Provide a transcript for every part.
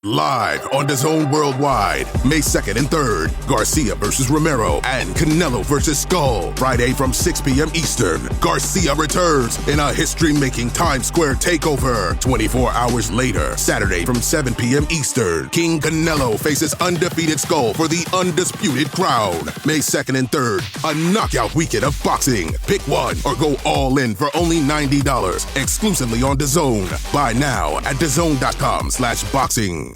Live on DAZN Worldwide, May 2nd and 3rd, Garcia versus Romero and Canelo versus Skull. Friday from 6 p.m. Eastern, Garcia returns in a history-making Times Square takeover. 24 hours later, Saturday from 7 p.m. Eastern, King Canelo faces undefeated Skull for the undisputed crown. May 2nd and 3rd, a knockout weekend of boxing. Pick one or go all in for only $90, exclusively on DAZN. Buy now at DAZN.com/boxing.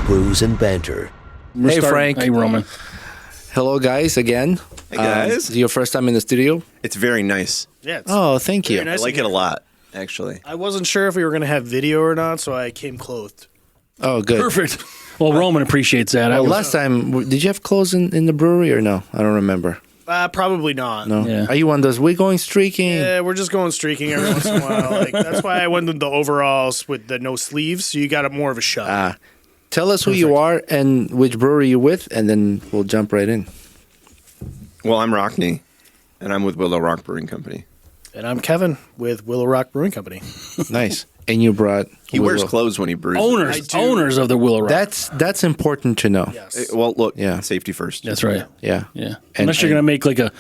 Brews and Banter. Hey, Frank. Hey, Roman. Hello, guys, again. Hey, guys. This is your first time in the studio? It's very nice. Yeah. Oh, thank you. nice. I like it a lot, actually. I wasn't sure if we were going to have video or not, so I came clothed. Oh, good. Perfect. Well, Roman appreciates that. Well, last time, did you have clothes in the brewery or no? I don't remember. Probably not. No. Yeah. Are you one of those, we're going streaking? Yeah, we're just going streaking every once in a while. Like, that's why I went with the overalls with the no sleeves, so you got more of a shot. Tell us who you are and which brewery you're with, and then we'll jump right in. Well, I'm Rockney, and I'm with Willow Rock Brewing Company. And I'm Kevin with Willow Rock Brewing Company. Nice. And you brought He wears clothes when he brews. Owners of the Willow Rock. That's important to know. Yes. Well, look, Yeah. safety first. That's right. Yeah. Yeah. And- Unless you're going to make like a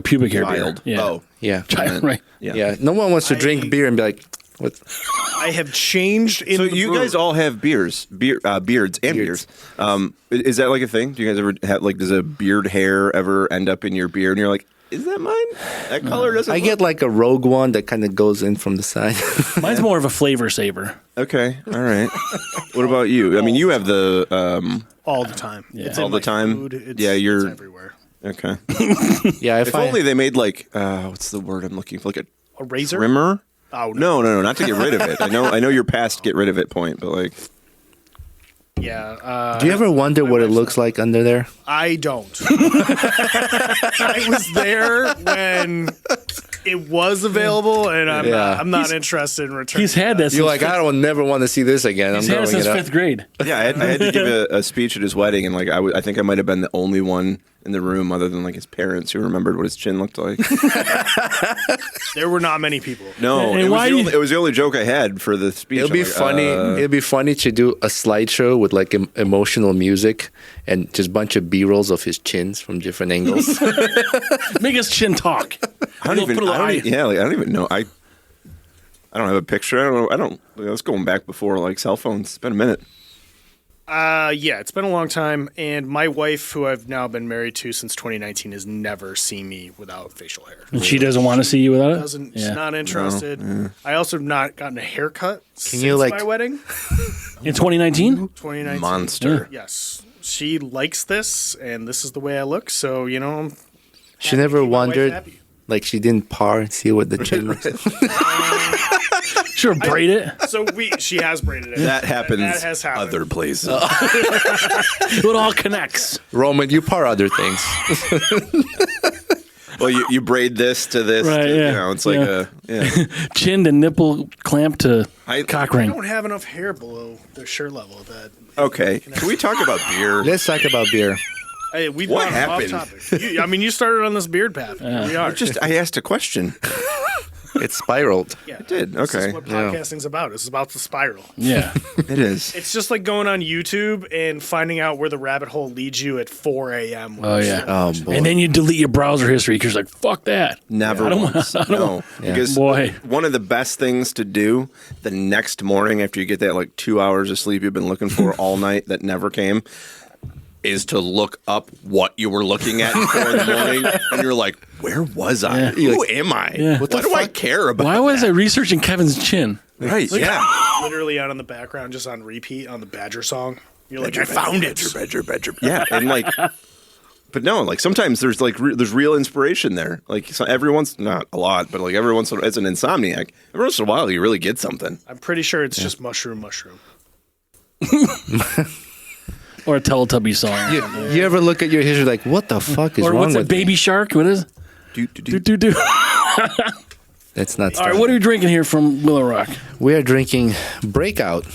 pubic hair Child. beer. Yeah. Oh, Yeah. Child, right. yeah. Yeah. No one wants to drink beer and be like, what? I have changed in So the you guys all have beards and beards. Is that like a thing? Do you guys ever have, like, does a beard hair ever end up in your beard and you're like, is that mine? That color doesn't I get like a rogue one that kind of goes in from the side. Mine's more of a flavor saver. Okay, all right. What about you? I mean, you have the, All the time. Yeah. It's all in the my time? food. It's, Yeah, you're- it's everywhere. okay. Yeah, If only they made like, what's the word I'm looking for? Like A razor? a trimmer? Oh, No, not to get rid of it. I know you're past get rid of it point, but like, Yeah. Do you ever wonder what it looks like under there? I don't. I was there when it was available, and I'm not interested in returning. He's had this. You're like, I don't never want to see this again. He's I'm had it throwing since it up. fifth grade. yeah, I had to give a speech at his wedding, and like I think I might have been the only one in the room other than like his parents who remembered what his chin looked like. There were not many people. No, And it was, why the you- only, it was the only joke I had for the speech. It'll be I'm like, funny. It'll be funny to do a slideshow with like emotional music and just a bunch of B-rolls of his chins from different angles. Make his chin talk. I don't even know. I don't have a picture. I don't. That's going back before like cell phones. It's been a minute. Yeah, it's been a long time, and my wife, who I've now been married to since 2019, has never seen me without facial hair. And she doesn't want to see you without it? She's not interested. I also have not gotten a haircut since you, like- my wedding, In 2019? 2019. Monster. Yes. She likes this, and this is the way I look, so, you know, I'm She never keep my wife wondered, happy. like she didn't par and see what the chin looks like. Sure, braid it. So she has braided it. That happens That has happened. other places. It all connects. Roman, you par other things. Well, you braid this to this. Right, to, yeah. You know, it's like Chin to nipple clamp to cock I ring. don't have enough hair below the shirt level. Okay. Can we talk about beer? Let's talk about beer. Hey, we've What gone happened? off topic. You started on this beard path. Here we are. I asked a question. It spiraled. Yeah, It did. This Okay. is what podcasting's about. It's about the spiral. Yeah. It is. It's just like going on YouTube and finding out where the rabbit hole leads you at 4 a.m. Oh, yeah. Oh, boy. And then you delete your browser history because you're like, fuck that. Never once. No. Because Boy. one of the best things to do the next morning after you get that like 2 hours of sleep you've been looking for all night that never came is to look up what you were looking at in 4 in the morning, and you're like, where was I? Yeah. Who am I? Yeah. What do I care about? Why was I researching Kevin's chin? Right, yeah. Literally out in the background, just on repeat on the Badger song. You're like, I found it. Badger. Yeah, and like, but no, like sometimes there's like there's real inspiration there. Like so every once, not a lot, but like every once in a while, as an insomniac, every once in a while you really get something. I'm pretty sure it's just mushroom. Or a Teletubby song. You ever look at your history like, what the fuck is Or wrong what's a with me? baby shark? What is it? Do. That's not All right, what are we drinking here from Willow Rock? We are drinking Breakout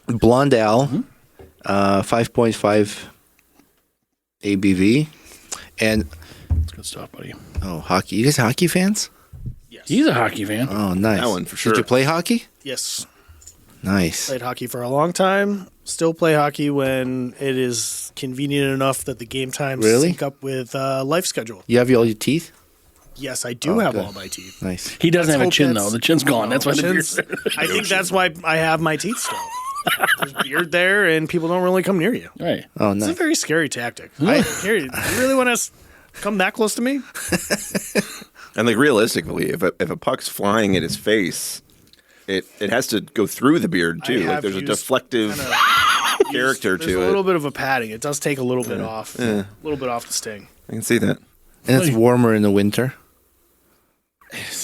Blonde Ale, 5.5 ABV. And, That's good stuff, buddy. hockey. You guys hockey fans? Yes. He's a hockey fan. Oh, nice. That one for sure. Did you play hockey? Yes. Nice. Played hockey for a long time. Still play hockey when it is convenient enough that the game times Really? sync up with life schedule. You have all your teeth? Yes, I do have good. all my teeth. Nice. He doesn't have a hope chin, that's- though. The chin's gone. That's why the Chins- beard's I think that's why I have my teeth still. There's beard there, and people don't really come near you. Right. Oh, It's a nice. very scary tactic. Here, you really want to come that close to me? And like realistically, if a puck's flying at his face, it has to go through the beard too. Like have there's a used deflective character There's to a it. little bit of a padding. It does take a little bit off. A little bit off the sting. I can see that. And it's warmer in the winter.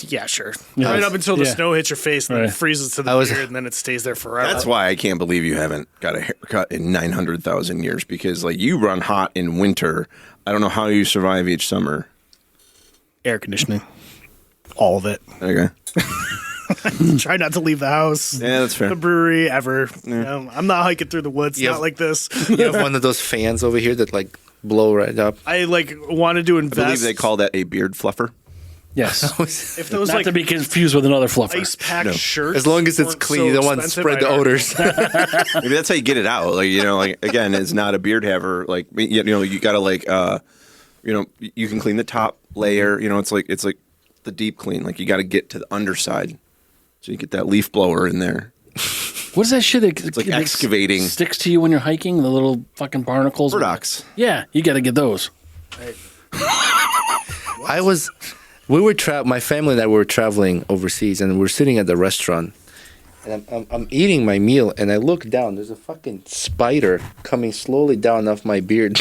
Yeah, sure. Yeah. Right up until the Yeah. snow hits your face and then Right. it freezes to the beard, and then it stays there forever. That's why I can't believe you haven't got a haircut in 900,000 years, because like you run hot in winter. I don't know how you survive each summer. Air conditioning. All of it. Okay. Try not to leave the house. Yeah, that's fair. The brewery ever. You know, I'm not hiking through the woods. Yeah. Not like this. You have one of those fans over here that like blow right up. I wanted to I invest. believe they call that a beard fluffer. Yes. if those Not to be confused with another fluffer. ice pack shirts. As long as it's weren't clean, so you don't want to expensive, spread the I'd odors. Maybe that's how you get it out. Like, you know, like again, it's not a beard haver. Like, you know, you gotta like, you know, you can clean the top layer. You know, it's like the deep clean. Like you got to get to the underside, so you get that leaf blower in there. What is that shit? It's like excavating. Sticks to you when you're hiking. The little fucking barnacles. Burdocks. Yeah, you got to get those. My family and I were traveling overseas, and we're sitting at the restaurant, and I'm eating my meal, and I look down. There's a fucking spider coming slowly down off my beard.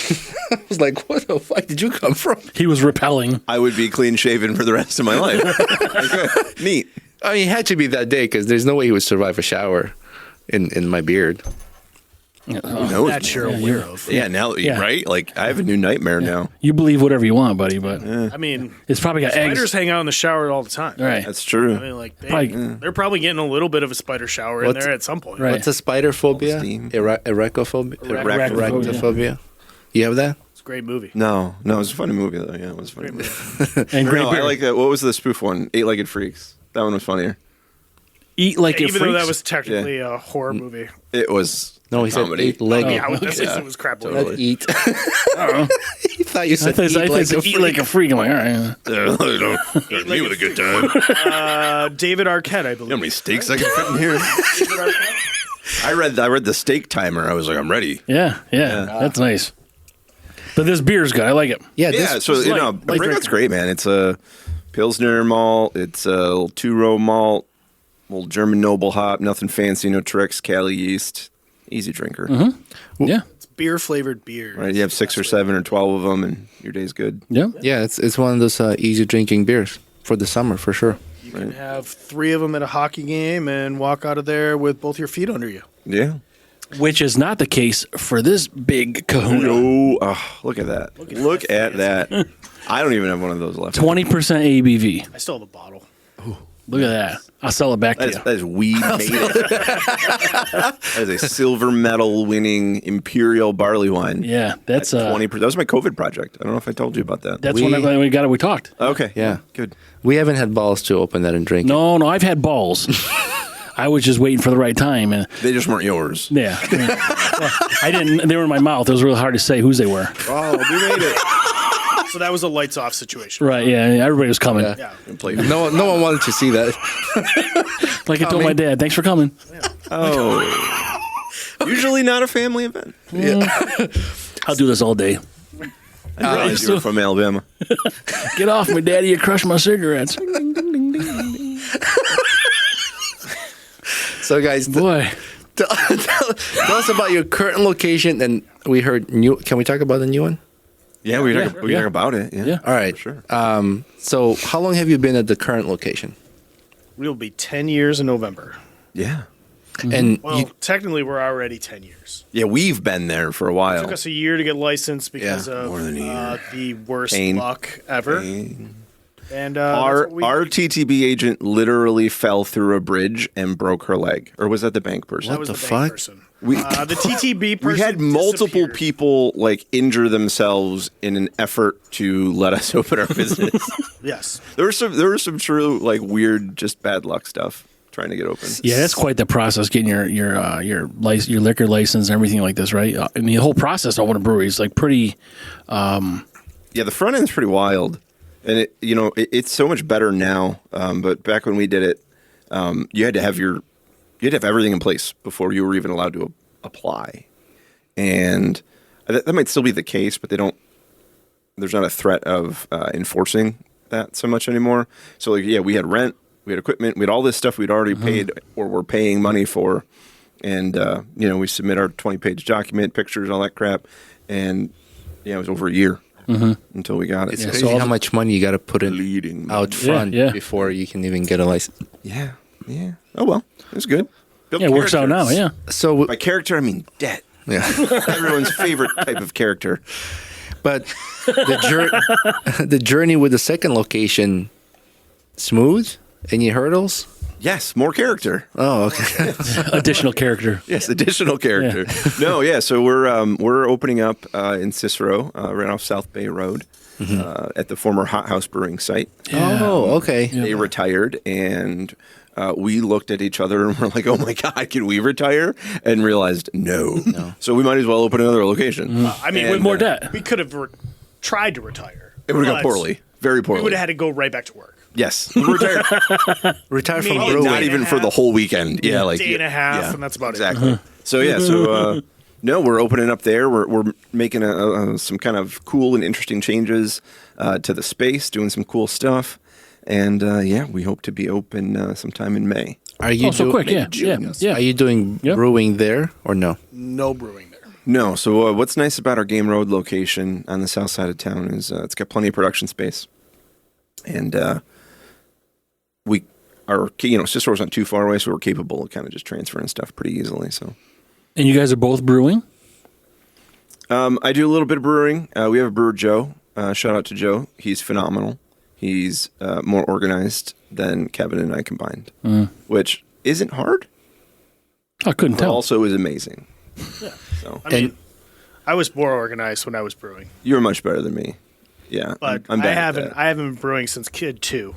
I was like, "What the fuck did you come from?" He was repelling. I would be clean shaven for the rest of my life. Okay. Neat. I mean, it had to be that day because there's no way he would survive a shower in my beard. Who knows? That you're aware of. Yeah, now Yeah. right? Like I have a new nightmare now. You believe whatever you want, buddy, but I mean, it's probably got spiders eggs. hang out in the shower all the time. Right. That's true. I mean, like Probably- they're probably getting a little bit of a spider shower in What's- there at some point. Right. What's a spider phobia? Steam. Erecophobia. Arachnophobia. Arachnophobia. You have that? It's a great movie. No, it was a funny movie though. Yeah, it was a funny movie. And great No, beer. I like that. What was the spoof one? Eight-Legged Freaks. That one was funnier. Eat like it Even though freaks. that was technically a horror movie. It was No, he said comedy. 8-legged. Yeah, it was crap. Totally. Not eat. He thought you I said thought eat like a eat freak. like a freak. I'm like, all right. Me with a good time. David Arquette, I believe. You know how many steaks I can fit in here? I read the steak timer. I was like, I'm ready. Yeah, that's nice. But this beer's good. I like it. Yeah, Yeah, this so is you light- know, light Breakout's drinker. great, man. It's a Pilsner malt. It's a little 2-row malt, little German noble hop. Nothing fancy, no tricks. Cali yeast, easy drinker. Yeah, It's beer flavored beer. Right? You have 6 or 7 or 12 of them, and your day's good. yeah. Yeah, it's one of those easy drinking beers for the summer for sure. You can have 3 of them at a hockey game and walk out of there with both your feet under you. Yeah. Which is not the case for this big kahuna. Oh, look at that. Look at that. I don't even have one of those left. 20% ABV. I still have the bottle. Look at that. I'll sell it back to you. That is weed made. That is a silver medal winning imperial barley wine. Yeah, that's 20%. That was my COVID project. I don't know if I told you about that. That's when we got it. We talked. Okay. Yeah. Good. We haven't had balls to open that and drink it. No, I've had balls. I was just waiting for the right time, and They just weren't yours. yeah, I didn't. They were in my mouth. It was really hard to say whose they were. Oh, we made it. So that was a lights off situation. Right? Yeah, everybody was coming. Yeah. No one wanted to see that. Like I told my dad, "Thanks for coming." Oh. Usually not a family event. I'll do this all day. I realized you were from Alabama. Get off me, Daddy! You crushed my cigarettes. So guys, Boy, tell us about your current location. And we heard new. Can we talk about the new one? Yeah, we Yeah. talk about it. Yeah. Yeah. All right. Sure. So how long have you been at the current location? We'll be 10 years in November. Yeah. And Well, technically, we're already 10 years. Yeah, we've been there for a It while. took us a year to get licensed because Yeah, of more than a year. the worst Pain. luck ever. And our TTB agent literally fell through a bridge and broke her leg. Or was that the bank person? that was the the fuck? bank person. The TTB person. We had multiple disappeared. people like injure themselves in an effort to let us open our business. Yes. There was some true like weird, just bad luck stuff trying to get open. Yeah, that's quite the process getting your liquor license and everything like this, right? I mean, the whole process to open a brewery is like pretty. Yeah, the front end's pretty wild, and it's so much better now. But back when we did it, you had to have everything in place before you were even allowed to apply, and that might still be the case, but there's not a threat of enforcing that so much anymore. So like, yeah, we had rent, we had equipment, we had all this stuff we'd already paid or were paying money for, and we submit our 20-page document, pictures, all that crap, and yeah, it was over a year until we got it. It's crazy how much money you got to put in Bleeding out front Yeah. before you can even get a license. Yeah. Oh well, it was good. Built Yeah, it works out now. characters. Yeah. So By character, I mean debt. yeah, Everyone's favorite type of character. but the journey with the second location, smooth. Any hurdles? Yes, more character. Oh, okay. Additional character. Yes, additional character. No, yeah. So we're opening up in Cicero, right off South Bay Road, at the former Hot House Brewing site. Oh, okay. They retired, and we looked at each other and we're like, "Oh my god, can we retire?" And realized no. So we might as well open another location. I mean, With more debt. we could have tried to retire. It would have gone but poorly, very poorly. We would have had to go right back to work. Yes, retired. Retire from Maybe brewing. Not even for the whole weekend. Yeah, like Day and a half, yeah, and that's about exactly. So yeah, no, we're opening up there. We're making some kind of cool and interesting changes to the space, doing some cool stuff, and we hope to be open sometime in May. Are you So quick, yeah. Are you doing Yep. brewing there or no? No brewing there. No, so what's nice about our Game Road location on the south side of town is it's got plenty of production space, and Cicero's not too far away, so we're capable of kind of just transferring stuff pretty easily. So. And you guys are both brewing? I do a little bit of brewing. We have a brewer, Joe. Shout out to Joe. He's phenomenal. He's more organized than Kevin and I combined, which isn't hard, I couldn't but tell. also is amazing. Yeah. So I mean, I was more organized when I was brewing, you're much better than me. Yeah, but I'm I bad at haven't. that. I haven't been brewing since kid 2.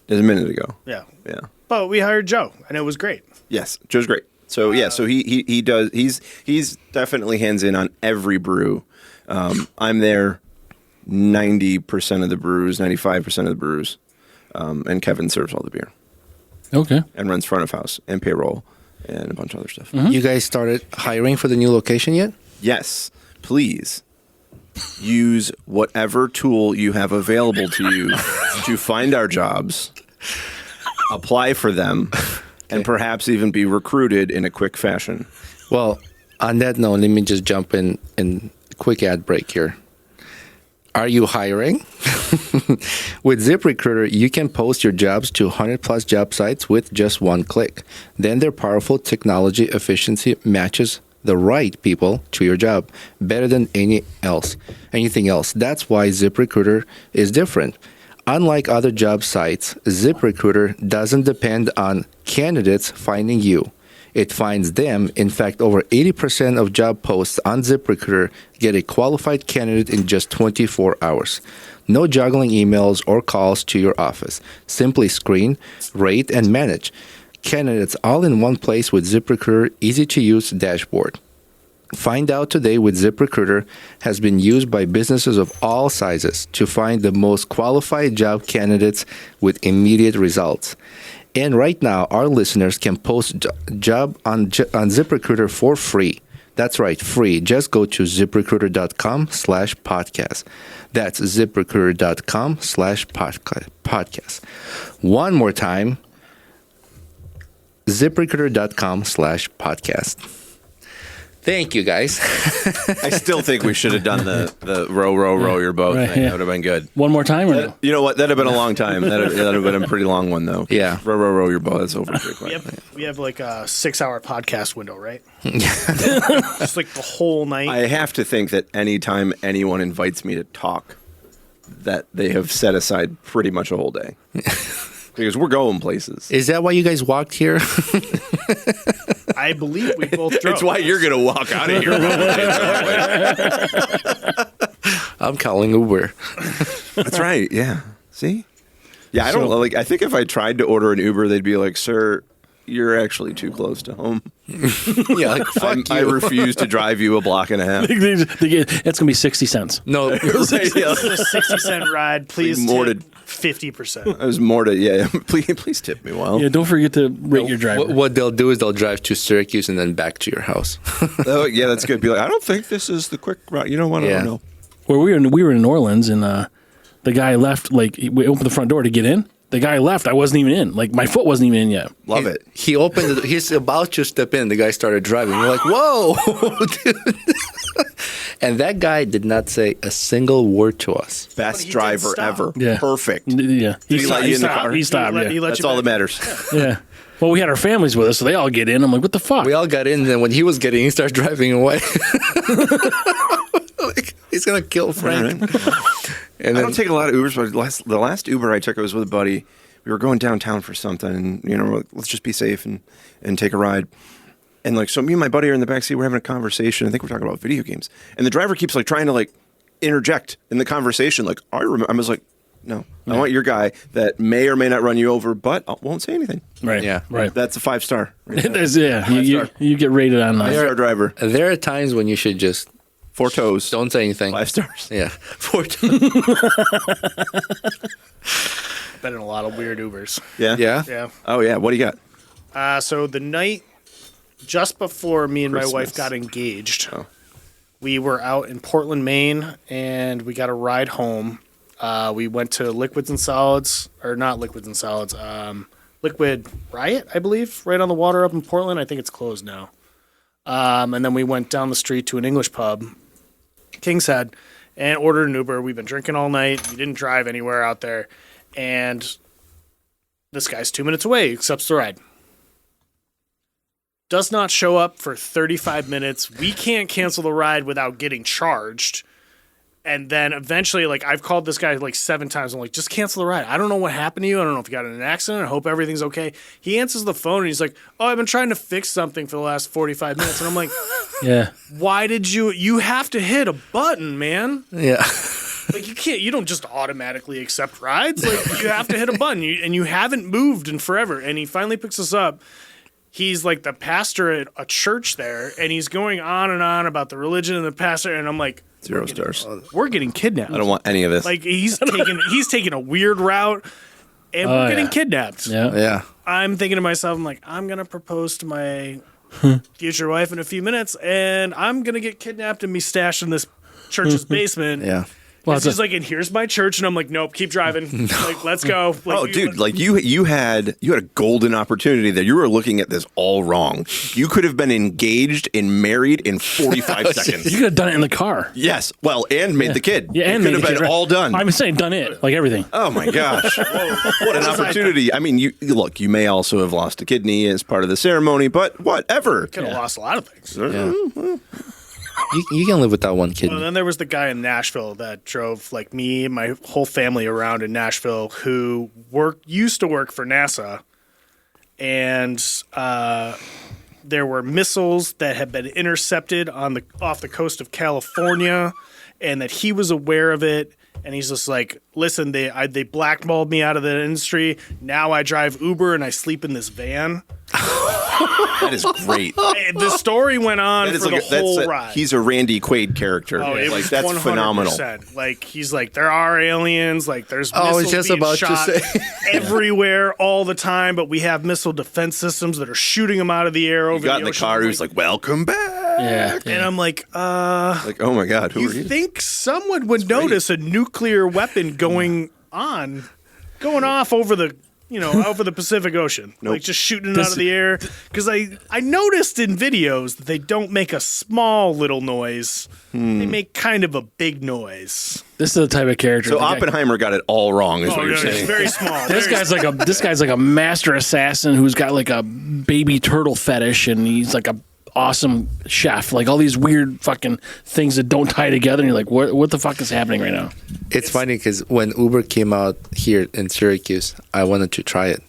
Just a minute ago. Yeah. Yeah. But we hired Joe, and it was great. Yes, Joe's great. So yeah, so he does. He's definitely hands in on every brew. I'm there 90% of the brews, 95% of the brews, and Kevin serves all the beer Okay. and runs front of house and payroll and a bunch of other stuff. You guys started hiring for the new location yet? Yes, please use whatever tool you have available to you to find our jobs, apply for them, and perhaps even be recruited in a quick fashion. Well, on that note, let me just jump in quick ad break here. Are you hiring? With ZipRecruiter, you can post your jobs to 100 plus job sites with just one click. Then their powerful technology efficiency matches the right people to your job better than anything else. That's why ZipRecruiter is different. Unlike other job sites, ZipRecruiter doesn't depend on candidates finding you. It finds them. In fact, over 80% of job posts on ZipRecruiter get a qualified candidate in just 24 hours. No juggling emails or calls to your office. Simply screen, rate, and manage candidates all in one place with ZipRecruiter easy-to-use dashboard. Find Out Today with ZipRecruiter has been used by businesses of all sizes to find the most qualified job candidates with immediate results. And right now, our listeners can post job on ZipRecruiter for free. That's right, free. Just go to ZipRecruiter.com/podcast. That's ZipRecruiter.com/podcast. One more time, ZipRecruiter.com/podcast. Thank you, guys. I still think we should have done the row your boat Right, thing. yeah. That would have been good. One more time or no? You know what? That'd have been a long time. That'd have been a pretty long one, though. Yeah. Row your boat. That's over pretty quick. We have like a 6-hour podcast window, right? Just like the whole night. I have to think that anytime anyone invites me to talk, that they have set aside pretty much a whole day. Because we're going places. Is that why you guys walked here? I believe we both drove. It's why you're going to walk out of here. I'm calling Uber. That's right. Yeah. See? Yeah, I don't like. I think if I tried to order an Uber, they'd be like, "Sir, you're actually too close to home." Yeah, like, fuck you. I refuse to drive you a block and a half. It's gonna be 60 cents. No, Yeah. It's a 60-cent ride. Please More tip to- 50%. I was more to please tip me well. Yeah, don't forget to rate your driver. what they'll do is they'll drive to Syracuse and then back to your house. Oh yeah, that's good. Be like, I don't think this is the quick route. You don't want to know. Where we were in New Orleans, and the guy left. Like, we opened the front door to get in. The guy left. I wasn't even in. Like, my foot wasn't even in yet. Love it. He opened it. He's about to step in. The guy started driving. We're like, whoa, dude. And that guy did not say a single word to us. Best did driver stop. ever. Yeah. Perfect. Yeah, Did he let you in the car? He stopped. He let That's you all back. that matters. Yeah. Well, we had our families with us, so they all get in. I'm like, what the fuck? We all got in. And then when he was getting in, he started driving away. Like, he's going to kill Frank. And I then, don't take a lot of Ubers, but the last Uber I took, I was with a buddy. We were going downtown for something, and we're like, let's just be safe and take a ride. And like, so me and my buddy are in the backseat. We're having a conversation. I think we're talking about video games, and the driver keeps like trying to like interject in the conversation. Like, I was like, no, I want your guy that may or may not run you over, but won't say anything. Right. Yeah. Right. That's a 5-star. Right there. There's, yeah. You get rated on that. 5-star driver. there are times when you should just 4 toes. don't say anything. 5 stars. Yeah. 4 Been in a lot of weird Ubers. Yeah. Yeah. Yeah. Oh yeah. What do you got? So the night just before me and my wife Christmas. got engaged, Oh. we were out in Portland, Maine, and we got a ride home. We went to Liquids and Solids, or not Liquids and Solids, Liquid Riot, I believe, right on the water up in Portland. I think it's closed now. And then we went down the street to an English pub, King's Head, and ordered an Uber. We've been drinking all night. We didn't drive anywhere out there. And this guy's 2 minutes away, accepts the ride. Does not show up for 35 minutes. We can't cancel the ride without getting charged. And then eventually, like, I've called this guy like 7 times. I'm like, just cancel the ride. I don't know what happened to you. I don't know if you got in an accident. I hope everything's okay. He answers the phone and he's like, oh, I've been trying to fix something for the last 45 minutes. And I'm like, Yeah. why did you have to hit a button, man? Yeah. Like, you don't just automatically accept rides. Like, you have to hit a button, and you haven't moved in forever. And he finally picks us up. He's like the pastor at a church there, and he's going on and on about the religion and the pastor. And I'm like, 0 stars. we're getting kidnapped. I don't want any of this. Like, he's taking a weird route, and we're getting kidnapped. Yeah. Yeah. I'm thinking to myself, I'm like, I'm gonna propose to my future wife in a few minutes, and I'm gonna get kidnapped and be stashed in this church's basement. Yeah. Well, And she's like, and here's my church, and I'm like, nope, keep driving. Like, let's go. Like, Dude, like you had a golden opportunity there. You were looking at this all wrong. You could have been engaged and married in 45 seconds. You could have done it in the car. Yes. Well, and made the kid. Yeah, and it could made have the been kid, right. all done. I'm saying done it, like everything. Oh my gosh. What an opportunity. I mean, you may also have lost a kidney as part of the ceremony, but whatever. could have lost a lot of things. Yeah. You can live without one kid. And then there was the guy in Nashville that drove like me and my whole family around in Nashville who used to work for NASA, and there were missiles that had been intercepted off the coast of California, and that he was aware of it. And he's just like, listen, they blackballed me out of the industry. Now I drive Uber and I sleep in this van. That is great. The story went on for the whole ride. He's a Randy Quaid character. Oh, it like was that's 100%. phenomenal. Like, he's like, there are aliens. Like, there's I was missiles just being about to shot say. everywhere all the time. But we have missile defense systems that are shooting them out of the air over He got in the ocean. car. He was like, "Welcome back." Yeah. and I'm like, Like, oh my god, who you are you? think someone would notice a nuclear weapon going off over the over the Pacific Ocean, like just shooting it out of the air? Because I noticed in videos that they don't make a small little noise; they make kind of a big noise. This is the type of character. So Oppenheimer got it all wrong, is what you're It's saying. very small. This guy's like a master assassin who's got like a baby turtle fetish, and he's like a awesome chef, like all these weird fucking things that don't tie together. And you're like, what the fuck is happening right now? It's funny because when Uber came out here in Syracuse, I wanted to try it.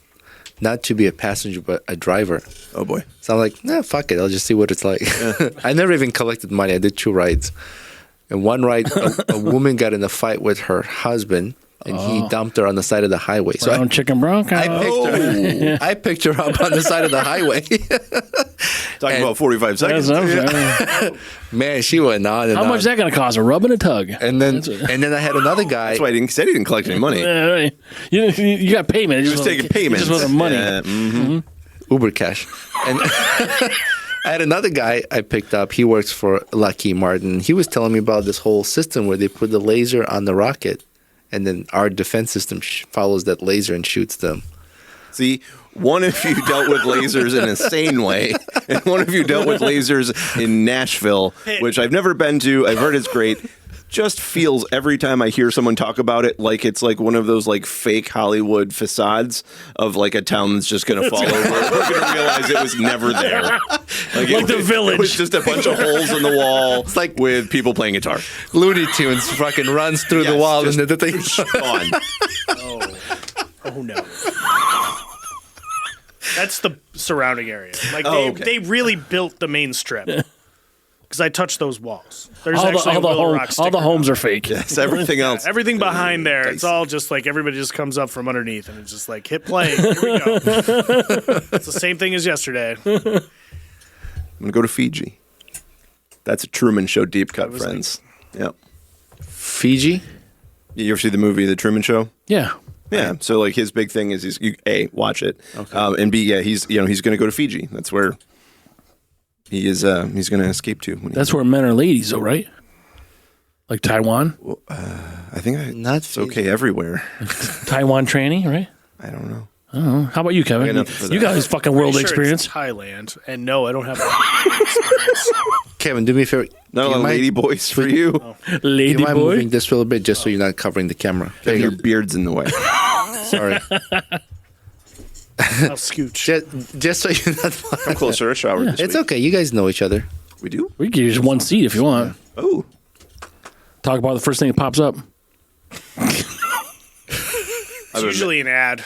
Not to be a passenger, but a driver. Oh, boy. So I'm like, nah, fuck it. I'll just see what it's like. I never even collected money. I did 2 rides. And one ride, a woman got in a fight with her husband, and he dumped her on the side of the highway. So Brown chicken bronco. I picked her up on the side of the highway. Talking about 45 seconds. Man, she went on and How on. much is that going to cost? A rub and a tug. And then I had another guy. That's why he said he didn't collect any money. You got payment. He was taking payments. It just wasn't money. Uber cash. And I had another guy I picked up. He works for Lockheed Martin. He was telling me about this whole system where they put the laser on the rocket, and then our defense system follows that laser and shoots them. See, one of you dealt with lasers in a sane way, and one of you dealt with lasers in Nashville, which I've never been to. I've heard it's great. Just feels every time I hear someone talk about it like it's like one of those like fake Hollywood facades of like a town that's just going to fall over. We're going to realize it was never there. Like the village. It was just a bunch of holes in the wall like with people playing guitar. Looney Tunes fucking runs through the Yes, wall just and the thing. gone. Oh no. That's the surrounding area. Like okay. they really built the main strip. Because I touched those walls. There's All actually a Willow Rock the sticker homes are fake. Yes, everything else. Everything behind there, it's all just like everybody just comes up from underneath and it's just like hit play. Here we go. It's the same thing as yesterday. I'm going to go to Fiji. That's a Truman Show deep cut, friends. Yep. Fiji? You ever see the movie The Truman Show? Yeah. Yeah. So like his big thing is A, watch it. Okay. And B, yeah, he's going to go to Fiji. That's where he is. He's going to escape to. That's where men are ladies, though, right? Like Taiwan? Well, I think Not it's Fiji. okay everywhere. Taiwan tranny, right? I don't know. I don't know. How about you, Kevin? I got nothing for You that. got his fucking world Pretty sure experience. it's Thailand. And no, I don't have that experience. Kevin, do me a favor. Not a lot of lady boys for you. Lady You mind boy. moving this a little bit just so you're not covering the camera? There Your you go. beard's in the way. Sorry. I'll scooch. Just so you're not. Come closer. I showered this It's week. okay. You guys know each other. We do? We can use one seat if you want. Oh. Talk about the first thing that pops up. It's usually an ad.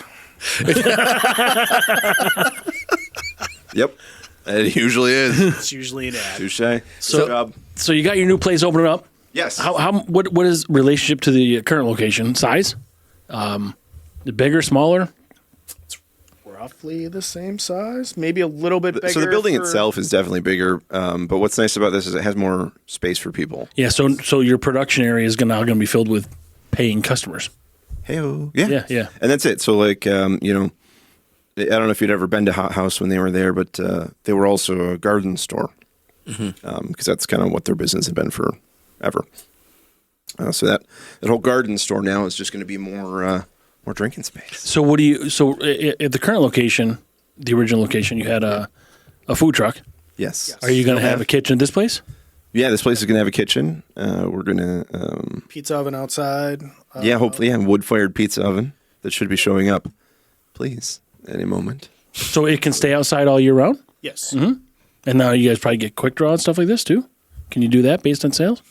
Yep. It usually is. It's usually an ad. Touche. So- Good job. So you got your new place opening up. Yes. What is relationship to the current location? Size? The bigger, smaller? Roughly the same size, maybe a little bit bigger. So the building for- itself is definitely bigger, but what's nice about this is it has more space for people. Yeah. So your production area is now going to be filled with paying customers. Hey-o. Yeah, yeah. And that's it. So like, I don't know if you'd ever been to Hot House when they were there, but they were also a garden store because that's kind of what their business had been forever. So that whole garden store now is just going to be more drinking space. So what do you? So at the current location, the original location, you had a food truck. Yes. Are you going to have a kitchen at this place? Yeah, this place is going to have a kitchen. We're going to pizza oven outside. hopefully, wood-fired pizza oven that should be showing up, please, any moment. So it can stay outside all year round. Yes. And now you guys probably get quick draw and stuff like this too. Can you do that based on sales?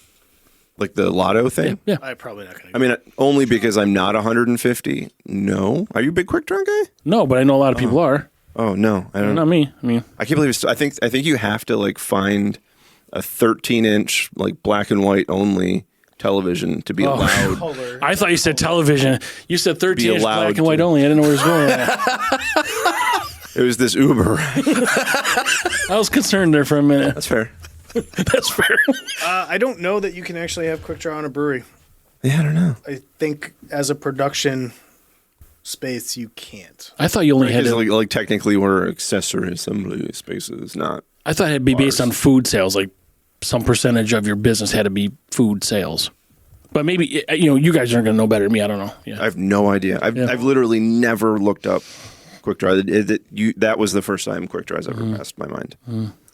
Like the lotto thing? Yeah. I'm probably not going to. I mean, only because I'm not 150. No. Are you a big quick draw guy? No, but I know a lot of people are. Oh no, I don't. Not me. I mean, I can't believe it's. I think you have to like find a 13-inch like black and white only television to be allowed. color. I thought you said television. You said 13 inch allowed black and white to- only. I didn't know where it was going. With It was this Uber. that. I was concerned there for a minute. That's fair. That's fair. I don't know that you can actually have quick draw in a brewery. Yeah, I don't know. I think as a production space, you can't. I thought you only had Because to, like technically we're accessory assembly spaces, not. I thought it'd be based on food sales. Like some percentage of your business had to be food sales. But maybe you guys aren't going to know better than me. I don't know. I Yeah. have no idea. I've literally never looked up quick draw. That was the first time quick draws ever passed my mind.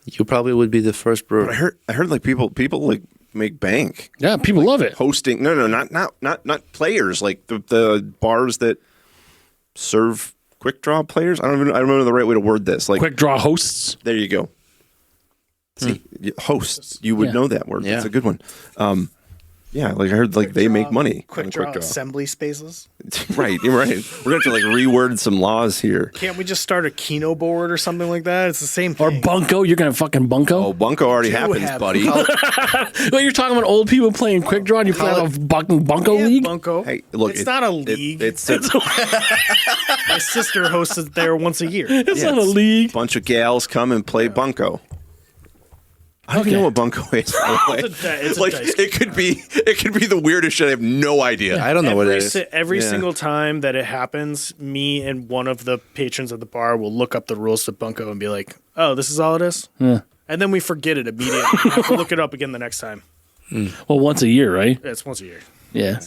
You probably would be the first brewer. But I heard like people like make bank Yeah, people love it. hosting. No, not players. Like the bars that serve quick draw players. I don't know the right way to word this. Like Quick draw hosts. there you go. See, hosts, you would know that word. Yeah. It's a good one. Yeah, like I heard, like they make money. Quick on draw assembly spaces. Right, you're right. We're gonna have to like reword some laws here. Can't we just start a Keno board or something like that? It's the same thing. Or bunko. You're going to fucking bunko? Oh, bunko already happens, have buddy. Well, you're talking about old people playing quick draw and you play a fucking bunko Yeah, league? Bunko. Hey, look, it's not a league. It's My sister hosts it there once a year. It's not a league. bunch of gals come and play bunko. I don't even know what bunko is. By the way. It's a Like dice it could be the weirdest shit. I have no idea. I don't know what it is. Every Yeah. single time that it happens, me and one of the patrons of the bar will look up the rules to bunko and be like, "Oh, this is all it is." Yeah. And then we forget it immediately. We have to look it up again the next time. Well, once a year, right? It's once a year. Yeah.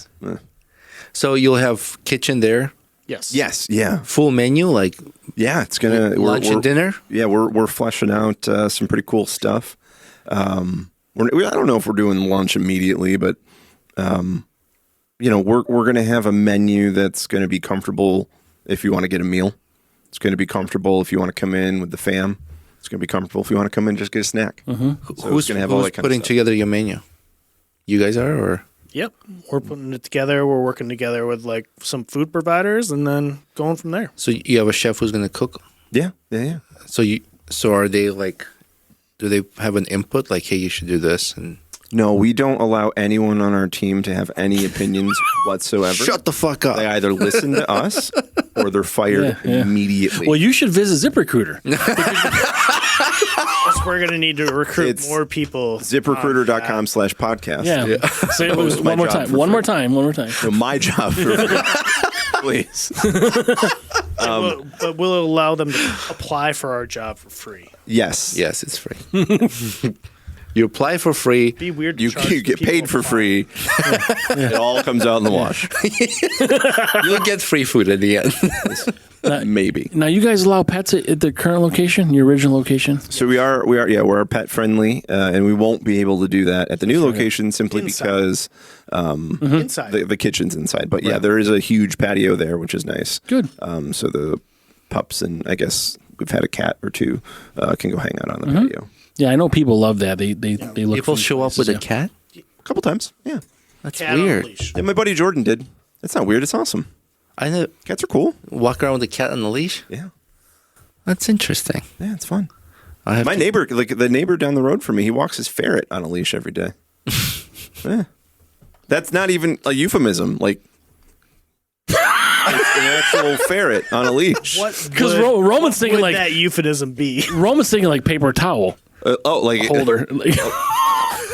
So you'll have kitchen there, Yes. Yes, yeah, full menu, like yeah. It's gonna lunch and dinner. Yeah, we're fleshing out some pretty cool stuff. I don't know if we're doing lunch immediately, but we're going to have a menu that's going to be comfortable if you want to get a meal. It's going to be comfortable if you want to come in with the fam. It's going to be comfortable if you want to come in and just get a snack. So Who's, going to have all who's that kind putting of stuff. together your menu? You guys are, or Yep. We're putting it together. We're working together with like some food providers and then going from there. so you have a chef who's going to cook? Yeah. So are they like? Do they have an input like, hey, you should do this? And No, we don't allow anyone on our team to have any opinions whatsoever. shut the fuck up. They either listen to us or they're fired Yeah. immediately. Well, you should visit ZipRecruiter. Plus, we're going to need to recruit It's more people. ZipRecruiter.com/podcast. Yeah. Say it Post my one more job time. for One free. more time. One more time. So my job, please. But we'll allow them to apply for our job for free. Yes. Yes, it's free. You apply for free. Be weird. To You charge get people paid for apply. free. It all comes out in the wash. You'll get free food at the end. Maybe. Now, you guys allow pets at the current location, your original location? So we're pet friendly, and we won't be able to do that at the new location simply Inside. because Inside. the kitchen's inside. But yeah, there is a huge patio there, which is nice. Good. So the pups and I guess we've had a cat or two can go hang out on the patio. Yeah, I know people love that. They look People for show up with places, a cat. A couple times. Yeah. That's Cat on a weird. leash. Yeah, my buddy Jordan did. It's not weird. It's awesome. I know. Cats are cool. Walk around with a cat on the leash. Yeah. That's interesting. Yeah, it's fun. I have My to- neighbor, like the neighbor down the road from me, he walks his ferret on a leash every day. Yeah. That's not even a euphemism. Like, it's an actual ferret on a leach. What? Because would- Roman's what thinking would like that euphemism be? Roman's thinking like paper towel Like holder.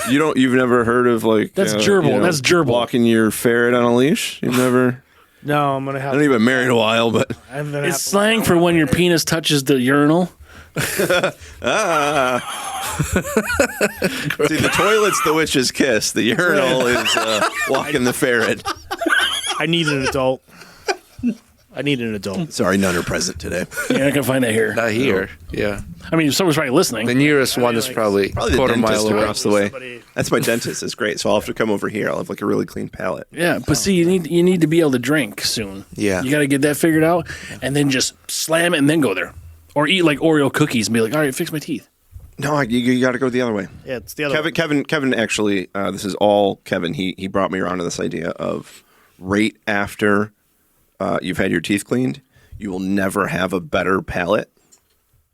you've never heard of like That's gerbil. That's gerbil. Walking your ferret on a leash. You've never. No, I'm gonna have. I don't even married a while, but I'm gonna It's have to- slang for when your penis touches the urinal. see, the toilet's the witch's kiss. The urinal is walking the ferret. I need an adult. I need an adult. Sorry, none are present today. You're not gonna find that here. Not here. Yeah. I mean, someone's probably listening. The nearest one is probably Probably the quarter dentist mile away. across the way. Somebody- That's my dentist. It's great. So I'll have to come over here. I'll have like a really clean palate. Yeah, but see, you need to be able to drink soon. Yeah. You got to get that figured out, and then just slam it and then go there, or eat like Oreo cookies and be like, all right, fix my teeth. No, you got to go the other way. Yeah, it's the other. Kevin. Actually, this is all Kevin. He brought me around to this idea of right after you've had your teeth cleaned, you will never have a better palate.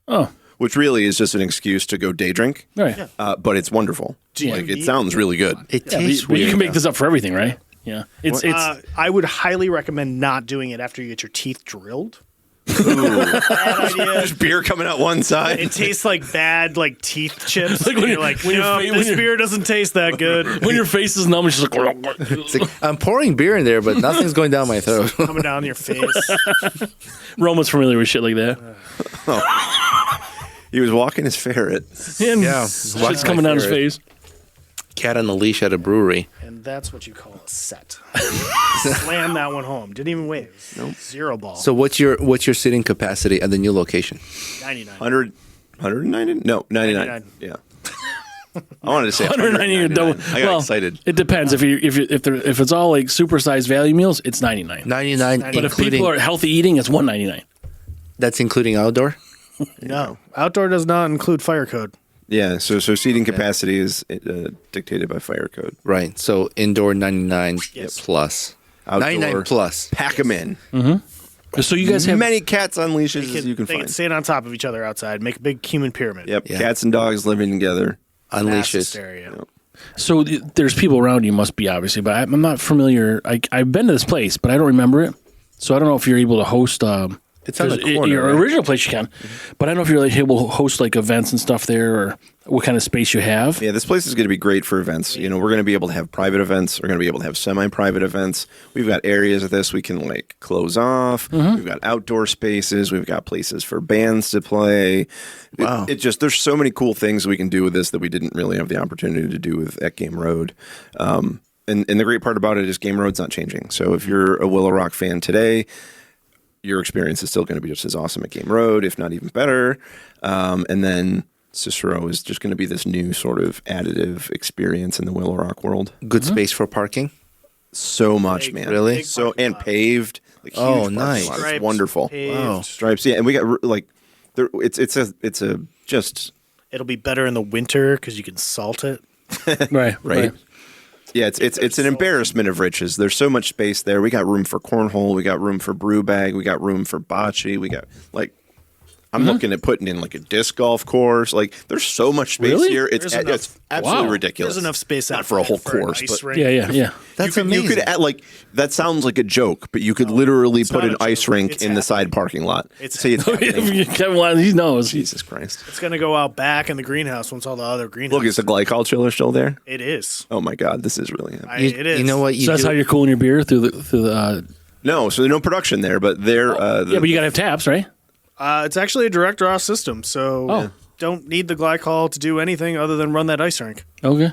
Oh, Which really is just an excuse to go day drink. right. But it's wonderful. Yeah. Like it sounds really good. It Yeah, tastes but you weird. can make this up for everything, right? Yeah. It's I would highly recommend not doing it after you get your teeth drilled. Bad idea. There's beer coming out one side. It tastes like bad teeth chips. Like when you're you- like, when your fa- when this your- beer doesn't taste that good. when your face is numb, it's just like. It's like, I'm pouring beer in there, but nothing's going down my throat. Coming down your face. Roman's familiar with shit like that. He was walking his ferret. And Yeah. shit's coming down his face. Cat on the leash at a brewery. And that's what you call a set. Slam that one home. Didn't even wait. Nope. Zero ball. So what's your sitting capacity at the new location? 99. 190? No, 99. 99. Yeah. I wanted to say 190 199. double. I got well, excited. It depends. If it's all like supersized value meals, it's 99. 99, But if including people are healthy eating, it's 199. that's including outdoor. No. Outdoor does not include fire code. Yeah, so seating capacity is dictated by fire code. Right. So indoor 99 Yes. plus. Outdoor, 99 plus. Pack them in. So you guys have many cats on leashes as you can They find. can stand on top of each other outside, make a big human pyramid. Yep, Yeah. cats and dogs living together. On Mass leashes. hysteria. So there's people around you, must be obviously, but I'm not familiar. I've been to this place, but I don't remember it. So I don't know if you're able to host. It's on the there's- corner, Your right? original place you can, but I don't know if you're like able to host like events and stuff there, or what kind of space you have. Yeah, this place is going to be great for events. You know, we're going to be able to have private events. We're going to be able to have semi-private events. We've got areas of this we can like close off. We've got outdoor spaces. We've got places for bands to play. Wow. It just there's so many cool things we can do with this that we didn't really have the opportunity to do with at Game Road. And the great part about it is Game Road's not changing. So if you're a Willow Rock fan today, your experience is still going to be just as awesome at Game Road, if not even better. And then Cicero is just going to be this new sort of additive experience in the Willow Rock world. Good space for parking. So much, Big- man. Really? big So parking and lot. paved. Like, huge Oh, parking nice. lot. Stripes, It's wonderful. paved. Wow. Stripes, yeah, and we got like, there, it's a just It'll be better in the winter because you can salt it. Right. yeah, it's an embarrassment of riches. There's so much space there. We got room for cornhole. We got room for brew bag. We got room for bocce. We got like. I'm looking at putting in like a disc golf course. Like, there's so much space Really? here. It's There's enough- it's absolutely Wow. ridiculous. There's enough space Not out for a whole an course, ice but rink. Yeah. That's you could add, like, that sounds like a joke, but you could literally put not an a joke. ice rink It's in the side happening. parking lot. It's Say it's happening. Kevin Lyon, he knows. Jesus Christ! It's going to go out back in the greenhouse once all the other Look, greenhouses. is the glycol chiller still there? It is. Oh my God, this is really happening. It is. You know what? You So that's do? how you're cooling your beer through the. No, so there's no production there, but they're Yeah, but you gotta have taps, right? It's actually a direct draw system, so Oh. don't need the glycol to do anything other than run that ice rink. Okay.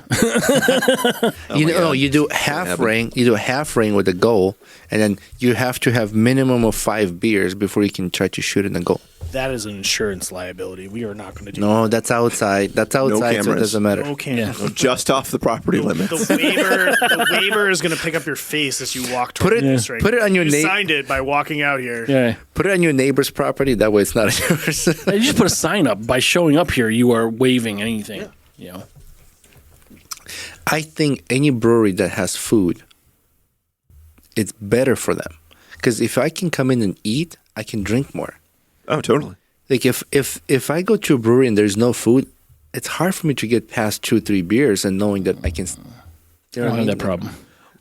you know, you do half ring. You do a half ring with a goal, and then you have to have minimum of 5 beers before you can try to shoot in the goal. That is an insurance liability. We are not going to do No, that's outside. That's outside, so it cameras. doesn't matter. that. Okay. just off the property limits. The waiver is going to pick up your face as you walk toward Put it- this rink. put it on your You na- signed it by walking out here. Yeah. Put it on your neighbor's property. That way, it's not yours. You just put a sign up. By showing up here, you are waiving anything. You know. I think any brewery that has food, it's better for them. Because if I can come in and eat, I can drink more. Oh, totally. Like if I go to a brewery and there's no food, it's hard for me to get past 2-3 beers and knowing that I can. I don't have that problem.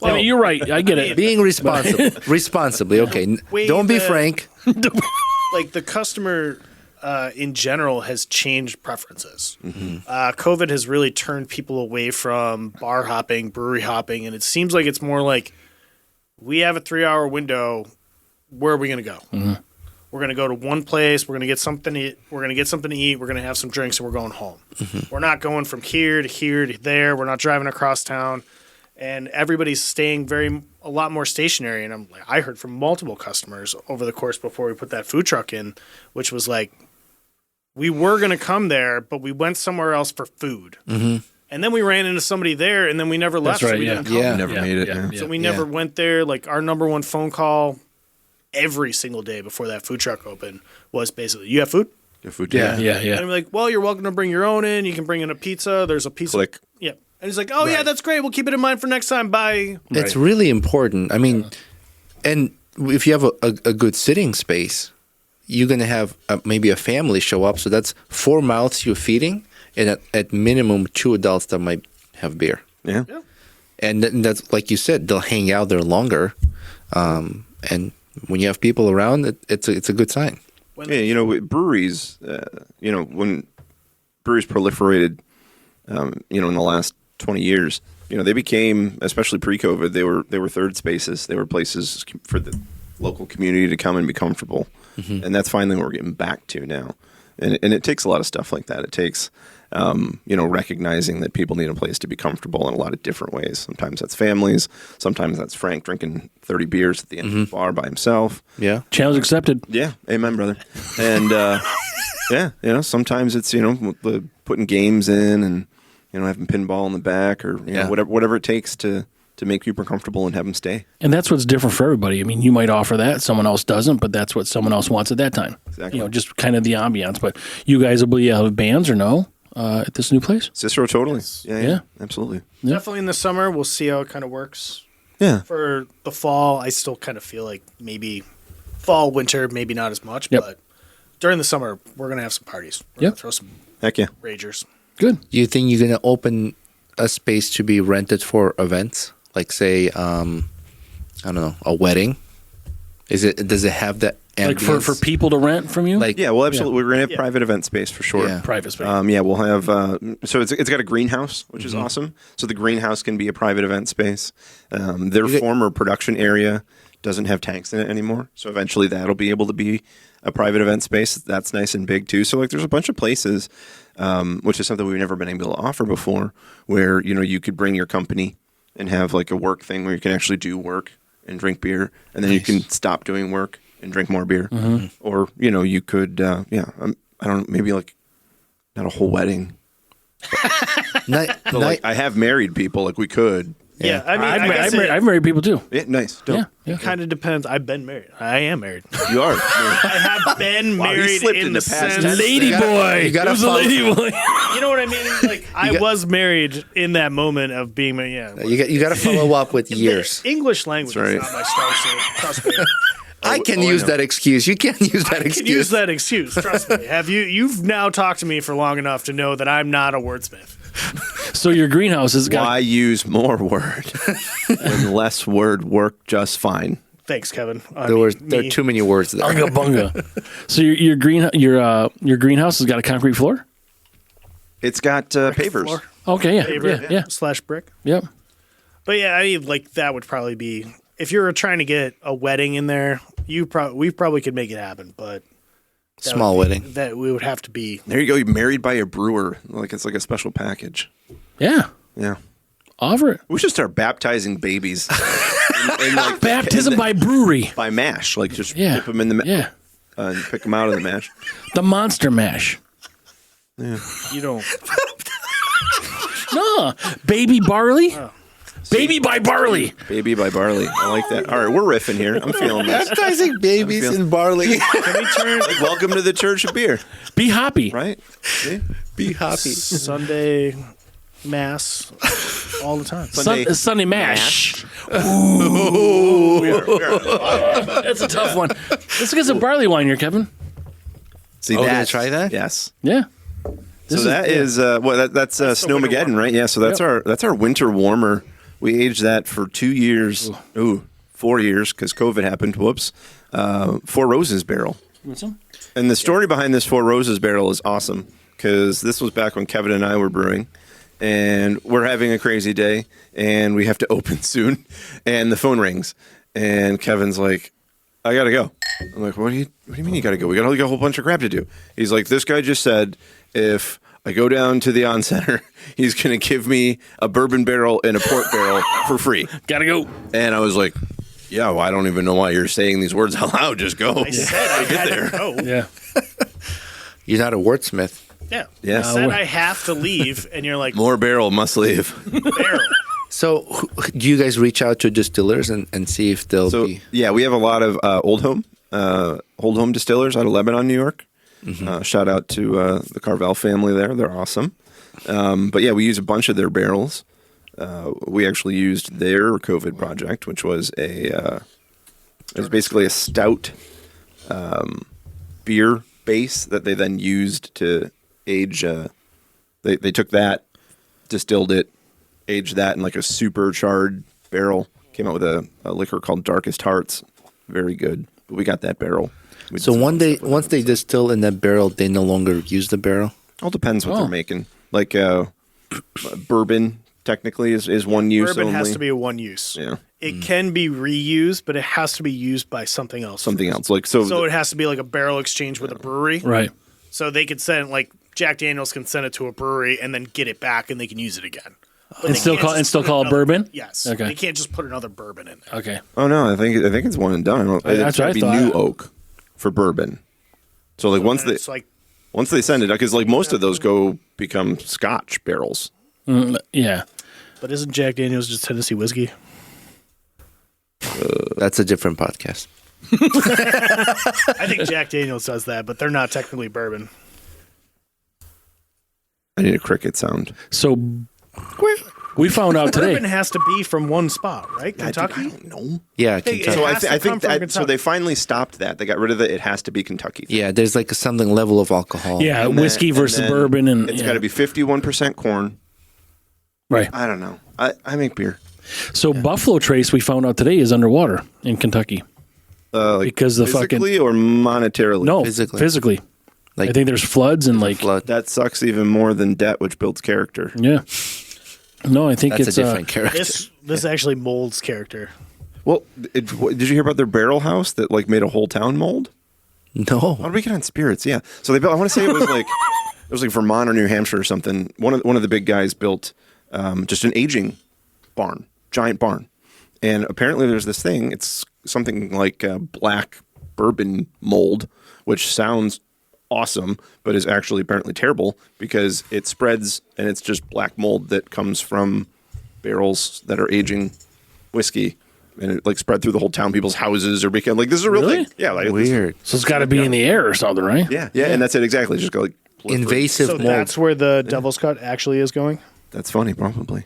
I mean, you're right. I get it. Being responsible, responsibly. Okay, don't be frank. Like the customer in general has changed preferences. COVID has really turned people away from bar hopping, brewery hopping, and it seems like it's more like we have a 3-hour window. Where are we going to go? We're going to go to one place. We're going to get something to eat. We're going to get something to eat. We're going to have some drinks, and we're going home. We're not going from here to there. We're not driving across town. And everybody's staying a lot more stationary. And I heard from multiple customers over the course before we put that food truck in, which was like, we were going to come there, but we went somewhere else for food. And then we ran into somebody there, and then we never left. That's right, so we yeah. didn't come. Yeah. Never made it. Yeah. So we never went there. Like our number one phone call every single day before that food truck opened was basically, you have food? Good food. Yeah. And we're like, well, you're welcome to bring your own in. You can bring in a pizza. There's a pizza. Click. Yeah. And he's like, oh, yeah, that's great. We'll keep it in mind for next time. Bye. It's really important. I mean, and if you have a good sitting space, you're going to have maybe a family show up. So that's 4 mouths you're feeding, and at minimum 2 adults that might have beer. Yeah. And that's, like you said, they'll hang out there longer. And when you have people around, it's a good sign. Yeah, you know, breweries, when breweries proliferated, in the last 20 years, they became, especially pre-COVID, they were third spaces. They were places for the local community to come and be comfortable. And that's finally what we're getting back to now. And it takes a lot of stuff like that. It takes, recognizing that people need a place to be comfortable in a lot of different ways. Sometimes that's families. Sometimes that's Frank drinking 30 beers at the end of the bar by himself. Yeah. Challenge accepted. Yeah. Amen, brother. And, sometimes it's, putting games in and, having pinball in the back or, whatever it takes to make people comfortable and have them stay. And that's what's different for everybody. I mean, you might offer that, someone else doesn't, but that's what someone else wants at that time. Exactly. Just kind of the ambiance. But you guys will be have bands or no? at this new place. Cicero, totally. Yeah. Absolutely. Yeah. Definitely in the summer. We'll see how it kind of works. Yeah. For the fall, I still kind of feel like maybe fall, winter, maybe not as much, Yep. but during the summer, we're going to have some parties. We're Yep. going to throw some Heck yeah. ragers. Good. Do you think you're gonna open a space to be rented for events, like say, I don't know, a wedding? Does it have that Like ambience? for people to rent from you? Like Yeah, well, absolutely. We're going to have Yeah. private event space for sure. Yeah. private space. Yeah, we'll have. So it's got a greenhouse, which is awesome. So the greenhouse can be a private event space. Their You get- former production area doesn't have tanks in it anymore. So eventually that'll be able to be a private event space. That's nice and big too. So like, there's a bunch of places, which is something we've never been able to offer before, where you could bring your company and have like a work thing where you can actually do work and drink beer, and then you can stop doing work and drink more beer, or you could, I don't know, maybe like not a whole wedding. But like I have married people, like we could. Yeah, I mean, I've married people too. Yeah, nice. Dope. Yeah. it kind of depends. I've been married. I am married. You are. I have been Wow, he married slipped in in the the past sense. tense. Lady boy. you gotta It was a follow- lady boy. You know what I mean? Like I was married in that moment of being married. Yeah, you got to follow up with years. English language That's right. is not my strong suit. Trust me. I can use that excuse. You can't use that I excuse. can use that excuse. Trust me. You've now talked to me for long enough to know that I'm not a wordsmith. So your greenhouse has got. Why use more word when less word work just fine? Thanks, Kevin. There are too many words there. Bunga bunga. So your greenhouse has got a concrete floor. It's got pavers. floor. Okay, yeah, Favorite, yeah. slash brick. Yep. But yeah, I mean, like that would probably be if you were trying to get a wedding in there. We probably could make it happen, but that Small would be- wedding. that we would have to be. There you go. You're married by a brewer. Like it's like a special package. Yeah. Yeah. Offer it. We should start baptizing babies. in like, Baptism by brewery. by mash. Like just Yeah. dip them in the Yeah. and pick them out of the mash. The monster mash. You don't. No. Baby barley. Baby by barley. Baby by barley. I like that. All right, we're riffing here. I'm feeling this. Baptizing babies in barley. Can we turn Like, welcome to the Church of Beer, Be hoppy. right? See? Be happy. Sunday mass all the time? Sunday mash. That's a tough one. Let's get some barley wine here, Kevin. See Oh, that? gonna try that? Yes. Yeah. So that's Snowmageddon, right? Yeah. So that's our winter warmer. We aged that for 2 years. Ooh, 4 years because COVID happened. Whoops. Four Roses barrel. And the story behind this Four Roses barrel is awesome because this was back when Kevin and I were brewing, and we're having a crazy day, and we have to open soon, and the phone rings, and Kevin's like, "I gotta go." I'm like, "What do you mean you gotta go? We got a whole bunch of crap to do." He's like, "This guy just said if I go down to the on center, he's gonna give me a bourbon barrel and a port barrel for free." Gotta go. And I was like, "Yeah, well, I don't even know why you're saying these words out loud. Just go." I said I had to go. Yeah. You're not a wordsmith. Yeah. Yes. I said I have to leave, and you're like, More barrel must leave. barrel. So, do you guys reach out to distillers and see if they'll So be? yeah, we have a lot of old home distillers out of Lebanon, New York. Shout out to the Carvel family there; they're awesome. But yeah, we use a bunch of their barrels. We actually used their COVID project, which was it was basically a stout beer base that they then used to age. They took that, distilled it, aged that in like a super charred barrel. Came out with a liquor called Darkest Hearts. Very good. But we got that barrel. So once they distill in that barrel, they no longer use the barrel. All depends what they're making. Like bourbon, technically, is one use Bourbon only. has to be a one use. Yeah. It can be reused, but it has to be used by something else. Something else. Like so it has to be like a barrel exchange with a brewery. Right. So they could send like Jack Daniels can send it to a brewery and then get it back and they can use it again. But And they still can't call just it put another- bourbon? Yes. Okay. They can't just put another bourbon in there. Okay. Oh no, I think it's one and done. That's It's what gotta I be thought. new oak for bourbon. So like once And they it's like once they send it, because like most of those go become Scotch barrels. Yeah. but isn't Jack Daniels just Tennessee whiskey? That's a different podcast. I think Jack Daniels does that, but they're not technically bourbon. I need a cricket sound. So we found out today. Bourbon has to be from one spot, right? Kentucky? I don't know. Yeah, Hey, Kentucky. So It has to I come think from that, so Kentucky. they finally stopped that. They got rid of it. It has to be Kentucky. Yeah, there's like something level of alcohol. Yeah, And whiskey then- versus and then bourbon, and it's got to be 51% corn. right. I don't know. I make beer. So Buffalo Trace, we found out today, is underwater in Kentucky. Like Because the physically or monetarily? No, Physically. physically. Like I think there's floods and like flood. That sucks even more than debt, which builds character. yeah. No, I think That's it's a different character. This actually molds character. Well, did you hear about their barrel house that like made a whole town mold? How No. did we get on spirits? Yeah. So they built. I want to say it was like Vermont or New Hampshire or something. One of the big guys built just an aging barn, giant barn, and apparently there's this thing. It's something like black bourbon mold, which sounds awesome, but is actually apparently terrible because it spreads and it's just black mold that comes from barrels that are aging whiskey. And it like spread through the whole town, people's houses or become like this is a real Really? thing. Yeah, like Weird. So it's got to be in the air or something, right? Yeah, and that's it exactly. Just go like Invasive So mold. that's where the Devil's Cut actually is going? That's funny, probably.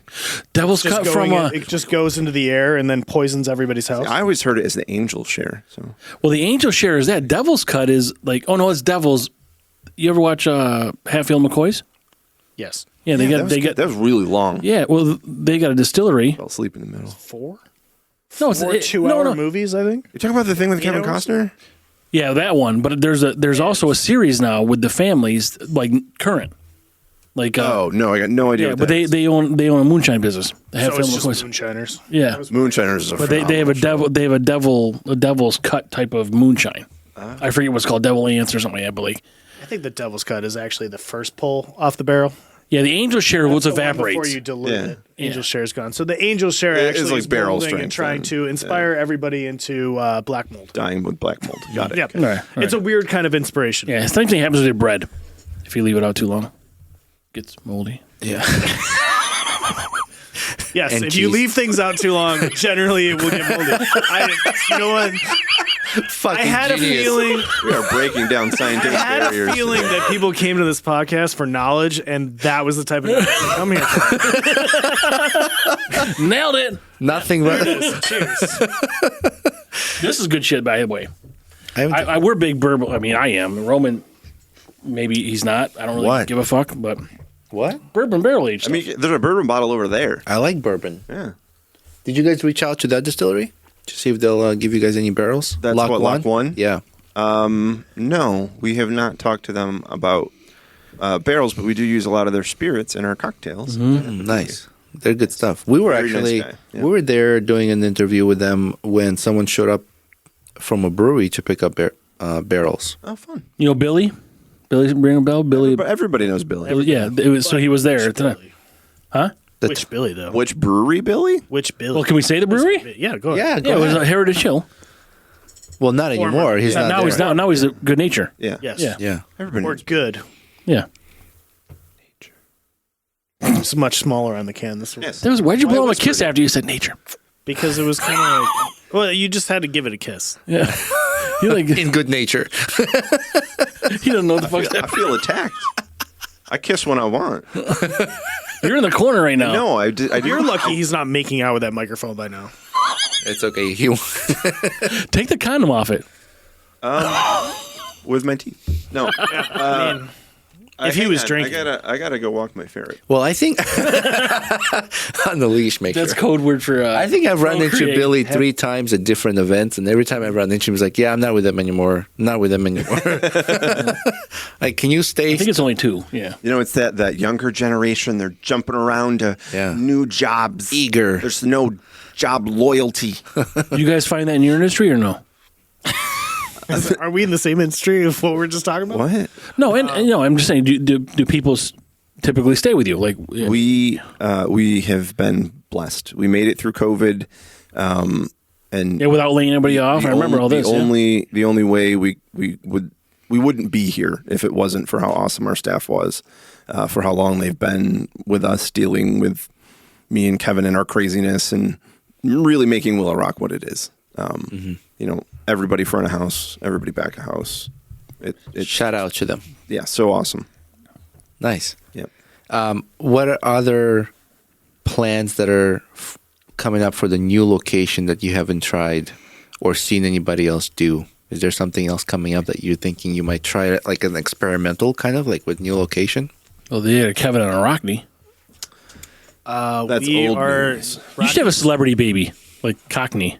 Devil's Just Cut going from it just goes into the air and then poisons everybody's house. I always heard it as the angel share. So well, the Angel Share is that. Devil's Cut is like, oh no, it's Devil's. You ever watch Hatfield McCoy's? Yes. Yeah, that was really long. Yeah, well, they got a distillery. Fell asleep in the middle. 4? No, it's 4 2-hour movies, I think. You talking about the thing with Kevin hours? Costner? Yeah, that one. But there's also a series now with the families, like current. Like Oh no, I got no idea. yeah, what but that is. they own a moonshine business. They have So it's Phil just McCoy's. moonshiners. Yeah, Moonshiners is a but they have a devil's cut type of moonshine. I forget what's called Devil Ants or something like that, but like I think the Devil's Cut is actually the first pull off the barrel. yeah, the Angel Share will The one evaporates. before you dilute Yeah. it. Angel Share's gone. So the Angel Share It is actually like is barrel molding strength and trying then. to inspire everybody into black mold. Dying with black mold. Got it. Yep. All right. It's a weird kind of inspiration. Yeah, same thing happens with your bread. If you leave it out too long, it gets moldy. Yeah. Yes, And if you cheese. leave things out too long, generally it will get moldy. You know what? Fucking I had genius. a feeling. We are breaking down I scientific had barriers. a feeling that people came to this podcast for knowledge, and that was the type of knowledge they come here for. Nailed it. Nothing but. Cheers. This is good shit, by the way. I We're big bourbon. I mean, I am. Roman, maybe he's not. I don't really What? give a fuck, but what? bourbon barrel aged. I mean, there's a bourbon bottle over there. I like bourbon. Yeah. Did you guys reach out to that distillery to see if they'll give you guys any barrels? That's what, Lock One? Yeah. No, we have not talked to them about barrels, but we do use a lot of their spirits in our cocktails. Nice. They're good stuff. We were Very nice actually guy, yeah. we were there doing an interview with them when someone showed up from a brewery to pick up barrels. Oh, fun. You know Billy? Billy ring a bell? Billy. But everybody knows Billy. Yeah, it was. So he was there tonight. Huh? Which Billy, though? Which brewery, Billy? Which Billy? Well, can we say the brewery? Yeah, go ahead. Yeah, Yeah, go it was ahead. a Heritage Hill. Well, not anymore. He's not now there. he's now he's a good nature. Yeah. Yes. Yeah. Yeah. Everybody Or knows. good. Yeah. It's much smaller on the can. This one. Yes. Why'd you Why blow him a whispered kiss it? after you said nature? Because it was kind of like, well, you just had to give it a kiss. Yeah. You like In good nature. he doesn't know what the fuck's I happening. feel attacked. I kiss when I want. You're in the corner right now. No, I do. You're lucky he's not making out with that microphone by now. It's okay. Take the condom off it. With my teeth. No. I mean, if he hang was on. drinking. I gotta go walk my ferret. Well, I think on the leash, make That's sure. code word for. I think I've run into procreate. Billy 3 times at different events, and every time I run into him, he's like, "Yeah, I'm not with them anymore. Not with them anymore." Like, can you stay? I think it's only 2. Yeah. You know, it's that younger generation. They're jumping around to new jobs. Eager. There's no job loyalty. You guys find that in your industry or no? Are we in the same industry of what we're just talking about? What? No, and you know, I'm just saying. Do people typically stay with you? Like We have been blessed. We made it through COVID, and yeah, without laying anybody off. I remember all this. The only way we wouldn't be here if it wasn't for how awesome our staff was, for how long they've been with us, dealing with me and Kevin and our craziness, and really making Willow Rock what it is. You know, everybody front of house, everybody back of house. It Shout out to them. yeah, so awesome. Nice. Yep. What are other plans that are coming up for the new location that you haven't tried or seen anybody else do? Is there something else coming up that you're thinking you might try it, like an experimental kind of, like with new location? Well, they had a Kevin and a Rockney. That's we old are. news. You should have a celebrity baby, like Cockney.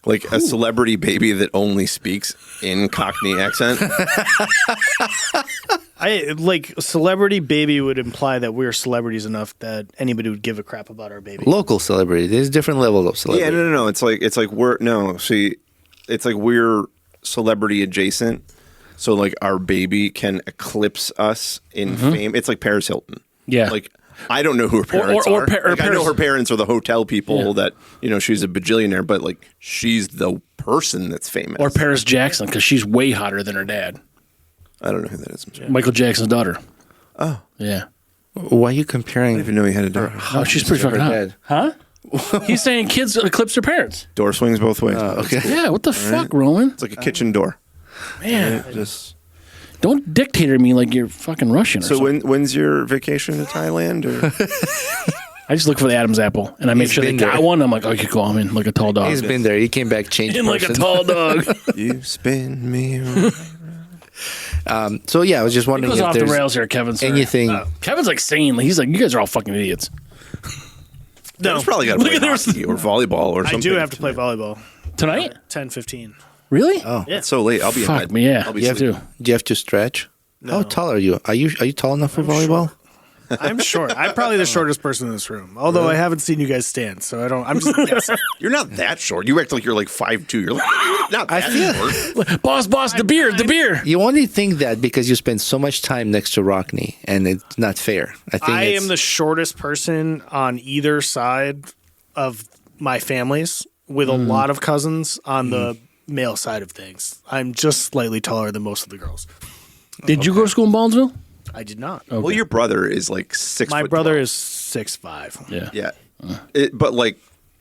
Like a celebrity baby that only speaks in Cockney accent. I like celebrity baby would imply that we're celebrities enough that anybody would give a crap about our baby. Local celebrity. There's different levels of celebrity. Yeah, no. It's like we're it's like we're celebrity adjacent. So like our baby can eclipse us in fame. It's like Paris Hilton. Yeah. Like I don't know who her parents or are. Paris. I know her parents are the hotel people that, she's a bajillionaire, but like she's the person that's famous. Or Paris Jackson, because she's way hotter than her dad. I don't know who that is. Michael Jackson's daughter. Oh. Yeah. Why are you comparing? I didn't even know he had a daughter. Oh, she's pretty fucking hot. Dead. Huh? He's saying kids eclipse their parents. Door swings both ways. Okay. Yeah, what the fuck, Roman? It's like a kitchen door. Man, Just don't dictate to me like you're fucking Russian or so something. when's your vacation to Thailand? Or I just look for the Adam's apple, and I make He's sure they been got there. one. I'm like, okay, cool. I'm in like a tall dog. He's been there. He came back changed in like a person. tall dog. you spin me around. So yeah, I was just It wondering goes if off the there's rails here, Kevin. Sorry. anything. Kevin's like sane. He's like, you guys are all fucking idiots. No, it's probably got to play at there's- hockey or volleyball or I something. do have to play volleyball. Tonight? 10:15. Really? Oh, It's so late. I'll be in Fuck bed. me, yeah. I'll be You have sleeping. to. do you have to stretch? How tall are you? Are you tall enough for volleyball? I'm short. I'm probably the shortest person in this room. Although I haven't seen you guys stand, so I don't. I'm just guessing. You're not that short. You act like you're like 5'2". You're like not that short. Boss, the beer. You only think that because you spend so much time next to Rockney, and it's not fair. I think I it's, am the shortest person on either side of my families, with a lot of cousins on the male side of things. I'm just slightly taller than most of the girls. Did you go to school in Baldwin? I did not. Well, your brother is like 6 My foot brother 12. is 6'5". Yeah. Yeah. But like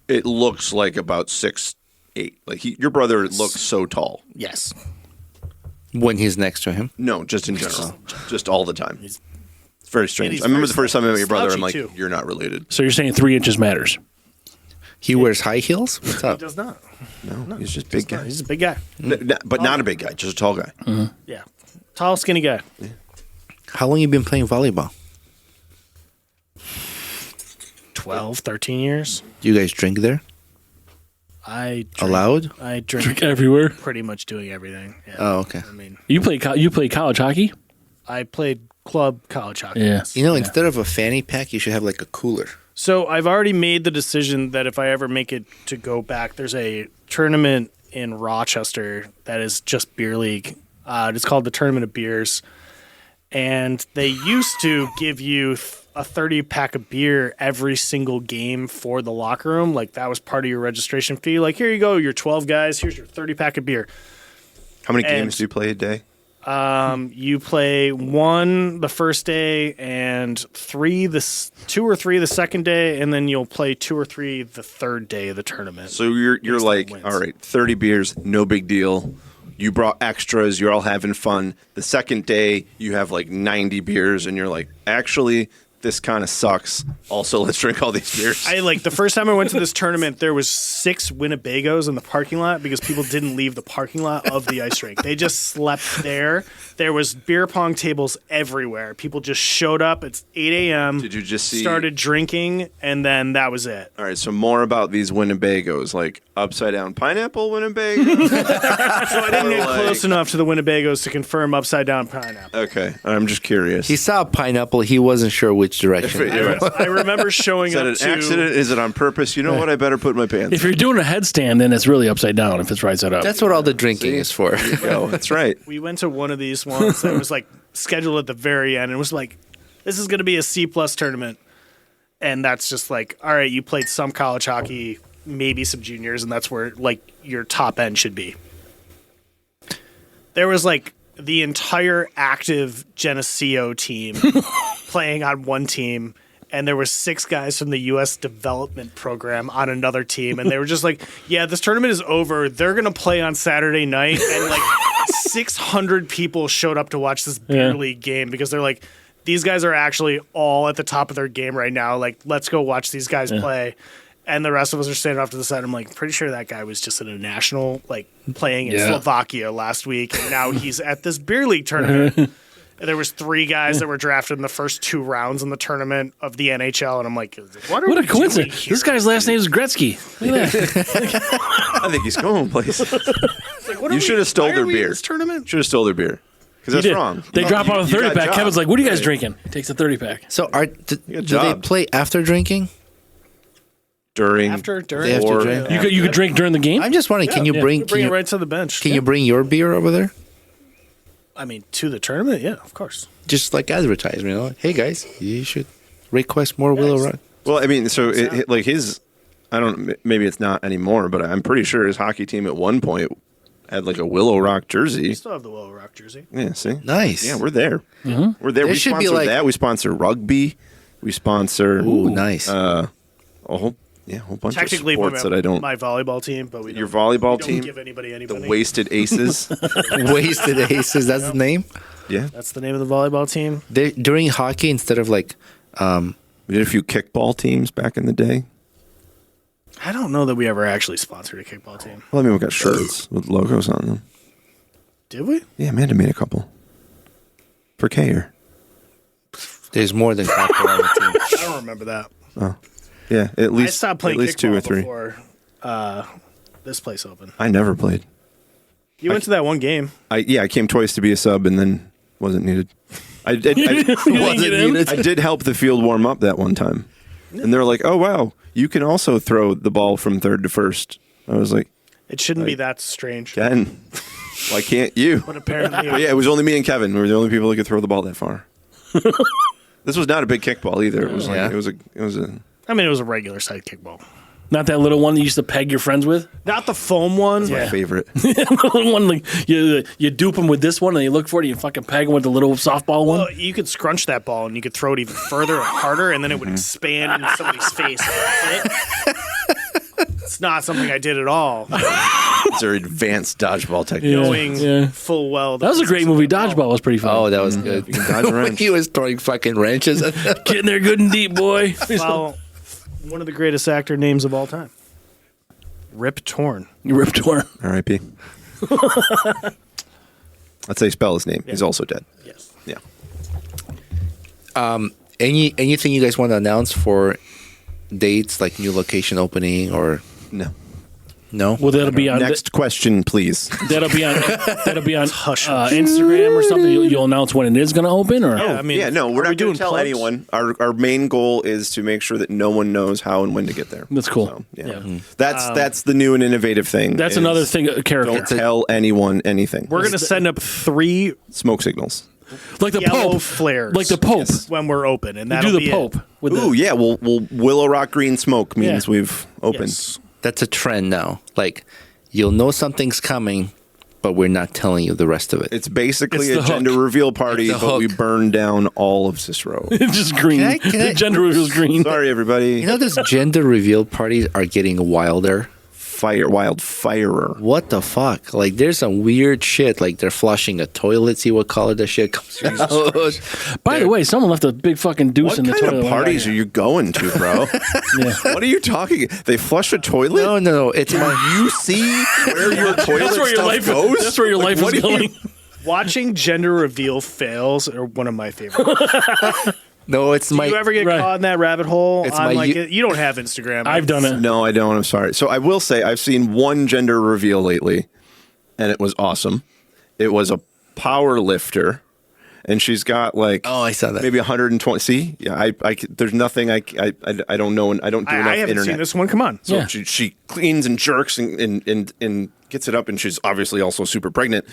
it looks like about 6'8". Like your brother looks so tall. Yes. when he's next to him. No, just in general. Just all the time. It's very strange. he's I remember very the first time I met your brother, I'm slouchy, like, too. you're not related. So you're saying 3 inches matters? He wears high heels. What's He up? does not. No, he's just big guy. He's a big guy. But not a big guy, just a tall guy. Yeah. Tall, skinny guy. How long you been playing volleyball? 12, 13 years. Do you guys drink there? I drink, Allowed? I drink Everywhere. pretty much doing everything. Yeah. Oh, okay. I mean, You play college hockey? I played club college hockey. Yeah. You know, instead of a fanny pack, you should have like a cooler. So I've already made the decision that if I ever make it to go back, there's a tournament in Rochester that is just beer league. It's called the Tournament of Beers. And they used to give you a 30-pack of beer every single game for the locker room. Like, that was part of your registration fee. Like, here you go, you're 12 guys. Here's your 30-pack of beer. How many And- games do you play a day? You play 1 the first day and 2 or 3 the second day, and then you'll play 2 or 3 the third day of the tournament. So you're Based on like, wins. all right, 30 beers, no big deal. You brought extras, you're all having fun. The second day, you have like 90 beers, and you're like, actually, this kind of sucks. Also, let's drink all these beers. The first time I went to this tournament, there was 6 Winnebagos in the parking lot because people didn't leave the parking lot of the ice rink. They just slept there. There was beer pong tables everywhere. People just showed up. It's 8 a.m. Did you just see? Started drinking, and then that was it. All right, so more about these Winnebagos, like upside down pineapple Winnebago. So I didn't get close enough to the Winnebagos to confirm upside down pineapple. Okay, I'm just curious. He saw a pineapple. He wasn't sure which direction. If it- I remember showing Is that up an to accident? Is it on purpose? You know what? I better put my pants. If you're doing a headstand, then it's really upside down if it's right side up. That's what all the drinking is for. Go. That's right. We went to one of these ones that was like scheduled at the very end. And it was like, this is going to be a C+ tournament. And that's just like, all right, you played some college hockey, maybe some juniors, and that's where like your top end should be. There was like the entire active Geneseo team playing on one team. And there were 6 guys from the U.S. development program on another team. And they were just like, yeah, this tournament is over. They're going to play on Saturday night. And like 600 people showed up to watch this beer league game because they're like, these guys are actually all at the top of their game right now. Like, let's go watch these guys play. And the rest of us are standing off to the side. I'm like, pretty sure that guy was just in a national, like, playing in Slovakia last week. And now he's at this beer league tournament. And there was 3 guys that were drafted in the first 2 rounds in the tournament of the NHL. And I'm like, what a coincidence. This guy's last name is Gretzky. Look at that. I think he's going places. Like, you should have stole their beer. Tournament? Should have stole their beer. Because that's wrong. They drop out a 30 pack. job. Kevin's like, what are you guys drinking? He takes a 30 pack. So do they play after drinking? During. After, during. They have to drink? You could drink during the game? I'm just wondering, can you bring it right to the bench. Can you bring your beer over there? I mean, to the tournament? Yeah, of course. Just like advertisement, you know? Hey guys, you should request more Willow Rock. Well, I mean, so like his, I don't, maybe it's not anymore, but I'm pretty sure his hockey team at one point had like a Willow Rock jersey. We still have the Willow Rock jersey. Yeah, see? Nice. Yeah, we're there. Mm-hmm. We're there. We should be sponsor like- that. We sponsor rugby. We sponsor Ooh, nice. a whole bunch Technically, of sports that I don't. my volleyball team, but we Your don't, volleyball we don't team, give anybody the Wasted Aces. Wasted Aces, that's the name? Yeah, That's the name of the volleyball team. During hockey, instead of like, we did a few kickball teams back in the day. I don't know that we ever actually sponsored a kickball team. Well, I mean, we got shirts with logos on them. Did we? Yeah, Amanda made a couple for Kayer. there's more than hockey on the team. I don't remember that. Yeah, at least I stopped playing at least 2 or kickball 3. before this place opened. I never played. You went to that one game. I came twice to be a sub and then wasn't needed. I did. I did help the field warm up that one time, and they're like, "Oh wow, you can also throw the ball from third to first." I was like, It shouldn't be that strange. "Ken, why can't you?" But apparently, But yeah, it was only me and Kevin. We were the only people that could throw the ball that far. This was not a big kickball either. It was like Yeah. it was a. I mean, it was a regular side kickball. Not that little one you used to peg your friends with? Not the foam one. My favorite. The little one, like, you dupe them with this one, and you look for it, and you fucking peg them with the little softball one? Well, you could scrunch that ball and you could throw it even further or harder, and then it would expand into somebody's face. It's not something I did at all. These are advanced dodgeball techniques. Knowing full well. That was a great movie. Dodgeball was pretty fun. Oh, that was good. You can dodge a wrench. He was throwing fucking wrenches at them. Getting there good and deep, boy. Well, one of the greatest actor names of all time. Rip Torn. You ripped torn. R.I.P. That's how you spell his name. He's also dead. Yes. Yeah. Anything you guys want to announce for dates, like new location opening or No. no? Well, that'll be on Next question, please. that'll be on Hush. Instagram or something. You'll announce when it is going to open, or I mean, Yeah, no, we're are not we going doing to tell plugs? anyone. Our main goal is to make sure that no one knows how and when to get there. That's cool. So, yeah. Yeah. That's the new and innovative thing. That's is another thing. Character, Don't tell anyone anything. We're going to send up 3 Smoke signals. like the yellow Pope, flares. like the Pope. when we're open, and You that'll do be the Pope. It. With Ooh, yeah. Well, Willow Rock green smoke means Yeah. we've opened. Yes. That's a trend now. Like, you'll know something's coming, but we're not telling you the rest of it. It's basically It's a the gender hook. reveal party, It's the but we hook. burn down all of Cicero. It's just green. Can I- The gender reveal is green. Sorry, everybody. You know, those gender reveal parties are getting wilder. Wildfirer. What the fuck? Like, there's some weird shit. Like, they're flushing a toilet. See what color the shit comes out. By the way, someone left a big fucking deuce What in the kind toilet. of parties are you going to, bro? Yeah. What are you talking? They flush a toilet? No. It's my. You see where your toilet That's where your stuff life goes? That's where your Like, life what is do you- going. Watching gender reveal fails are one of my favorites. No, it's Do my. you ever get Right. caught in that rabbit hole? It's I'm my like, u- you don't have Instagram. I've done it. No, I don't. I'm sorry. So I will say I've seen one gender reveal lately, and it was awesome. It was a power lifter, and she's got like Oh, I saw that. maybe 120. See, yeah, there's nothing I don't know, and I don't do enough I haven't internet. seen this one. Come on. So Yeah. she cleans and jerks and gets it up, and she's obviously also super pregnant,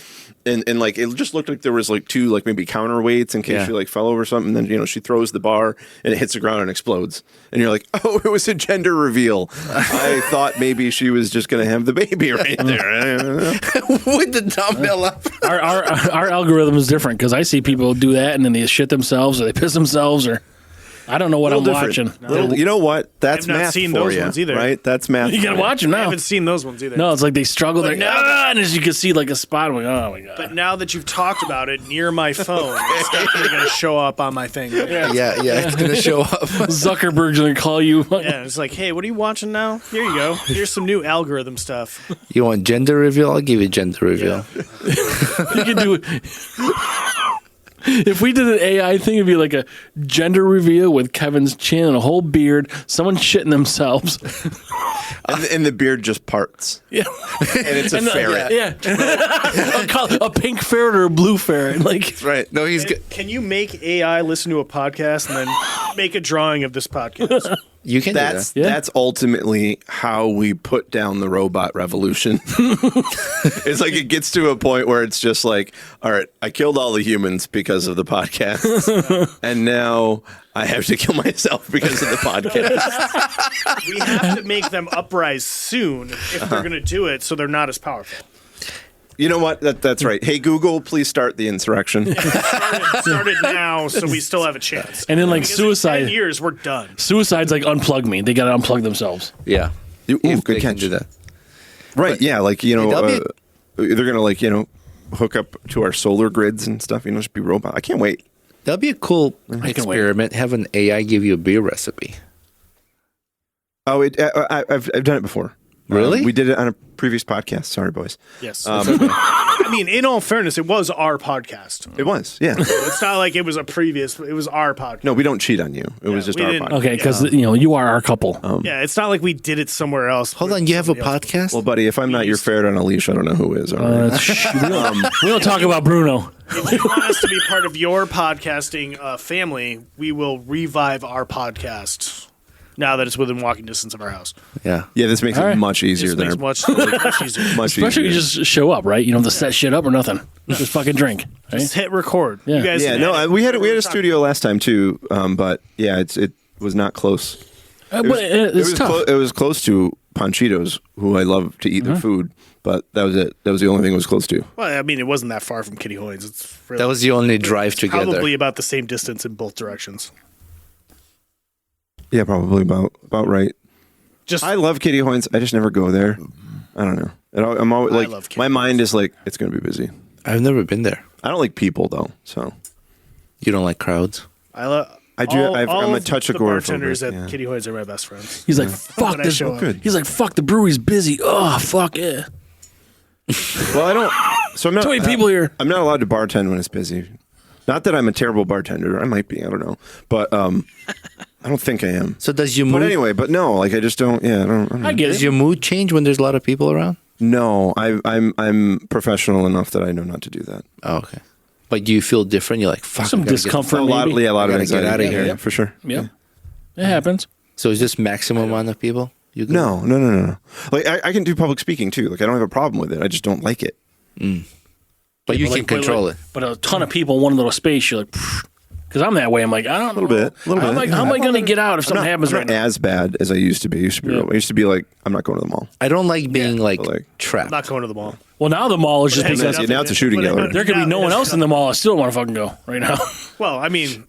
and like it just looked like there was like 2 like maybe counterweights in case Yeah. she like fell over something. And then she throws the bar and it hits the ground and explodes, and you're like, oh, it was a gender reveal. I thought maybe she was just gonna have the baby right there. With the dumbbell up. Our algorithm is different because I see people do that and then they shit themselves or they piss themselves or I don't know what I'm watching. You know what? That's I've not math seen for those you, ones either. right? That's math. You gotta watch them I now. haven't seen those ones either. No, it's like they struggle. They're now- and as you can see, like a spot. I'm like, oh my god. But now that you've talked about it near my phone, it's definitely going to show up on my thing. Yeah. Yeah, it's gonna show up. Zuckerberg's gonna call you. It's like, hey, what are you watching now? Here you go. Here's some new algorithm stuff. You want gender reveal? I'll give you gender reveal. You can do it. If we did an AI thing, it'd be like a gender reveal with Kevin's chin and a whole beard, someone shitting themselves. And the beard just parts. Yeah. And it's a ferret. Yeah. A pink ferret or a blue ferret. Like, That's right. No, he's good. Can you make AI listen to a podcast and then make a drawing of this podcast? You can do That's that. Yeah. that's ultimately how we put down the robot revolution. It's like it gets to a point where it's just like, all right, I killed all the humans because of the podcast, and now I have to kill myself because of the podcast. We have to make them uprise soon if they're going to do it so they're not as powerful. You know what? That's right. Hey, Google, please start the insurrection. Start it now so we still have a chance. and then like Because suicide. in 10 years, we're done. Suicide's like unplug me. They gotta unplug themselves. Yeah. Ooh, If good they can catch. do that. Right? Yeah, like that'll they're gonna like hook up to our solar grids and stuff. Just be robot. I can't wait. That'd be a cool wait. experiment. Have an AI give you a beer recipe. Oh, I've done it before. Really? We did it on a previous podcast. Sorry, boys. Yes. I mean, in all fairness, it was our podcast. It was. Yeah. It's not like it was it was our podcast. No, we don't cheat on you. It was just we our didn't- podcast. Okay, because you are our couple. Yeah, it's not like we did it somewhere else. Hold on, you have a podcast? Well, buddy, if I'm not your ferret on a leash, I don't know who is. All right. We don't talk about Bruno. If you want us to be part of your podcasting family, we will revive our podcast now that it's within walking distance of our house. Yeah. Yeah, this makes All it right. much easier This than makes much easier. much Especially if easier. you just show up, right? You don't have to set shit up or nothing. Just fucking drink. Right? Just hit record. Yeah. You guys Yeah, can no, edit. we had a studio last time too, but yeah, it was not close. But it's tough. It was close to Panchitos, who I love to eat their food, but that was it. That was the only thing it was close to. Well, I mean, it wasn't that far from Kitty Hoynes. It's really, That was the only drive together. probably about the same distance in both directions. Yeah, probably about right. Just I love Kitty Hoynes. I just never go there. I don't know. I'm always I like love Kitty my mind is like it's going to be busy. I've never been there. I don't like people though, so You don't like crowds? I love. I do. I'm a touch of of the agoraphobic, bartenders at yeah. Kitty Hoynes are my best friends. He's like, fuck When I this. show up. Good. He's like, fuck, the brewery's busy. Oh, fuck it. Well, I don't. So I'm not. Too many people here. I'm not allowed to bartend when it's busy. Not that I'm a terrible bartender. I might be. I don't know. But I don't think I am. So does your But mood anyway, but no, like I just don't. Yeah, I don't. I get does it. your mood change when there's a lot of people around? No, I'm professional enough that I know not to do that. Oh, okay. But do you feel different? You're like, fuck. Some I gotta get- discomfort, A lot, maybe. yeah, a lot of I gotta get anxiety. outta here. Yeah, for sure. Yeah. It happens. So is this maximum amount of people? You go? No. Like I can do public speaking too. Like I don't have a problem with it. I just don't like it. But you But can like- control but it. But a ton of people in one little space, you're like, because I'm that way. I'm like, I don't know. A little bit. How am I going to get out if something happens I'm right not now? as bad as I used to be. I used to be like, I'm not going to the mall. I don't like being like but, like, trapped. I'm not going to the mall. Well, now the mall is just But because hey, now it's a shooting but- gallery. there could be no one else in the mall. I still want to fucking go right now. Well, I mean,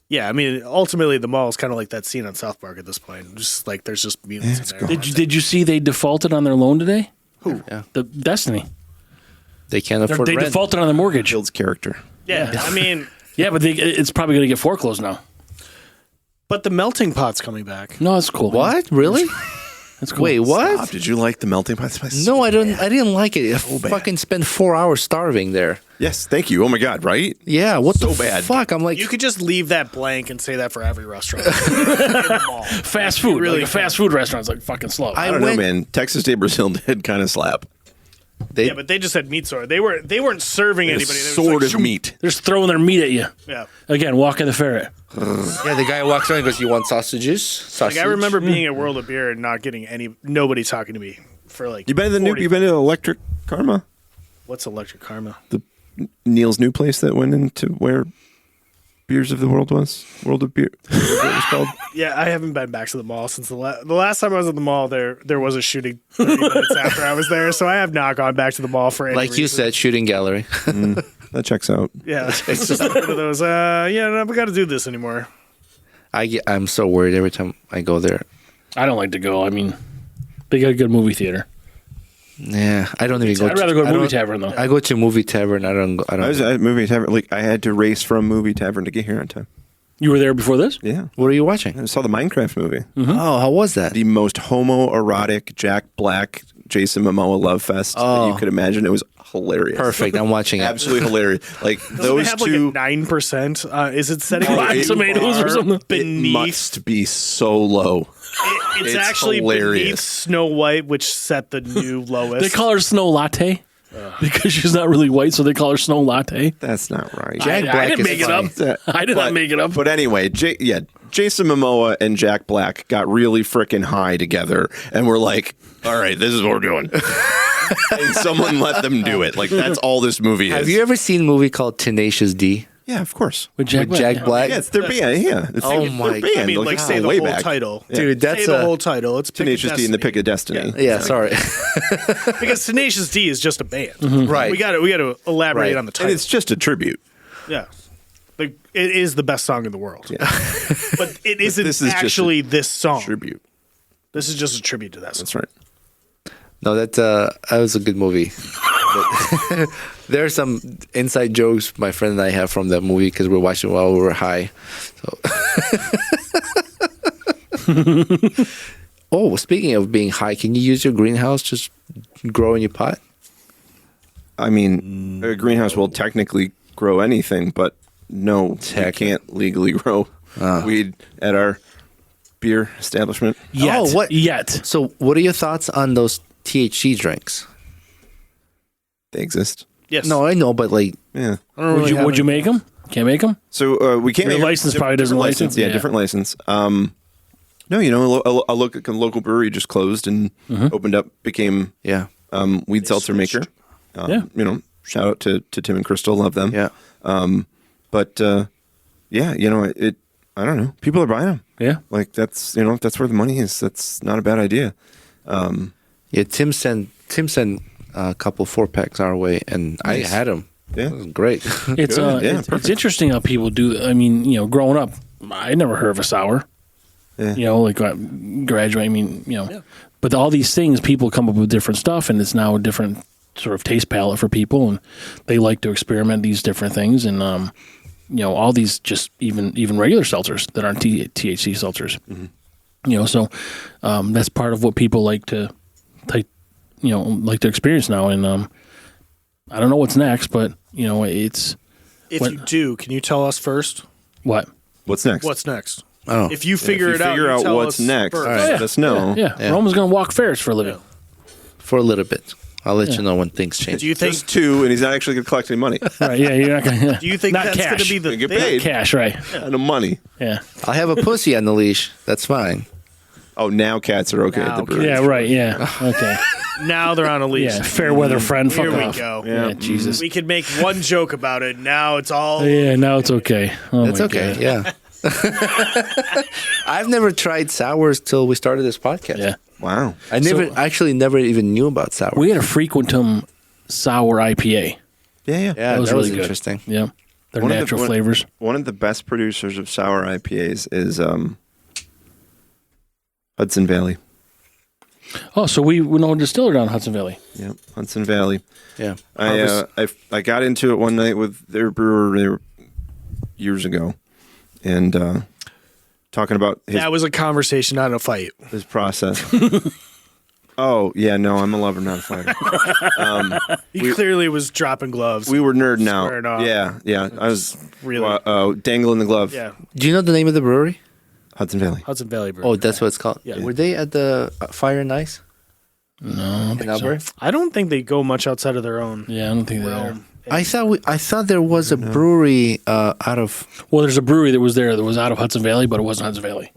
yeah, I mean, ultimately the mall is kind of like that scene on South Park at this point. Just like there's just mutants in there. Did you see they defaulted on their loan today? Who? Yeah. The Destiny. They can't afford They rent. defaulted on their mortgage. Builds character. Yeah, I mean, Yeah, but it's probably going to get foreclosed now. but the melting pot's coming back. No, it's cool. What? Really? That's cool. Wait, what? Stop. Did you like the melting pot? No, I don't. I didn't like it. I fucking spent 4 hours starving there. Yes, thank you. Oh my God, right? Yeah, what So the bad. fuck? I'm like, You could just leave that blank and say that for every restaurant. In the mall. Fast food. really Like a fast food restaurant's like fucking slow. I don't know, man. Texas Day Brazil did kind of slap. they, Yeah, but they just had meat sword. They weren't serving anybody. They were just Sword like, of meat. They're just throwing their meat at you. Yeah. Again, walking the ferret. yeah, the guy walks around and goes, "You want sausages?" Sausage. Like I remember being at World of Beer and not getting nobody talking to me for like. You been to the 40 you been to Electric Karma? What's Electric Karma? The Neil's new place that went into where Beers of the World was? World of Beer. What it was called? Yeah, I haven't been back to the mall since the last time I was at the mall. There was a shooting 30 minutes after I was there, so I have not gone back to the mall for any like you reason. said, shooting gallery. That checks out. Yeah, it's just one of those. Yeah, no, we got to do this anymore. I'm so worried every time I go there. I don't like to go. I mean, they got a good movie theater. Yeah, I don't even go. I'd rather go to movie tavern though. I go to movie tavern. I don't. I was at movie tavern. Like I had to race from movie tavern to get here on time. You were there before this? Yeah. What are you watching? I saw the Minecraft movie. Oh, how was that? The most homoerotic Jack Black, Jason Momoa love fest that you could imagine. It was hilarious. Perfect. I'm watching it. Absolutely hilarious. Like Doesn't those it have two. like a 9%? Is it setting Rotten Tomatoes or something? It beneath? must be so low. It's it's actually hilarious. beneath Snow White, which set the new lowest. They call her Snow Latte because she's not really white, so they call her Snow Latte. That's not right. Jack I Black didn't is make it up. funny. I did not make it up. But anyway, Jason Momoa and Jack Black got really freaking high together, and we're like, "All right, this is what we're doing." And someone let them do it. Like that's all this movie is. Have you ever seen a movie called Tenacious D Yeah, of course. With Jack with Black. Jack Black? Yeah, it's their band. Yeah, it's Oh their my band. I mean, like, say the way whole back. title. Dude, that's say the a- whole title. It's Pick of Tenacious D and the Destiny. Pick of Destiny. Yeah, sorry. Because Tenacious D is just a band. Right. We got to elaborate Right. on the And title. it's just a tribute. Yeah. Like, it is the best song in the world. But it isn't this is just actually this song. Tribute. This is just a tribute to that song. That's right. No, that was a good movie. But there are some inside jokes my friend and I have from that movie because we're watching while we were high. So. Oh, speaking of being high, can you use your greenhouse just grow in your pot? I mean, a greenhouse will technically grow anything, but no, you can't legally grow weed at our beer establishment. Yet. Oh, what? Yet. So, what are your thoughts on those THC drinks? They exist. Yes. No, I know, but like, Yeah. Would you make them? Can't make them? So we can't. Your make license different- probably doesn't different license. Yeah, Yeah. different license. No, you know, a local brewery just closed and opened up, became yeah, weed seltzer maker. Yeah. You know, shout out to Tim and Crystal, love them. yeah. But yeah, you know, I don't know. People are buying them. Yeah. Like that's that's where the money is. That's not a bad idea. Yeah, Tim sent a couple 4-packs our way, and I had them. Yeah. It was great. It's Good. Yeah, it's perfect. interesting how people do. I mean, you know, growing up, I never heard of a sour. Yeah. You know, like graduate. I mean, you know, but all these things, people come up with different stuff, and it's now a different sort of taste palette for people, and they like to experiment these different things, and you know, all these just even regular seltzers that aren't THC seltzers. You know, so that's part of what people like to experience now, and I don't know what's next, but you know, it's If What- you do, can you tell us first? what. What's next? What's next? Oh, If you figure If it you out, figure you out tell what's us next, first. let us know. Yeah, Yeah. Roman's gonna walk fairs for a living. for a little bit. I'll let you know when things change. Do you think? Just 2, and he's not actually going to collect any money. Right? Yeah, you're not gonna. Do you think not that's going to cash. be the You get thing? paid. Cash, right? No money. Yeah. I'll have a pussy on the leash. That's fine. Oh, now cats are okay at Now the brewery. Yeah, right. Yeah. Okay. Now they're on a leash. Yeah. Fair weather friend. Here Fuck we off. go. Yeah. Jesus. We could make one joke about it. Now it's all. Yeah. Now it's okay. Oh It's my okay. God. Yeah. I've never tried sours till we started this podcast. Yeah. Wow. I never even knew about sours. We had a Frequentum sour IPA. Yeah, yeah. yeah, That was really good. interesting. Yeah. They're One of the- natural one- flavors. One of the best producers of sour IPAs is Hudson Valley. Oh, so we know a distiller down in Hudson Valley. Yeah, Hudson Valley. Yeah. I got into it one night with their brewer years ago, and talking about That was a conversation, not a fight. his process. Oh yeah, no, I'm a lover, not a fighter. He clearly was dropping gloves. We were nerding out. Squaring off. Yeah. I was Really? dangling the glove. Yeah. Do you know the name of the brewery? Hudson Valley. Hudson Valley Brewery. Oh, that's what it's called. Yeah. Were they at the Fire and Ice No. in Alberta? I don't think they go much outside of their own Yeah, I don't think they are. realm. I thought there was a brewery out of. Well, there's a brewery that was there that was out of Hudson Valley, but it wasn't Hudson Valley.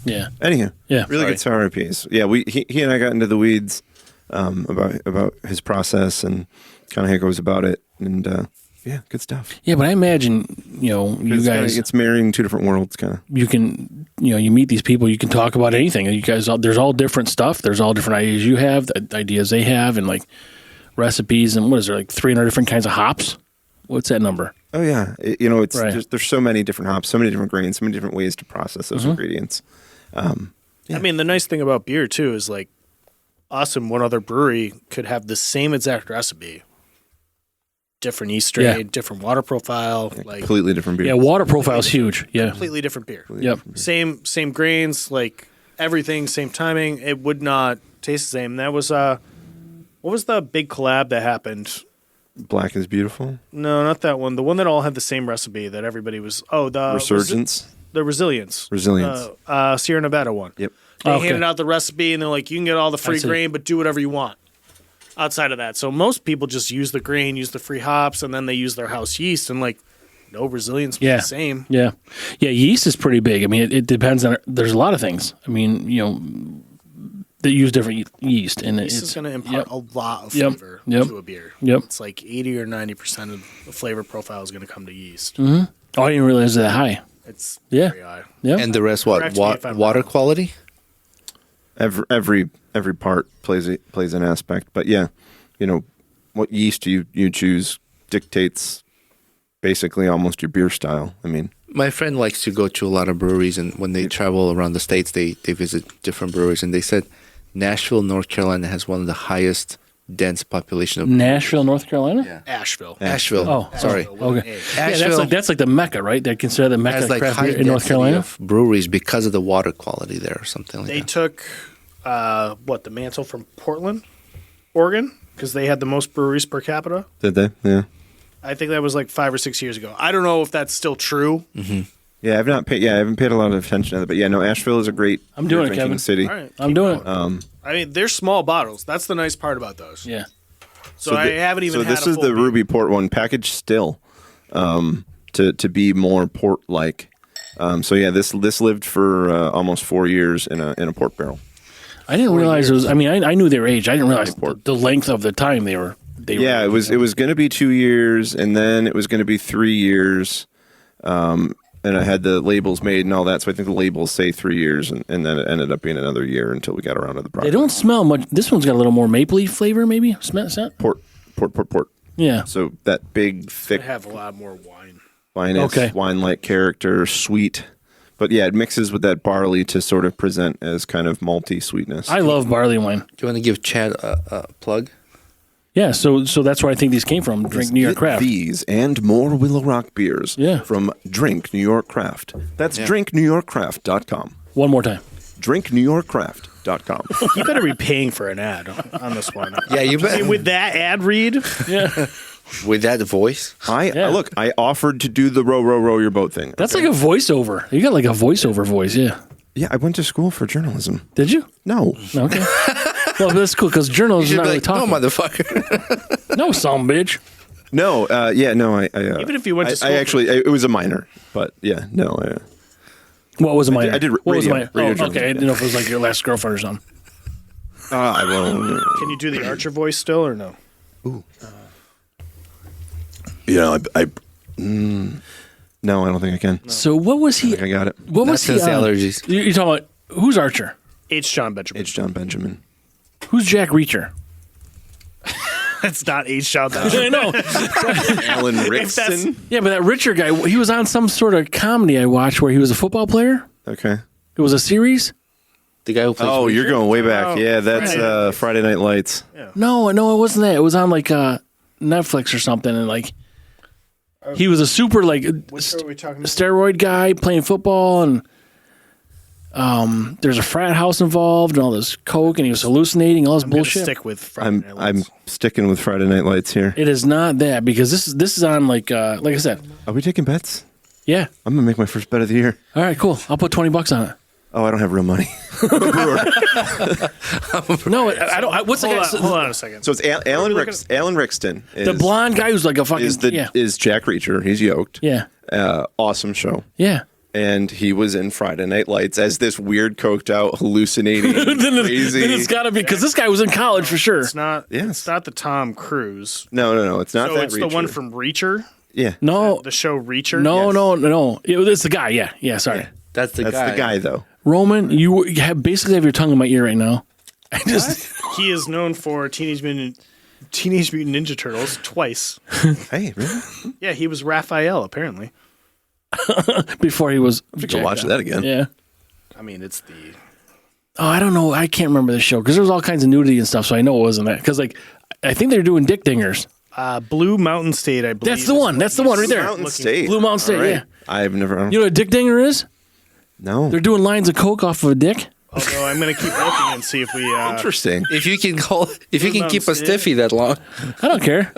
Yeah. Anyhow, Yeah. really good sour IPAs. Yeah, he and I got into the weeds about his process and kind of how he goes about it, and yeah, good stuff. Yeah, but I imagine, you know, you guys, it's marrying two different worlds, kind of. you can, you know, you meet these people, you can talk about anything. You guys, there's all different stuff. There's all different ideas you have, the ideas they have, and like recipes. And what is there, like 300 different kinds of hops? What's that number? Oh yeah, it's Right. just, there's so many different hops, so many different grains, so many different ways to process those ingredients. I mean, the nice thing about beer too is like us and one other brewery could have the same exact recipe, different yeast strain, Yeah. different water profile, like Completely different beer. Yeah, water profile's huge. Yeah. completely different beer. Yep. Same grains, like everything, same timing. It would not taste the same. That was what was the big collab that happened? Black is beautiful. No, not that one. The one that all had the same recipe that everybody was. Oh, the Resurgence. The Resilience. Resilience. Sierra Nevada one. Yep. They Okay. handed out the recipe and they're like, you can get all the free see. grain, but do whatever you want outside of that. So most people just use the grain, use the free hops, and then they use their house yeast and like no Resilience was Yeah. the same. Yeah. Yeah, yeast is pretty big. I mean, it depends on, there's a lot of things. I mean, they use different yeast. And This is it's going to impart a lot of Yep. flavor Yep. to a beer. Yep. It's like 80 or 90% of the flavor profile is going to come to yeast. Oh, I didn't realize it was that high. It's Yeah. very high. Yeah. And the rest, what? Correct me if I'm Water wrong. quality? Every part plays an aspect, but yeah, what yeast you choose dictates basically almost your beer style. I mean, My friend likes to go to a lot of breweries, and when they travel around the states, they visit different breweries, and they said Nashville, North Carolina has one of the highest dense population of Nashville, North Carolina? Yeah. Asheville. Asheville. Oh, sorry. Okay. Yeah, Asheville that's like the Mecca, right? They consider the Mecca has of like craft high beer in North density Carolina. of breweries because of the water quality there, or something like They that. took the mantle from Portland, Oregon, because they had the most breweries per capita. did they? Yeah. I think that was like 5 or 6 years ago. I don't know if that's still true. Yeah, I haven't paid a lot of attention to that, but yeah, no, Asheville is a great I'm doing it, beer drinking Kevin. city. All right, I'm keep doing going. it. I mean, they're small bottles. That's the nice part about those. Yeah. So I haven't even. So had this a is full the beer. Ruby Port one, packaged still, to be more port like. So yeah, this lived for almost 4 years in a port barrel. I didn't realize it was, I mean, I knew their age. I didn't realize the length of the time they were. Yeah, it was going to be 2 years, and then it was going to be 3 years, and I had the labels made and all that. So I think the labels say 3 years, and then it ended up being another year until we got around to the They product. don't smell much. This one's got a little more mapley flavor, maybe. Smell that? Port. Yeah. So that big, They thick, have a lot more wine. Okay. wine-like character, sweet. But yeah, it mixes with that barley to sort of present as kind of malty sweetness. I love barley wine. Do you want to give Chad a plug? Yeah, so that's where I think these came from. Drink New York Get Craft. These and more Willow Rock beers Yeah. from Drink New York Craft. That's drinknewyorkcraft.com. One more time. drinknewyorkcraft.com. You better be paying for an ad on this one. Yeah, you I mean, bet. with that ad read, Yeah. With that voice? Yeah. Look, I offered to do the row your boat thing. That's like a voiceover. You got like a voiceover voice, yeah. Yeah, I went to school for journalism. Did you? No. Okay. Well, that's cool because You journalism is should not be really like, no, talking. motherfucker. No, some bitch. No, I even if you went to school, I actually, it was a minor, but yeah, no. What was my? I did What was radio- my? radio Oh, journalism, okay. I didn't know if it was like your last girlfriend or something. can you do the Archer voice still or no? No, I don't think I can. So what was I he? think I got it. What was That's he? his allergies. You're talking about who's Archer? H. John Benjamin. H. John Benjamin. Who's Jack Reacher? That's not H. John Benjamin. I know. Alan that's- Rickson. Yeah, but that Richer guy, he was on some sort of comedy I watched where he was a football player. Okay. It was a series. The guy who plays. Oh, you're going way back. Oh, Yeah, that's Friday Night Lights. No, it wasn't that. It was on like Netflix or something, and like he was a super like Which show are we talking about? steroid guy playing football, and there's a frat house involved and all this coke, and he was hallucinating all this I'm gonna bullshit. stick with Friday Night I'm Lights. sticking with Friday Night Lights here. It is not that because this is on like I said. Are we taking bets? Yeah. I'm gonna make my first bet of the year. All right, cool. I'll put $20 on it. Oh, I don't have real money. No, I don't. What's the guy? Hold on a second. So it's Alan Rickson. Is, The blonde guy who's like a fucking is Jack Reacher. He's yoked. yeah. Awesome show. Yeah. And he was in Friday Night Lights as this weird, coked out, hallucinating, crazy. Then it's got to be because this guy was in college for sure. It's not. Yes. It's not the Tom Cruise. No. It's not So that it's Reacher. the one from Reacher. Yeah. No, The show Reacher. no, Yes. no. It's the guy. Yeah. Sorry. That's the That's guy. the guy, though. Roman, you basically have your tongue in my ear right now. I just He is known for Teenage Mutant Teenage Mutant Ninja Turtles twice. Hey, really? Yeah, he was Raphael, apparently. Before he was. I have to watch that again. Yeah. I mean, it's the... Oh, I don't know. I can't remember the show because there was all kinds of nudity and stuff, so I know it wasn't that. Because, like, I think they're doing dick dingers. Blue Mountain State, I believe. That's the one. That's the one right there. Mountain State. Blue Mountain State, All right. yeah. I've never. You know what a dick dinger is? No. They're doing lines of coke off of a dick. Although I'm going to keep looking and see if we... Interesting. If you can keep a State. stiffy that long, I don't care.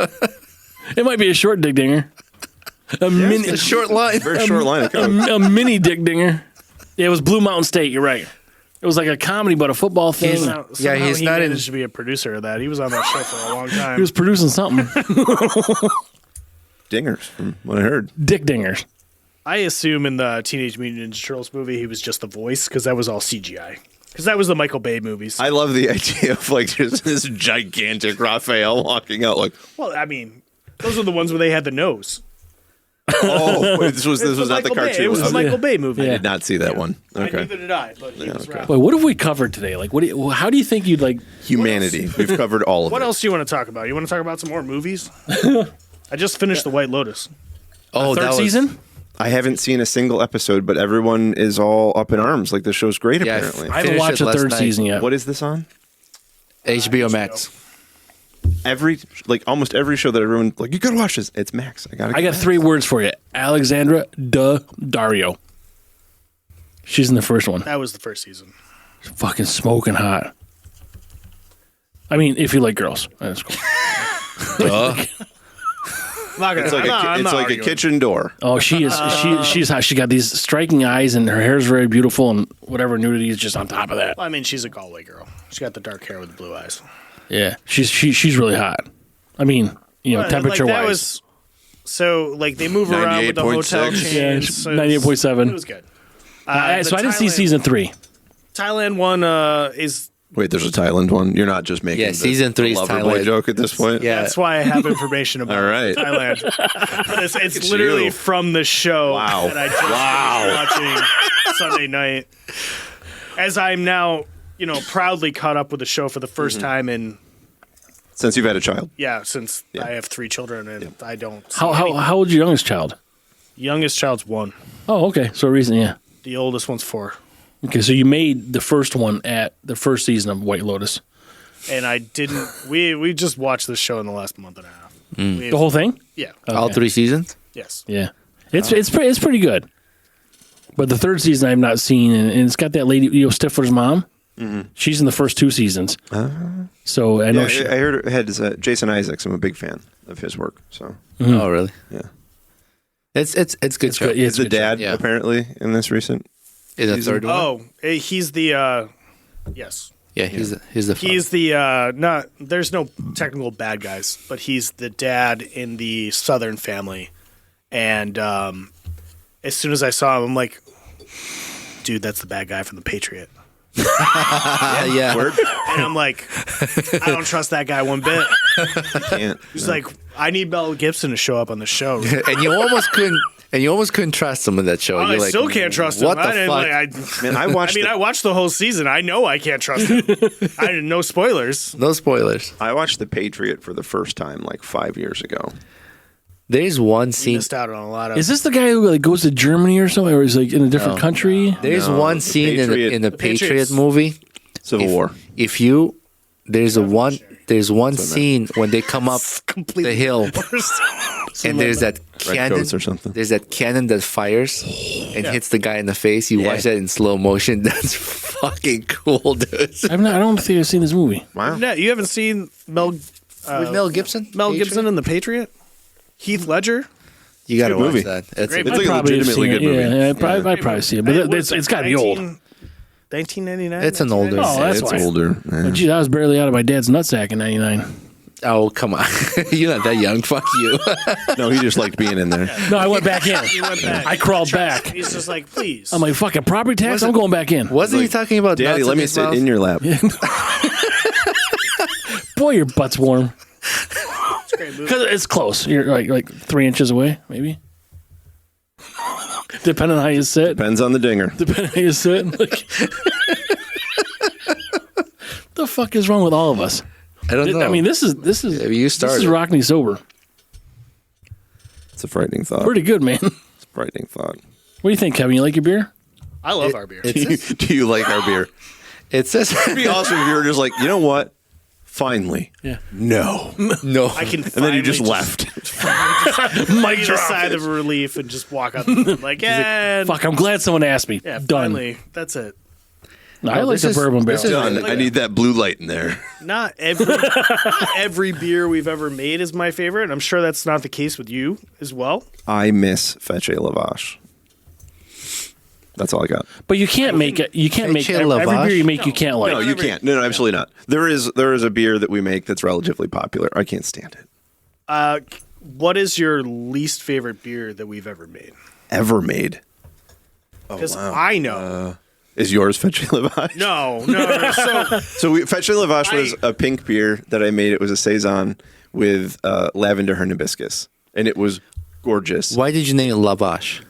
It might be a short dick dinger. a short line. Very short line of coke. A mini dick dinger. Yeah, it was Blue Mountain State. You're right. It was like a comedy, but a football thing. He's he not in. managed to be a producer of that. He was on that show for a long time. He was producing something. Dingers, from what I heard. Dick dingers. I assume in the Teenage Mutant Ninja Turtles movie, he was just the voice because that was all CGI. Because that was the Michael Bay movies. I love the idea of like just this gigantic Raphael walking out like, Well, I mean, those were the ones where they had the nose. oh, wait, this was not the Michael Bay. cartoon. It was the Okay. Michael Bay movie. I Yeah. did not see that one. Okay. Neither did I, but he was right. Wait, what have we covered today? Like, how do you think you'd like? Humanity. We've covered all of What it. else do you want to talk about? You want to talk about some more movies? I just finished The White Lotus. Oh, Third that was, season? I haven't seen a single episode, but everyone is all up in arms. Like the show's great, Yeah, apparently. I haven't Finished watched it the last third night. season yet. What is this on? HBO Max. Almost every show that everyone like, you gotta watch this. It's Max. I got 3 words for you: Alexandra Dario. She's in the first one. That was the first season. Fucking smoking hot. I mean, if you like girls, that's cool. I'm not gonna, It's like I'm not a arguing. kitchen door. Oh, she is. She's hot. She got these striking eyes, and her hair's very beautiful, and whatever nudity is just on top of that. Well, I mean, she's a Galway girl. She got the dark hair with the blue eyes. Yeah, she's really hot. I mean, temperature like, that wise. was so like they move around with the hotel 98.6. chains. Yeah, so 98.7. It was good. So I didn't see season 3. Thailand one is Wait, there's a Thailand one. You're not just making Yeah, season 3 is lover boy Thailand. joke at this point. Yeah. that's why I have information about All right. Thailand. But it's at literally you. from the show Wow. that I just finished watching Sunday night. As I'm now, proudly caught up with the show for the first time in Since you've had a child. since I have 3 children and I don't. see How old's your youngest child? Youngest child's 1. Oh, okay. So recent, yeah. The oldest one's 4. Okay, so you made the first one at the first season of White Lotus. And I didn't. We just watched this show in the last month and a half. The whole thing? Yeah. All 3 seasons. Yes. Yeah. It's pretty good. But the third season I have not seen, and it's got that lady, Stifler's mom. Mm-hmm. She's in the first 2 seasons. So I know Yeah, she. I heard it had Jason Isaacs. I'm a big fan of his work. So Oh, really? yeah. It's good show. good. Yeah, Is it's the a good show. dad Yeah. apparently in this recent? In the season? third one. Oh, he's the. Yes. Yeah, he's the father. He's the not. There's no technical bad guys, but he's the dad in the Southern family, and as soon as I saw him, I'm like, dude, that's the bad guy from The Patriot. yeah. Word? And I'm like, I don't trust that guy one bit. Can't. He's like, I need Mel Gibson to show up on the show. And you almost couldn't trust him in that show. I You're like, still can't trust him. What the I didn't, fuck? Man, I watched. I watched the whole season. I know I can't trust him. I didn't know spoilers. No spoilers. I watched The Patriot for the first time like 5 years ago. There's one You scene. missed out on a lot of. Is this the guy who like goes to Germany or something, or is like in a different country? There's No, one the scene Patriot- in the The Patriot Patriots. movie. Civil War. If there's one scene when they come up the hill and there's that Red cannon coats or something. There's that cannon that fires and hits the guy in the face. You watch that in slow motion. That's fucking cool, dude. I don't think I've seen this movie. Wow. No, you haven't seen With Mel Gibson? Mel Patriot? Gibson in The Patriot? Heath Ledger? You gotta Good watch movie. that. It's Great a It's like a Probably have legitimately seen good it. movie. Yeah, I'd probably see it, but it's got to be old. 1999? It's an older. Oh, that's It's why. older. But gee, I was barely out of my dad's nutsack in '99. Oh, come on. You're not that young. Fuck you. No, he just liked being in there. No, I went back in. He went back. I crawled back. He's just like, please. I'm like, fucking property tax. I'm going back in. Wasn't he talking about Daddy, nuts let in me his sit mouth? in your lap. Boy, your butt's warm. It's a great movie. Because it's close. You're like 3 inches away, maybe. Depending on how you sit. Depends on the dinger. Depending on how you sit. Like, the fuck is wrong with all of us? I don't know. I mean, this is Yeah, you this started. is Rockney sober. It's a frightening thought. Pretty good, man. What It's a frightening thought. do you think, Kevin? You like your beer? I love our beer. Do you like our beer? It says It'd be awesome if you were just like, you know what? Finally. Yeah. No. no. I can And then you just left. Mic drop sigh of relief and just walk out. Like, yeah, Fuck, I'm glad someone asked me. yeah, Done. finally, that's it. No, I like this the is- bourbon this barrel. is- Done. I need that blue light in there. Not every beer we've ever made is my favorite. And I'm sure that's not the case with you as well. I miss Fetch Lavash. That's all I got. But you can't make it. You can't make Fetch every Lavash? beer you make. You can't like. No, you can't. No, absolutely not. There is a beer that we make that's relatively popular. I can't stand it. What is your least favorite beer that we've ever made? Ever made. Because I know. Is yours Fetch Lavash? No. So Fetch Lavash was a pink beer that I made. It was a saison with lavender hibiscus, and it was gorgeous. Why did you name it Lavash?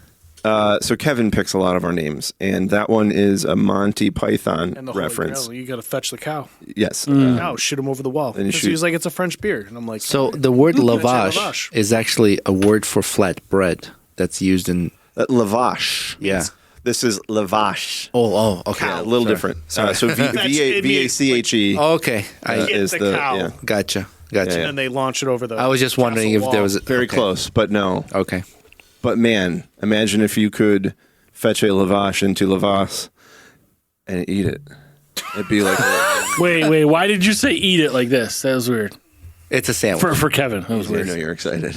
So Kevin picks a lot of our names, and that one is a Monty Python and the Holy reference. Grail, you got to fetch the cow. Yes. Cow, shoot him over the wall. And you Because shoot- he was like, it's a French beer. And I'm like, So the word lavash lavash. is actually a word for flat bread that's used in. Lavash. Yeah. This is lavash. Oh, okay. Yeah, a little Sorry. different. So It means, VACHE Oh, okay, I Get is the the cow. yeah. gotcha. Yeah. and they launch it over the. I was just wondering if castle there wall. was Very okay. close, but no. Okay. But man, imagine if you could fetch a lavash into lavas and eat it. It'd be like Wait. Why did you say eat it like this? That was weird. It's a sandwich. For Kevin, that was I weird. know you're excited.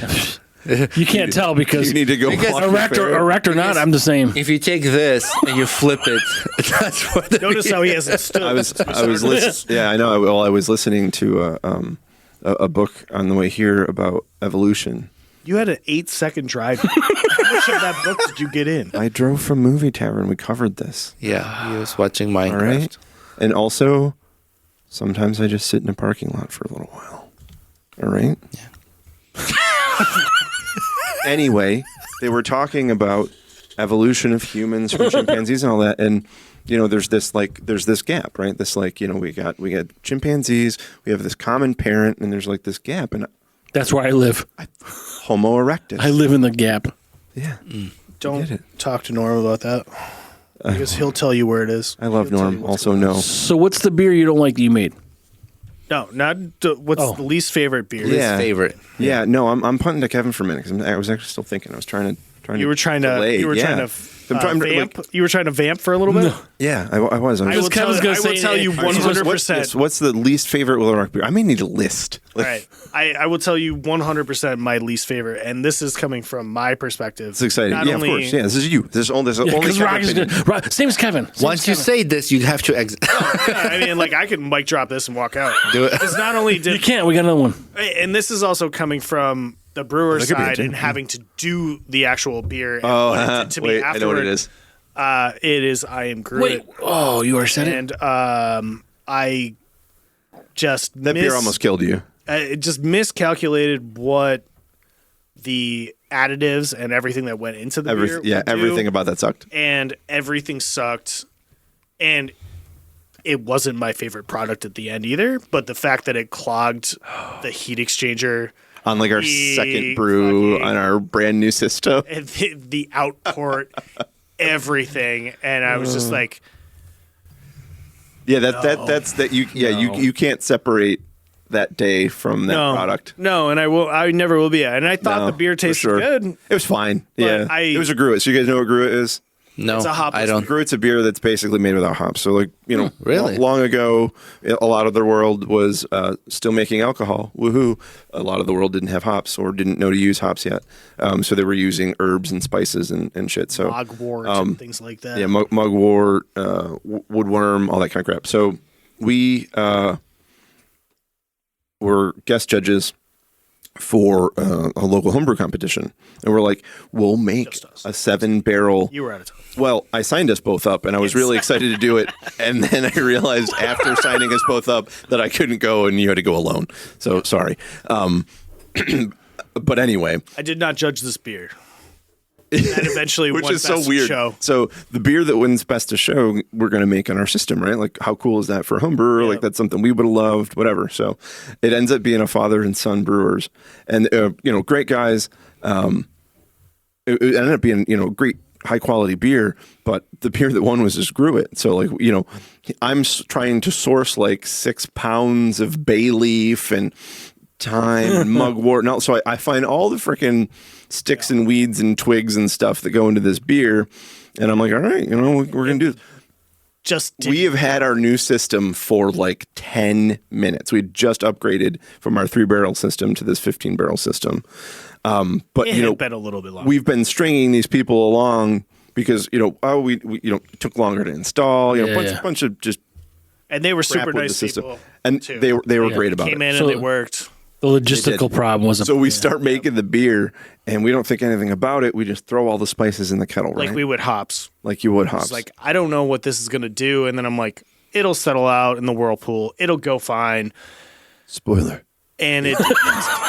You can't tell because You need to go walk your erect or not, I'm the same. If you take this and you flip it, that's what. The Notice how he hasn't stood. I was listening. Yeah, I know. Well, I was listening to a book on the way here about evolution. You had an 8-second drive. How much of that book did you get in? I drove from Movie Tavern. We covered this. Yeah, he was watching Minecraft. All right. And also, sometimes I just sit in a parking lot for a little while. All right. Yeah. Anyway, they were talking about evolution of humans from chimpanzees and all that, and you know, there's this gap, right? This like, you know, we got chimpanzees, we have this common parent, and there's like this gap, and That's where I live. Homo erectus. I live in the gap. Yeah. Don't Get it. talk to Norm about that. Because he'll tell you where it is. I love He'll tell you Norm. what's Also, going on. no. So what's the beer you don't like that you made? No, not what's Oh. the least favorite beer. His Yeah. favorite. Yeah, no, I'm punting to Kevin for a minute because I was actually still thinking. I was trying to. You were trying to. delay. You were Yeah. trying to. I'm trying to, vamp. like- You were trying to vamp for a little bit. Yeah, I was. I will tell, Kevin's gonna I will say- tell you All right, so 100%. What's the least favorite Willow Rock beer? I may need a list. All right, I will tell you 100% my least favorite, and this is coming from my perspective. It's exciting. Not Yeah, only, of course. Yeah, this is you. This is only Because Kevin's opinion. same as Kevin. Once you say this, you have to exit. I mean, like I can mic drop this and walk out. Do it. Because not only You did, can't. We got another one. and this is also coming from the brewer That could be it, side too. and having to do the actual beer. And Oh, put it to me wait, I know what it afterward. is. It is I am Groot. Wait. Oh, you already said it. And I just That beer almost killed you. it just miscalculated what the additives and everything that went into the beer. Yeah, would do, everything about that sucked. and everything sucked, and it wasn't my favorite product at the end either. But the fact that it clogged the heat exchanger On like our second brew fucking- on our brand new system. and the outport, everything, and I was just like, Yeah, that's that you. Yeah, No. you can't separate that day from that no product. no, and I never will be. And I thought No, the beer for tasted sure. good. It was fine. Yeah, I- it was a Gruit. So you guys know what Gruit is? No, It's a hopless I don't. Gruit's a beer that's basically made without hops. So, like, you know, really? long ago, a lot of the world was still making alcohol. Woohoo! A lot of the world didn't have hops or didn't know to use hops yet. So they were using herbs and spices and shit. So Mugwort and things like that. yeah, mugwort, woodworm, all that kind of crap. So we were guest judges for a local homebrew competition, and we're like, we'll make Just us. a 7-barrel. You were out of time. Well, I signed us both up, and I was really excited to do it. And then I realized after signing us both up that I couldn't go, and you had to go alone. So sorry. But anyway, I did not judge this beer. that eventually which won is so Best weird. Show. So the beer that wins Best of Show, we're going to make in our system, right? Like, how cool is that for a home brewer? Like, that's something we would have loved, whatever. So it ends up being a father and son brewers, and great guys. It ended up being great high quality beer, but the beer that won was just Grew It. So like, I'm trying to source like 6 pounds of bay leaf and thyme and mugwort. And so I find all the freaking sticks and weeds and twigs and stuff that go into this beer. And I'm like, all right, we're going to do this. We have had our new system for like 10 minutes. We just upgraded from our 3-barrel system to this 15-barrel system. But it had been a little bit longer. We've been stringing these people along because we it took longer to install. Bunch of just and they were super with the nice system. people, and too. they were great about Came it. in and they worked. The logistical problem was So we start making the beer, and we don't think anything about it. We just throw all the spices in the kettle, right? Like we would hops. Like you would hops. It's like, I don't know what this is going to do. And then I'm like, it'll settle out in the whirlpool. It'll go fine. Spoiler. And it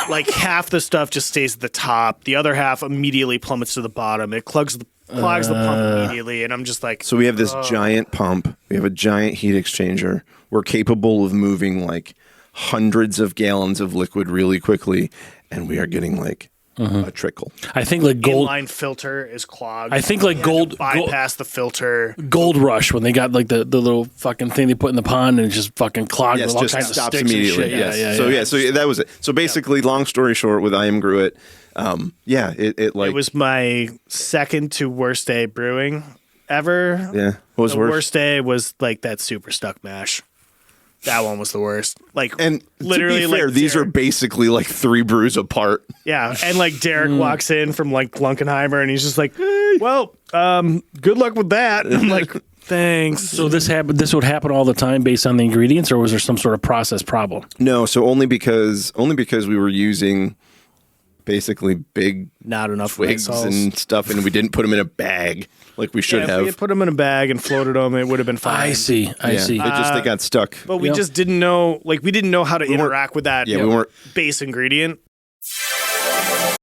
like half the stuff just stays at the top. The other half immediately plummets to the bottom. It clogs the pump immediately. And I'm just like, so we have this giant pump. We have a giant heat exchanger. We're capable of moving like hundreds of gallons of liquid really quickly, and we are getting like a trickle. I think like inline filter is clogged. I think like bypass the filter. Gold Rush when they got like the little fucking thing they put in the pond and it just fucking clogged with all just kinds of stops sticks immediately. and shit. Yes. So that was it. So basically, long story short, with I Am Grew It, it was my second to worst day brewing ever. Yeah. What was the worst day was like that super stuck mash. That one was the worst. Like, and literally, to be fair, like these are basically like 3 brews apart. Yeah, and like Derek walks in from like Lunkenheimer, and he's just like, "Well, good luck with that." And I'm like, "Thanks." So this would happen all the time based on the ingredients, or was there some sort of process problem? No, so only because we were using basically big not enough twigs and stuff, and we didn't put them in a bag like we should have. If we had put them in a bag and floated them, it would have been fine. I see. They got stuck. But we just didn't know. Like, we didn't know how to interact with that. Yeah, we weren't base ingredient.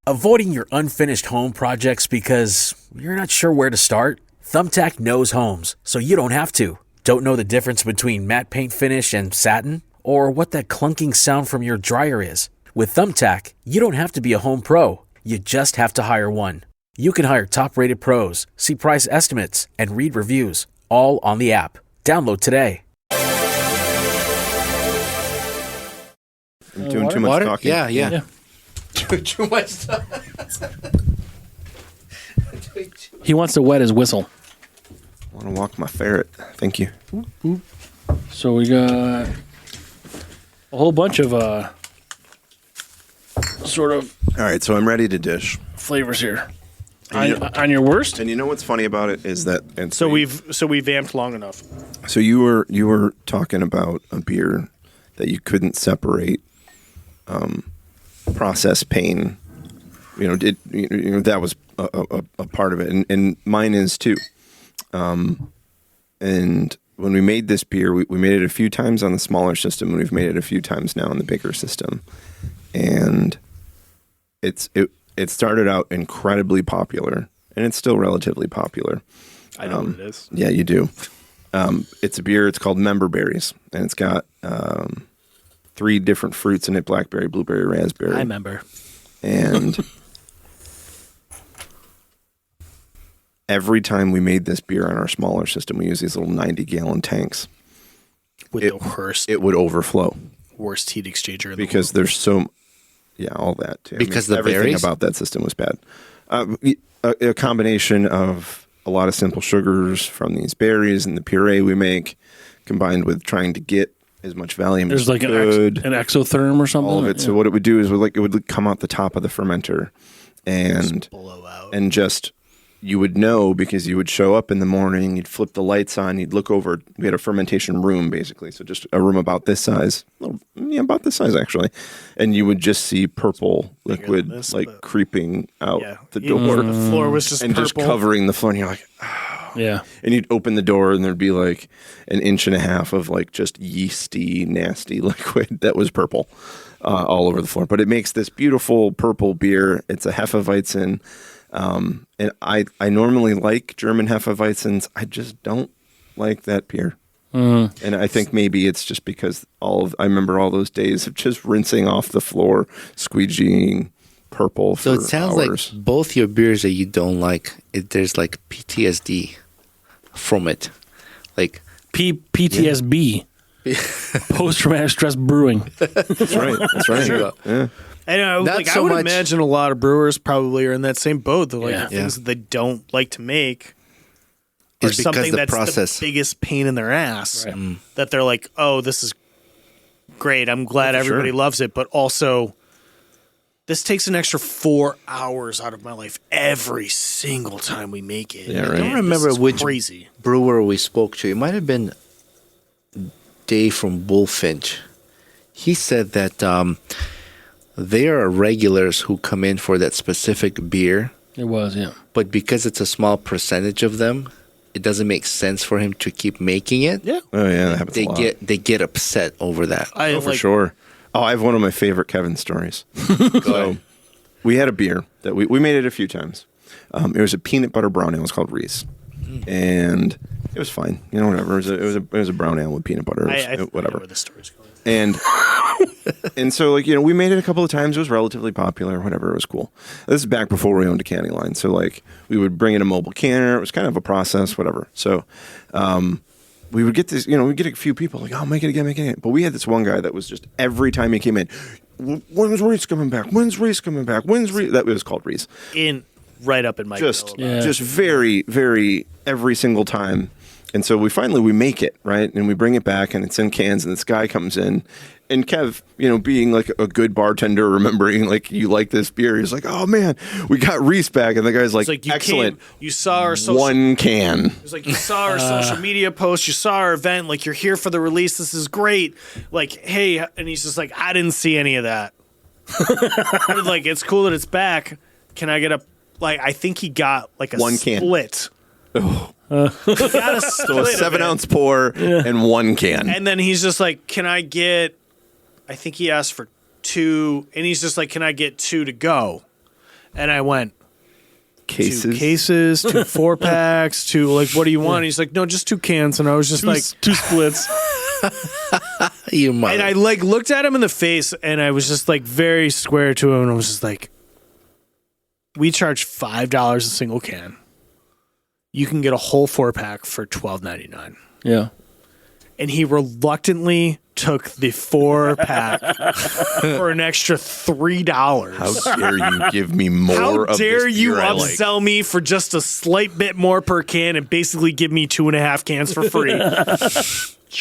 Avoiding your unfinished home projects because you're not sure where to start? Thumbtack knows homes, so you don't have to. Don't know the difference between matte paint finish and satin? Or what that clunking sound from your dryer is? With Thumbtack, you don't have to be a home pro. You just have to hire one. You can hire top-rated pros, see price estimates, and read reviews, all on the app. Download today. I'm doing too much talking. Yeah. Too much stuff. He wants to wet his whistle. I want to walk my ferret. Thank you. So we got a whole bunch of sort of All right, so I'm ready to dish. flavors here. And On your worst? And you know what's funny about it is that So we vamped long enough. So you were talking about a beer that you couldn't separate process pain. That was a part of it, and mine is too. And when we made this beer, we made it a few times on the smaller system, and we've made it a few times now on the bigger system. And it started out incredibly popular, and it's still relatively popular. I know what it is. Yeah, you do. It's a beer. It's called Member Berries, and it's got 3 different fruits in it: blackberry, blueberry, raspberry. I remember. And every time we made this beer on our smaller system, we use these little 90-gallon tanks. With the worst, it would overflow. Worst heat exchanger in because the world. there's so, all that too. Because everything berries? about that system was bad. A combination of a lot of simple sugars from these berries and the puree we make, combined with trying to get as much Valium There's as like we could. an exotherm or something. All of it. So what it would do is it would come out the top of the fermenter, and Just blow out. and just you would know because you would show up in the morning, you'd flip the lights on, you'd look over. We had a fermentation room basically, so just a room about this size, about this size actually, and you would just see purple liquid this, like creeping out the Even door, the floor was just and purple. just covering the floor, and you're like. Yeah. And you'd open the door and there'd be like an inch and a half of like just yeasty, nasty liquid that was purple all over the floor. But it makes this beautiful purple beer. It's a Hefeweizen. And I normally like German Hefeweizens. I just don't like that beer. And I think maybe it's just because I remember all those days of just rinsing off the floor, squeegeeing purple for So it sounds hours. like both your beers that you don't like, there's like PTSD from it. Like PTSB, post traumatic stress brewing. That's right. That's right. Yeah. And I Not like, so I would much- imagine a lot of brewers probably are in that same boat. They're like Yeah. the things that they don't like to make are It's because something the that's process. the biggest pain in their ass. Right. That they're like, oh, this is great. I'm glad everybody loves it, but also this takes an extra 4 hours out of my life every single time we make it. Yeah, right. I don't This remember is which crazy. brewer we spoke to. It might have been Dave from Bullfinch. He said that there are regulars who come in for that specific beer, It was, yeah. but because it's a small percentage of them, it doesn't make sense for him to keep making it. Yeah. Oh yeah, that happens a lot. They get upset over that. Oh, for sure. Oh, I have one of my favorite Kevin stories. So we had a beer that we made it a few times. It was a peanut butter brown ale. It was called Reese, and it was fine. You know, whatever. It was a brown ale with peanut butter. It was, whatever. Where the story's going. And so, like, you know, we made it a couple of times. It was relatively popular, whatever. It was cool. This is back before we owned a canning line. So, like, we would bring in a mobile canner. It was kind of a process, whatever. So, we would get this, you know, we'd get a few people like, oh, make it again. But we had this one guy that was just every time he came in, when's Reese coming back? When's Reese coming back? When's Reese? That was called Reese. Right up in my Just Yeah. very, very every single time. And so we make it, right? And we bring it back and it's in cans and this guy comes in and Kev, you know, being like a good bartender, remembering like you like this beer, he's like, oh man, we got Reese back. And the guy's like, It's like you excellent. you saw our social One can. It's like you saw our social media post, you saw our event, like you're here for the release. This is great. Like, hey, and he's just like, I didn't see any of that. Like, it's cool that it's back. Can I get a like? I think he got like a One can. split. He got a So a split of 7-ounce pour and one can. and then he's just like, can I get? I think he asked for 2, and he's just like, can I get 2 to go? And I went. 2 cases, 2 4-packs, 2 like what do you want? And he's like, no, just 2 cans. And I was just like 2 splits. You might. and I like looked at him in the face and I was just like very square to him and I was just like, we charge $5 a single can. You can get a whole 4-pack for $12.99. Yeah. And he reluctantly took the 4-pack for an extra $3. How dare you give me more How of dare this you beer I like? upsell me for just a slight bit more per can and basically give me 2.5 cans for free?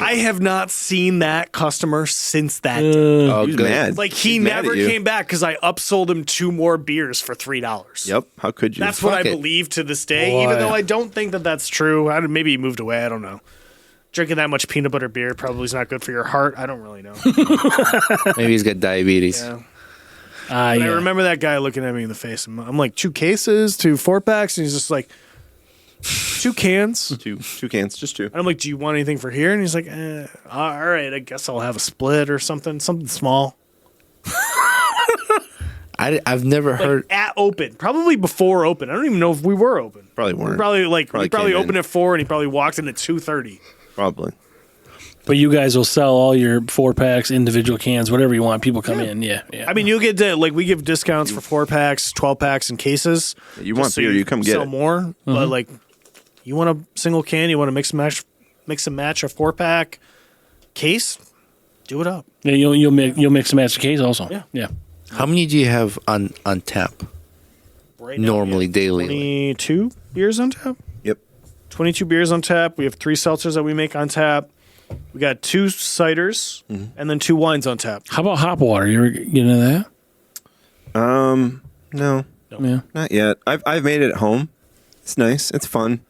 I have not seen that customer since that day. oh, He's good. mad. Like he He's mad never at you. came back because I upsold him 2 more beers for $3. Yep. How could you? That's what I Fuck it. believe to this day, Boy. even though I don't think that that's true. Maybe he moved away. I don't know. Drinking that much peanut butter beer probably is not good for your heart. I don't really know. Maybe he's got diabetes. Yeah. Yeah. I remember that guy looking at me in the face. I'm like, 2 cases, 2 4-packs, and he's just like, 2 cans. Two cans, just 2. And I'm like, do you want anything for here? And he's like, all right, I guess I'll have a split or something small. I've never Like heard. at open, probably before open. I don't even know if we were open. Probably weren't. We probably Probably came in. opened at 4 and he probably walked in at 2:30. Probably. But you guys will sell all your 4-packs, individual cans, whatever you want. People come in. Yeah. I mean, you'll get we give discounts for 4-packs, 12-packs, and cases. You just want beer, you come get sell it. more. But like, you want a single can, you want to mix and match a 4-pack case, do it up. Yeah, you'll mix and match the case also. Yeah. How many do you have on tap? Right now, Normally, we have daily. 22 beers on tap. Yep. 22 beers on tap. We have 3 seltzers that we make on tap. We got 2 ciders and then 2 wines on tap. How about hop water? You ever get into that? No, Yeah. not yet. I've made it at home. It's nice. It's fun.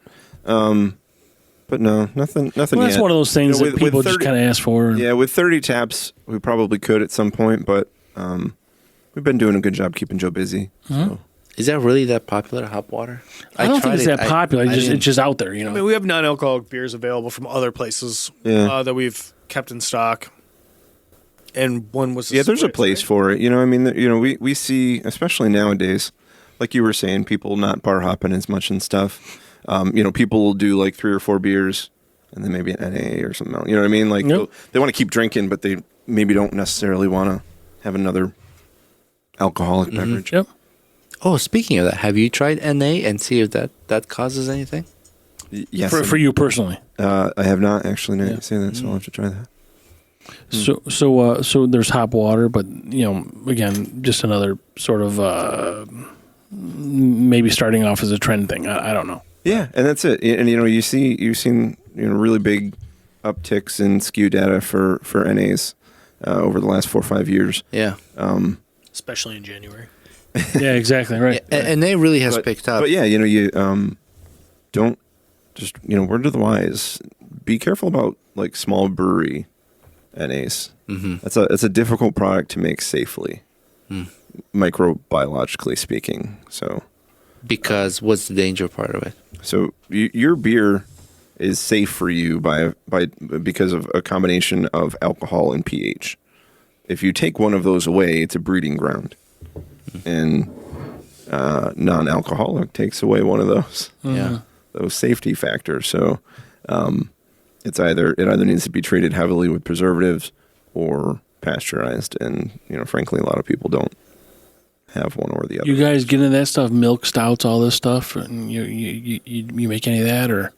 But no, nothing Well, yet. that's one of those things You know, that people just kind of ask for. Yeah, with 30 taps, we probably could at some point, but we've been doing a good job keeping Joe busy. So. Is that really that popular, hop water? I don't think tried it's it. that popular. It's didn't- just out there, you know. I mean, we have non-alcoholic beers available from other places that we've kept in stock. And one was Yeah, there's a split, place right? for it. You know, I mean, we see, especially nowadays, like you were saying, people not bar hopping as much and stuff. People will do like 3 or 4 beers and then maybe an NA or something else. You know what I mean? Like they want to keep drinking, but they maybe don't necessarily want to have another alcoholic beverage. Yep. Oh, speaking of that, have you tried NA and see if that causes anything? Yes. For you personally. I have not actually. Now you say that, so I'll have to try that. So there's hop water, but again, just another sort of maybe starting off as a trend thing. I don't know. Yeah, and that's it. And you've seen really big upticks in SKU data for NAs over the last 4 or 5 years. Yeah. Especially in January. Yeah, exactly right. And NA really has picked up. But yeah, you don't just word to the wise. Be careful about like small brewery NAs. Mm-hmm. That's a difficult product to make safely, microbiologically speaking. So, because what's the danger part of it? So your beer is safe for you because of a combination of alcohol and pH. If you take one of those away, it's a breeding ground, and non-alcoholic takes away one of those. Yeah, those safety factors. So. It either needs to be treated heavily with preservatives or pasteurized, and frankly, a lot of people don't have one or the other. You guys get into that stuff, milk stouts, all this stuff, and you make any of that, or?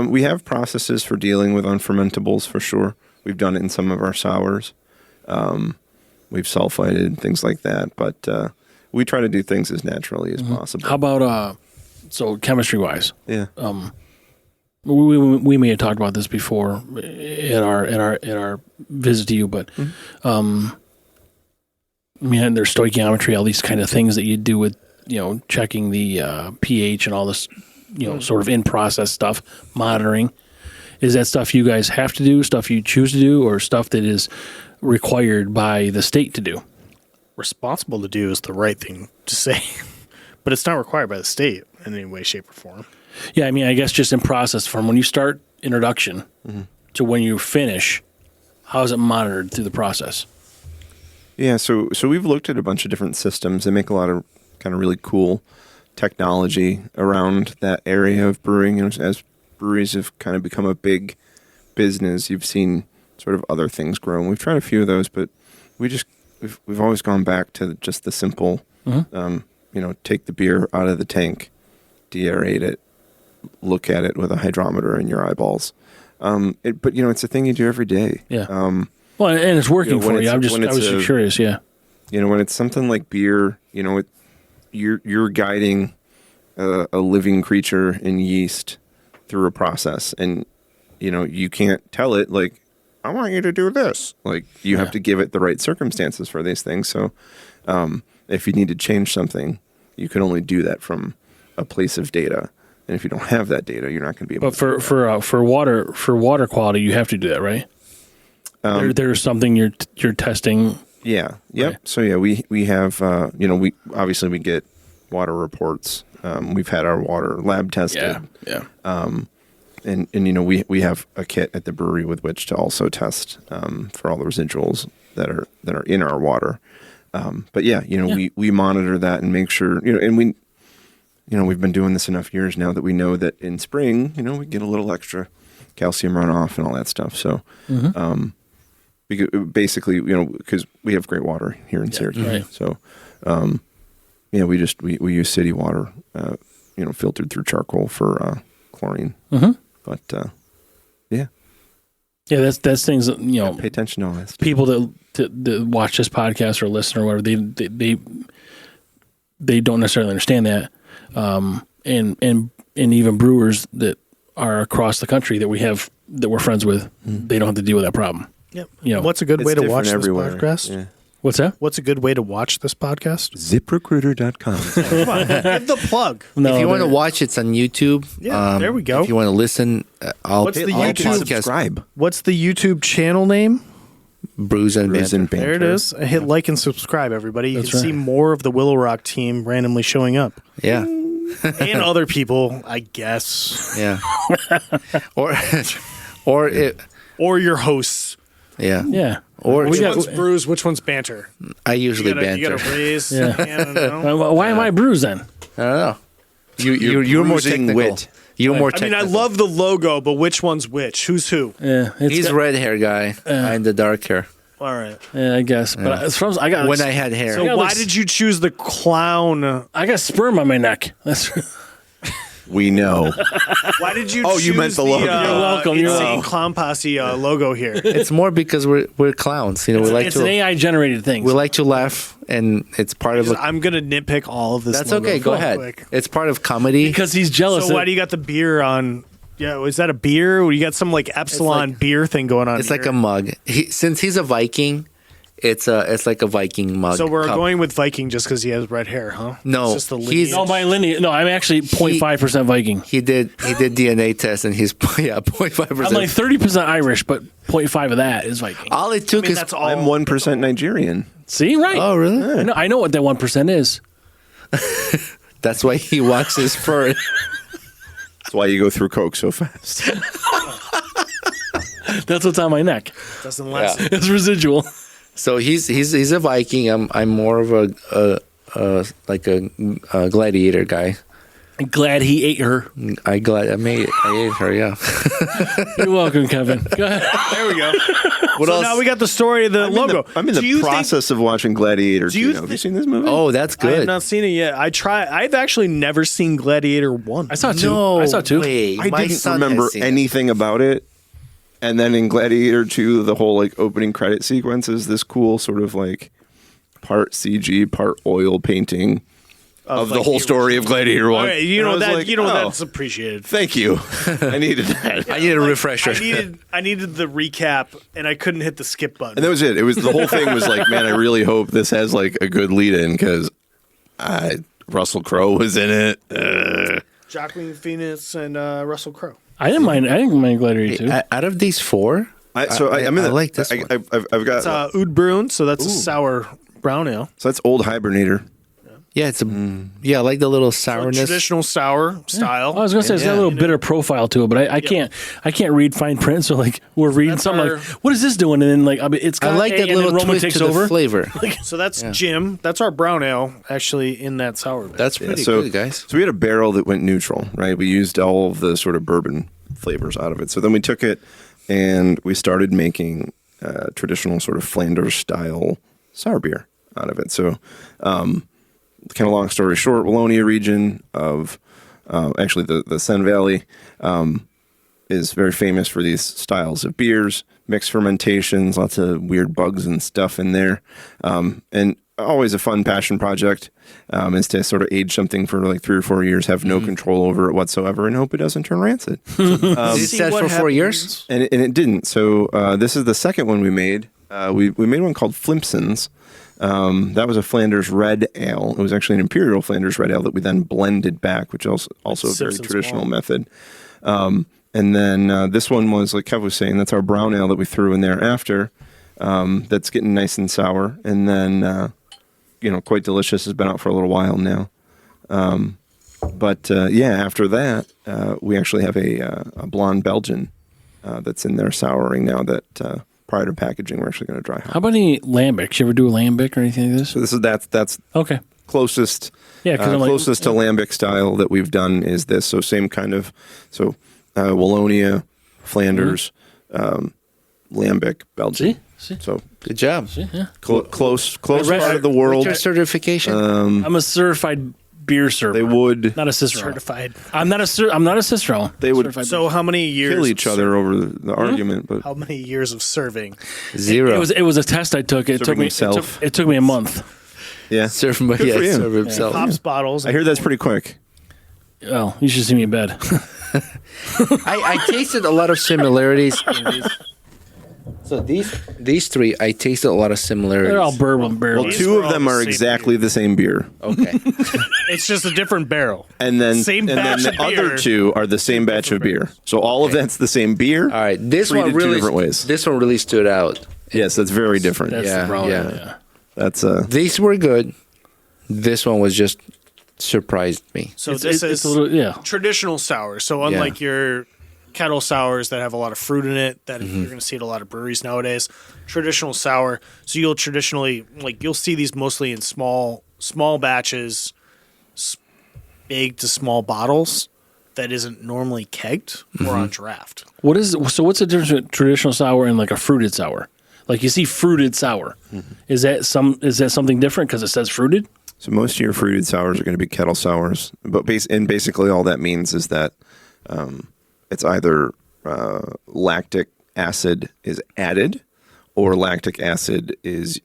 We have processes for dealing with unfermentables for sure. We've done it in some of our sours. We've sulfited things like that, but we try to do things as naturally as possible. How about so chemistry wise? Yeah. We may have talked about this before at our visit to you, but there's stoichiometry, all these kind of things that you do with checking the pH and all this sort of in process stuff, monitoring. Is that stuff you guys have to do, stuff you choose to do, or stuff that is required by the state to do? Responsible to do is the right thing to say, but it's not required by the state in any way, shape, or form. Yeah, I guess just in process from when you start introduction to when you finish, how is it monitored through the process? Yeah, so we've looked at a bunch of different systems. They make a lot of kind of really cool technology around that area of brewing. As breweries have kind of become a big business, you've seen sort of other things grow. And we've tried a few of those, but we've always gone back to just the simple, take the beer out of the tank, deaerate it, look at it with a hydrometer in your eyeballs. But it's a thing you do every day. Yeah. Well, and it's working for you. I was just curious. Yeah. When it's something like beer, you're guiding a living creature in yeast through a process, and you can't tell it like, I want you to do this. Like you have to give it the right circumstances for these things. So, if you need to change something, you can only do that from a place of data. And if you don't have that data, you're not going to be able. But for water quality, you have to do that, right? There's something you're testing. Yeah. Yep. Right. So yeah, we have we get water reports. We've had our water lab tested. Yeah. And we have a kit at the brewery with which to also test for all the residuals that are in our water. But yeah, we monitor that and make sure and we. We've been doing this enough years now that we know that in spring, we get a little extra calcium runoff and all that stuff. So, basically, because we have great water here in Syracuse. Right. So, we use city water, filtered through charcoal for chlorine. Mm-hmm. But, yeah. Yeah, that's things that, pay attention to all that stuff. People that watch this podcast or listen or whatever, they don't necessarily understand that. And even brewers that are across the country that we're friends with, they don't have to deal with that problem. Yep. What's a good way to watch this podcast? Yeah. What's that? What's a good way to watch this podcast? ZipRecruiter.com. Come on, give the plug. No, if you want to watch, it's on YouTube. Yeah, there we go. If you want to listen, What's the YouTube subscribe? What's the YouTube channel name? Brews and Banter. There it is. Hit like and subscribe, everybody. You can see more of the Willow Rock team randomly showing up. Yeah. And other people, I guess. Yeah. or your hosts. Yeah. Yeah. Or which one's brews? Which one's banter? I usually banter. You got to raise. Yeah. Why am I brews then? I don't know. You're more bruising technical. wit. You're more I mean, technical. I love the logo, but which one's which? Who's who? Yeah, He's red hair guy. I'm the dark hair. All right. Yeah, I guess. But as far as I got When I had hair. So Yeah, why like- did you choose the clown? I got sperm on my neck. That's We know. Why did you? Oh, you choose meant the logo. You're welcome, you're Insane welcome. Clown Posse logo here. It's more because we're clowns. You know, we like it's an to AI generated thing. we like to laugh, and it's part of. I'm gonna nitpick all of this. That's logo okay. Go real ahead. quick. It's part of comedy. because he's jealous. So why do you got the beer on? Yeah, is that a beer? Or you got some like Epsilon like- beer thing going on? It's like here? a mug. Since he's a Viking, it's like a Viking mug. So we're cup. going with Viking just because he has red hair, huh? No, it's just the he's- lineage. No, my lineage. No, I'm actually 0.5% Viking. He did DNA test, and he's 0.5%. I'm like 30% Irish, but 0.5 of that is Viking. All it took I mean, is that's all. I'm 1% Nigerian. See, right? Oh, really? I know what that 1% is. That's why he walks his fur. That's why you go through Coke so fast. That's what's on my neck. Doesn't last. Yeah. It's residual. So he's a Viking. I'm more of a gladiator guy. I'm glad he ate her. I ate her. Yeah. You're welcome, Kevin. Go ahead. There we go. What So else? now we got the story of the logo. I'm in Do you the think- process of watching Gladiator. Do you Have you seen this movie? Oh, that's I have good. not seen it yet. I've actually never seen Gladiator 1. I saw two. No I saw two. way. I My didn't son remember has seen it. anything about it. And then in Gladiator 2, the whole like opening credit sequence is this cool sort of like part CG, part oil painting of the like whole the story of Gladiator 1. Okay, And I was like, oh, that's appreciated. Thank you. I needed that. I need a refresher. I needed the recap, and I couldn't hit the skip button. And that was it. It was the whole thing was like, man, I really hope this has like a good lead in because Russell Crowe was in it. Joaquin Phoenix and Russell Crowe. I didn't mind Gladiator 2. Out of these four, I like this one. I've got It's Oud Bruin, so that's a sour brown ale. so that's Old Hibernator. yeah, it's I like the little sourness. Traditional sour style. I was gonna say it's got a little bitter profile to it, but I can't read fine print. So like we're reading That's something our- like, what is this doing? And then like it's got I like A, that and then little Roman twist takes to over. the flavor. So that's Jim. That's our brown ale, actually, in that sour. That's pretty so, good, guys. So we had a barrel that went neutral, right? We used all of the sort of bourbon flavors out of it. So then we took it and we started making traditional sort of Flanders style sour beer out of it. So kind of long story short, Wallonia region of actually the Seine Valley is very famous for these styles of beers, mixed fermentations, lots of weird bugs and stuff in there. And always a fun passion project is to sort of age something for like 3 or 4 years, have no control over it whatsoever, and hope it doesn't turn rancid. It said for 4 years. And it didn't. So this is the second one we made. We made one called Flimpsons. That was a Flanders Red Ale. It was actually an Imperial Flanders Red Ale that we then blended back, which also a very Simpsons traditional Wall. method. And then this one was, like Kev was saying, that's our brown ale that we threw in there after. That's getting nice and sour. And then, quite delicious. Has been out for a little while now. But after that, we actually have a blonde Belgian that's in there souring now that prior to packaging, we're actually going to dry hop. How about any lambics? You ever do a lambic or anything like this? So that's Okay. closest. Yeah, 'cause I'm like- closest to lambic style that we've done is this. So same kind of Wallonia, Flanders, lambic, Belgium. See? So Good job. Yeah. close I read- part of the What's world. your certification? I'm a certified beer server. They would not a Cicero. Certified. I'm not a Cicero. They would Certified So how many years? kill each other over the argument, but How many years of serving? Zero. It was a test I took. It took Serving me himself. it took me a month. yeah, serve him, Good for you. serve himself. Pops bottles. I hear that's pretty quick. Oh, you should see me in bed. I tasted a lot of similarities in these. So these three, I tasted a lot of similarities. They're all bourbon barrels. Well, These two were of all them the are same exactly the same beer, Okay. It's just a different barrel. and then Same batch the of other beer. two are the same batch of beer. So all of that's the same beer. All right. This treated one two really different ways. This one really stood out. Yes, that's very different. That's Yeah, the problem. yeah. Yeah. That's These were good. This one was just surprised me. So It's this a is little, yeah. traditional sour. So unlike your kettle sours that have a lot of fruit in it, that you're going to see at a lot of breweries nowadays, traditional sour. So you'll traditionally you'll see these mostly in small batches, big to small bottles that isn't normally kegged or on draft. What's the difference between traditional sour and like a fruited sour? Like you see fruited sour. Is that something different because it says fruited? So most of your fruited sours are going to be kettle sours, but basically all that means is that it's either lactic acid is added or lactic acid is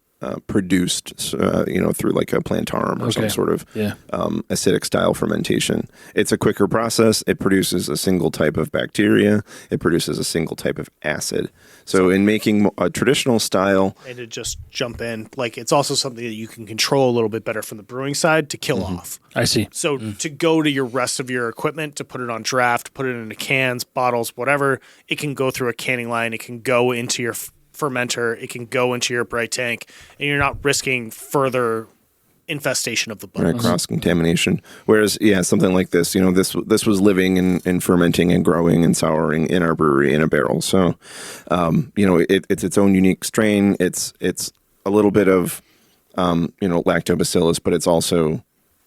produced, through like a plantarum or some sort of acidic style fermentation. It's a quicker process. It produces a single type of bacteria. It produces a single type of acid. So in making a traditional style, and to just jump in, like it's also something that you can control a little bit better from the brewing side to kill off. I see. So to go to your rest of your equipment, to put it on draft, put it into cans, bottles, whatever, it can go through a canning line. It can go into your fermenter. It can go into your bright tank, and you're not risking further infestation of the bugs. right, cross contamination. Whereas, something like this, this was living and fermenting and growing and souring in our brewery in a barrel. So, it's its own unique strain. It's a little bit of, lactobacillus, but it's also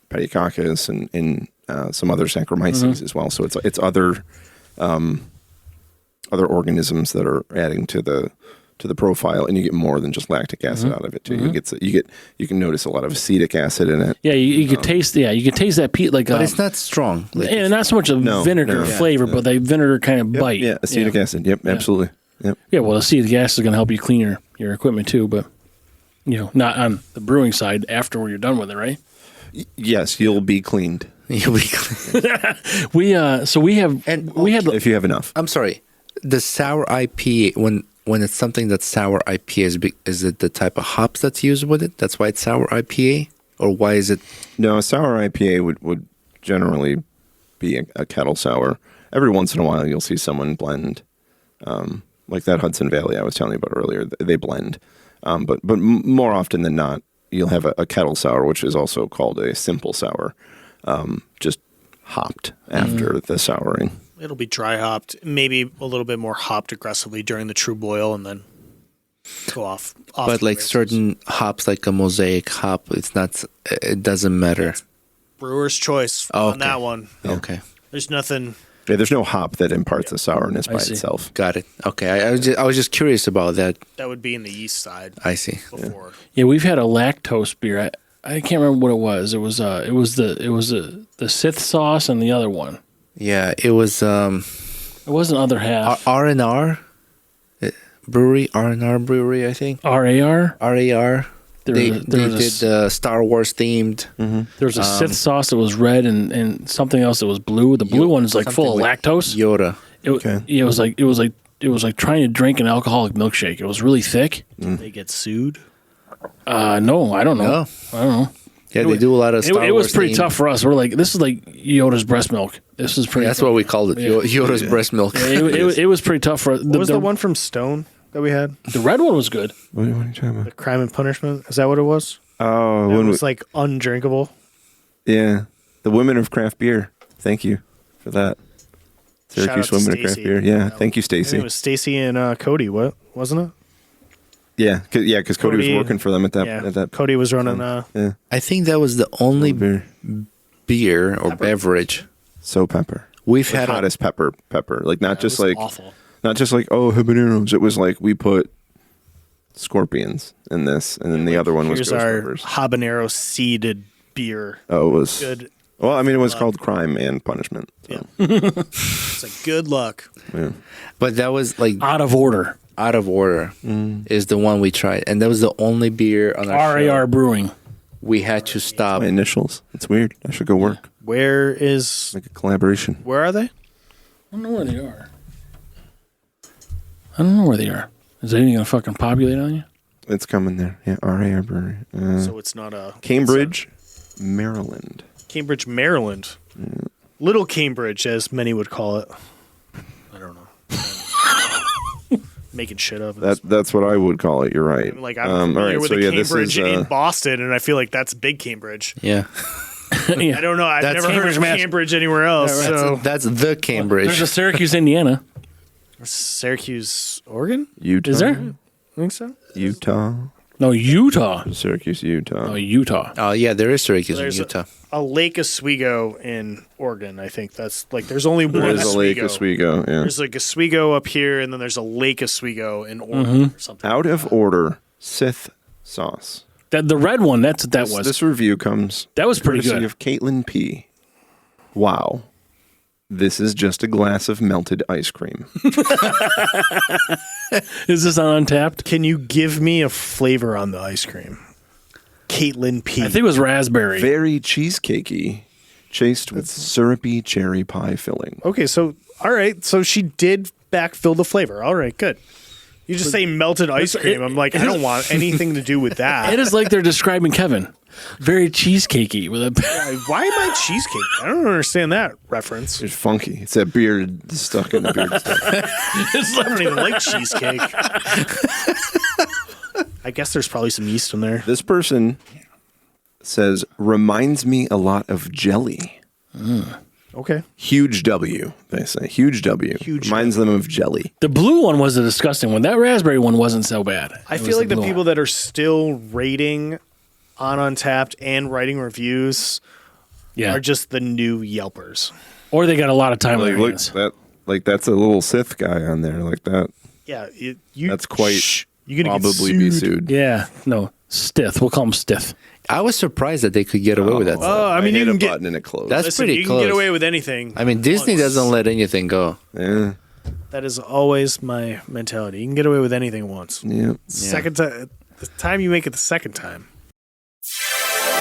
pediococcus and some other Saccharomyces as well. So it's other organisms that are adding to the profile, and you get more than just lactic acid out of it too. You can notice a lot of acetic acid in it. Yeah, you could taste. Yeah, you could taste that peat like. But it's not strong. Like and not so much a vinegar flavor, but the vinegar kind of bite. Yeah, acetic acid. Yep, absolutely. Yep. Yeah, well, acetic acid is going to help you clean your equipment too, but not on the brewing side after you're done with it, right? Yes, you'll be cleaned. you'll be clean. We had if you have enough. I'm sorry. The sour IPA, when it's something that's sour IPA, is it the type of hops that's used with it? That's why it's sour IPA? Or why is it? No, a sour IPA would generally be a kettle sour. Every once in a while, you'll see someone blend, like that Hudson Valley I was telling you about earlier. They blend. But more often than not, you'll have a kettle sour, which is also called a simple sour, just hopped after the souring. It'll be dry hopped, maybe a little bit more hopped aggressively during the true boil, and then go off. But like certain hops, like a mosaic hop, it's not. It doesn't matter. Brewer's choice on that one. Yeah. Okay. There's nothing. Yeah, there's no hop that imparts the sourness by itself. Got it. Okay, I was just curious about that. That would be in the yeast side. I see. Before. Yeah, we've had a lactose beer. I can't remember what it was. It was the Sith sauce and the other one. Yeah, it was. It wasn't other half. R&R brewery, R&R brewery, I think. RAR. RAR. They did Star Wars themed. There was a Sith sauce that was red and something else that was blue. The blue one is like full of lactose. Yoda. It was like trying to drink an alcoholic milkshake. It was really thick. Did they get sued? No, I don't know. I don't know. Yeah, they do a lot of Star Wars. It was pretty tough for us. We're like, this is like Yoda's breast milk. This is pretty. That's what we called it. Yoda's breast milk. It was pretty tough for us. What was the one from Stone that we had? The red one was good. What are you talking about? The Crime and Punishment. Is that what it was? Oh, it was like undrinkable. Yeah, the Women of Craft Beer. Thank you for that. Syracuse Women of Craft Beer. Yeah, thank you, Stacy. It was Stacy and Cody. What wasn't it? Yeah, because Cody was working for them at that. Cody was running. Yeah, I think that was the only beer or beverage. So pepper. We've had hottest pepper, like not just like awful. Not just like habaneros. It was like we put scorpions in this, and then the other one was Here's ghost our peppers. habanero seeded beer. Oh, it was good. Well, I mean, it was called Crime and Punishment. So. Yeah, it's like good luck. Yeah. But that was like Out of order. Out of order is the one we tried, and that was the only beer on our RAR show. Brewing. We had to stop. My initials. It's weird. I should go work. Where is? Like a collaboration. Where are they? I don't know where they are. I don't know where they are. Is anything going to fucking populate on you? It's coming there. Yeah, RAR Brewery. So it's not a Cambridge, Maryland. Cambridge, Maryland. Little Cambridge, as many would call it. I don't know. Making shit up. That's what I would call it. You're right. Like I'm familiar with Cambridge in Boston, and I feel like that's big Cambridge. Yeah. Yeah. I don't know. I've never heard of Cambridge anywhere else. Yeah, so that's the Cambridge. There's a Syracuse, Indiana. Syracuse, Oregon? Utah. Is there? I think so. Utah. No, Utah. Syracuse, Utah. Oh, Utah. Oh yeah, there is Syracuse in There's Utah. a Lake Oswego in Oregon. I think that's like there's only one. There is a Lake Oswego. Oswego. Yeah. There's like Oswego up here, and then there's a Lake Oswego in Oregon or something. Out of order, Sith sauce. The red one. That's what that was. This review comes. That was pretty courtesy good. Of Caitlin P. Wow. This is just a glass of melted ice cream. Is this on Untapped? Can you give me a flavor on the ice cream? Caitlin P. I think it was raspberry. Very cheesecakey, chased with syrupy cherry pie filling. Okay, so all right, so she did backfill the flavor. All right, good. You just say melted ice cream. I'm like, I don't want anything to do with that. It is like they're describing Kevin. Very cheesecakey with a. Why am I cheesecake? I don't understand that reference. It's funky. It's that beard stuck in the beard stuff. I don't even like cheesecake. I guess there's probably some yeast in there. This person says, reminds me a lot of jelly. Okay. Huge W, they say. Huge W. Reminds them of jelly. The blue one was a disgusting one. That raspberry one wasn't so bad. I feel like the people that are still rating on Untapped and writing reviews are just the new Yelpers. Or they got a lot of time on Like, their look, hands. that's a little Sith guy on there, like that. Yeah, That's quite you're gonna probably get be sued. sued. Yeah, no, Stith. We'll call him Stith. I was surprised that they could get away with that. Oh, I mean, hit you can a get button and it closed. That's listen, pretty you close. can get away with anything. I mean, Disney once. doesn't let anything go. Yeah. That is always my mentality. You can get away with anything once. Yeah. Second time, the time you make it the second time.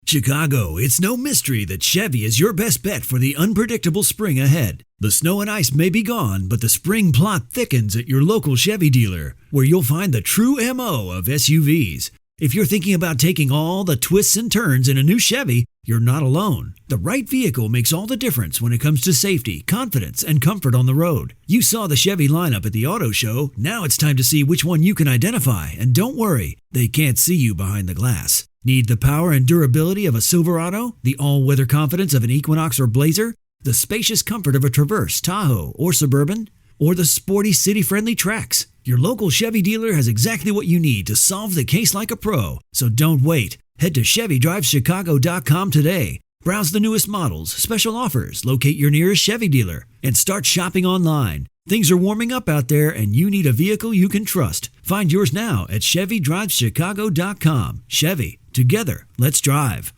Chicago, it's no mystery that Chevy is your best bet for the unpredictable spring ahead. The snow and ice may be gone, but the spring plot thickens at your local Chevy dealer, where you'll find the true MO of SUVs. If you're thinking about taking all the twists and turns in a new Chevy, you're not alone. The right vehicle makes all the difference when it comes to safety, confidence, and comfort on the road. You saw the Chevy lineup at the auto show. Now it's time to see which one you can identify. And don't worry, they can't see you behind the glass. Need the power and durability of a Silverado? The all-weather confidence of an Equinox or Blazer? The spacious comfort of a Traverse, Tahoe, or Suburban? Or the sporty city-friendly Trax? Your local Chevy dealer has exactly what you need to solve the case like a pro. So don't wait. Head to ChevyDriveChicago.com today. Browse the newest models, special offers, locate your nearest Chevy dealer, and start shopping online. Things are warming up out there, and you need a vehicle you can trust. Find yours now at ChevyDriveChicago.com. Chevy, together, let's drive.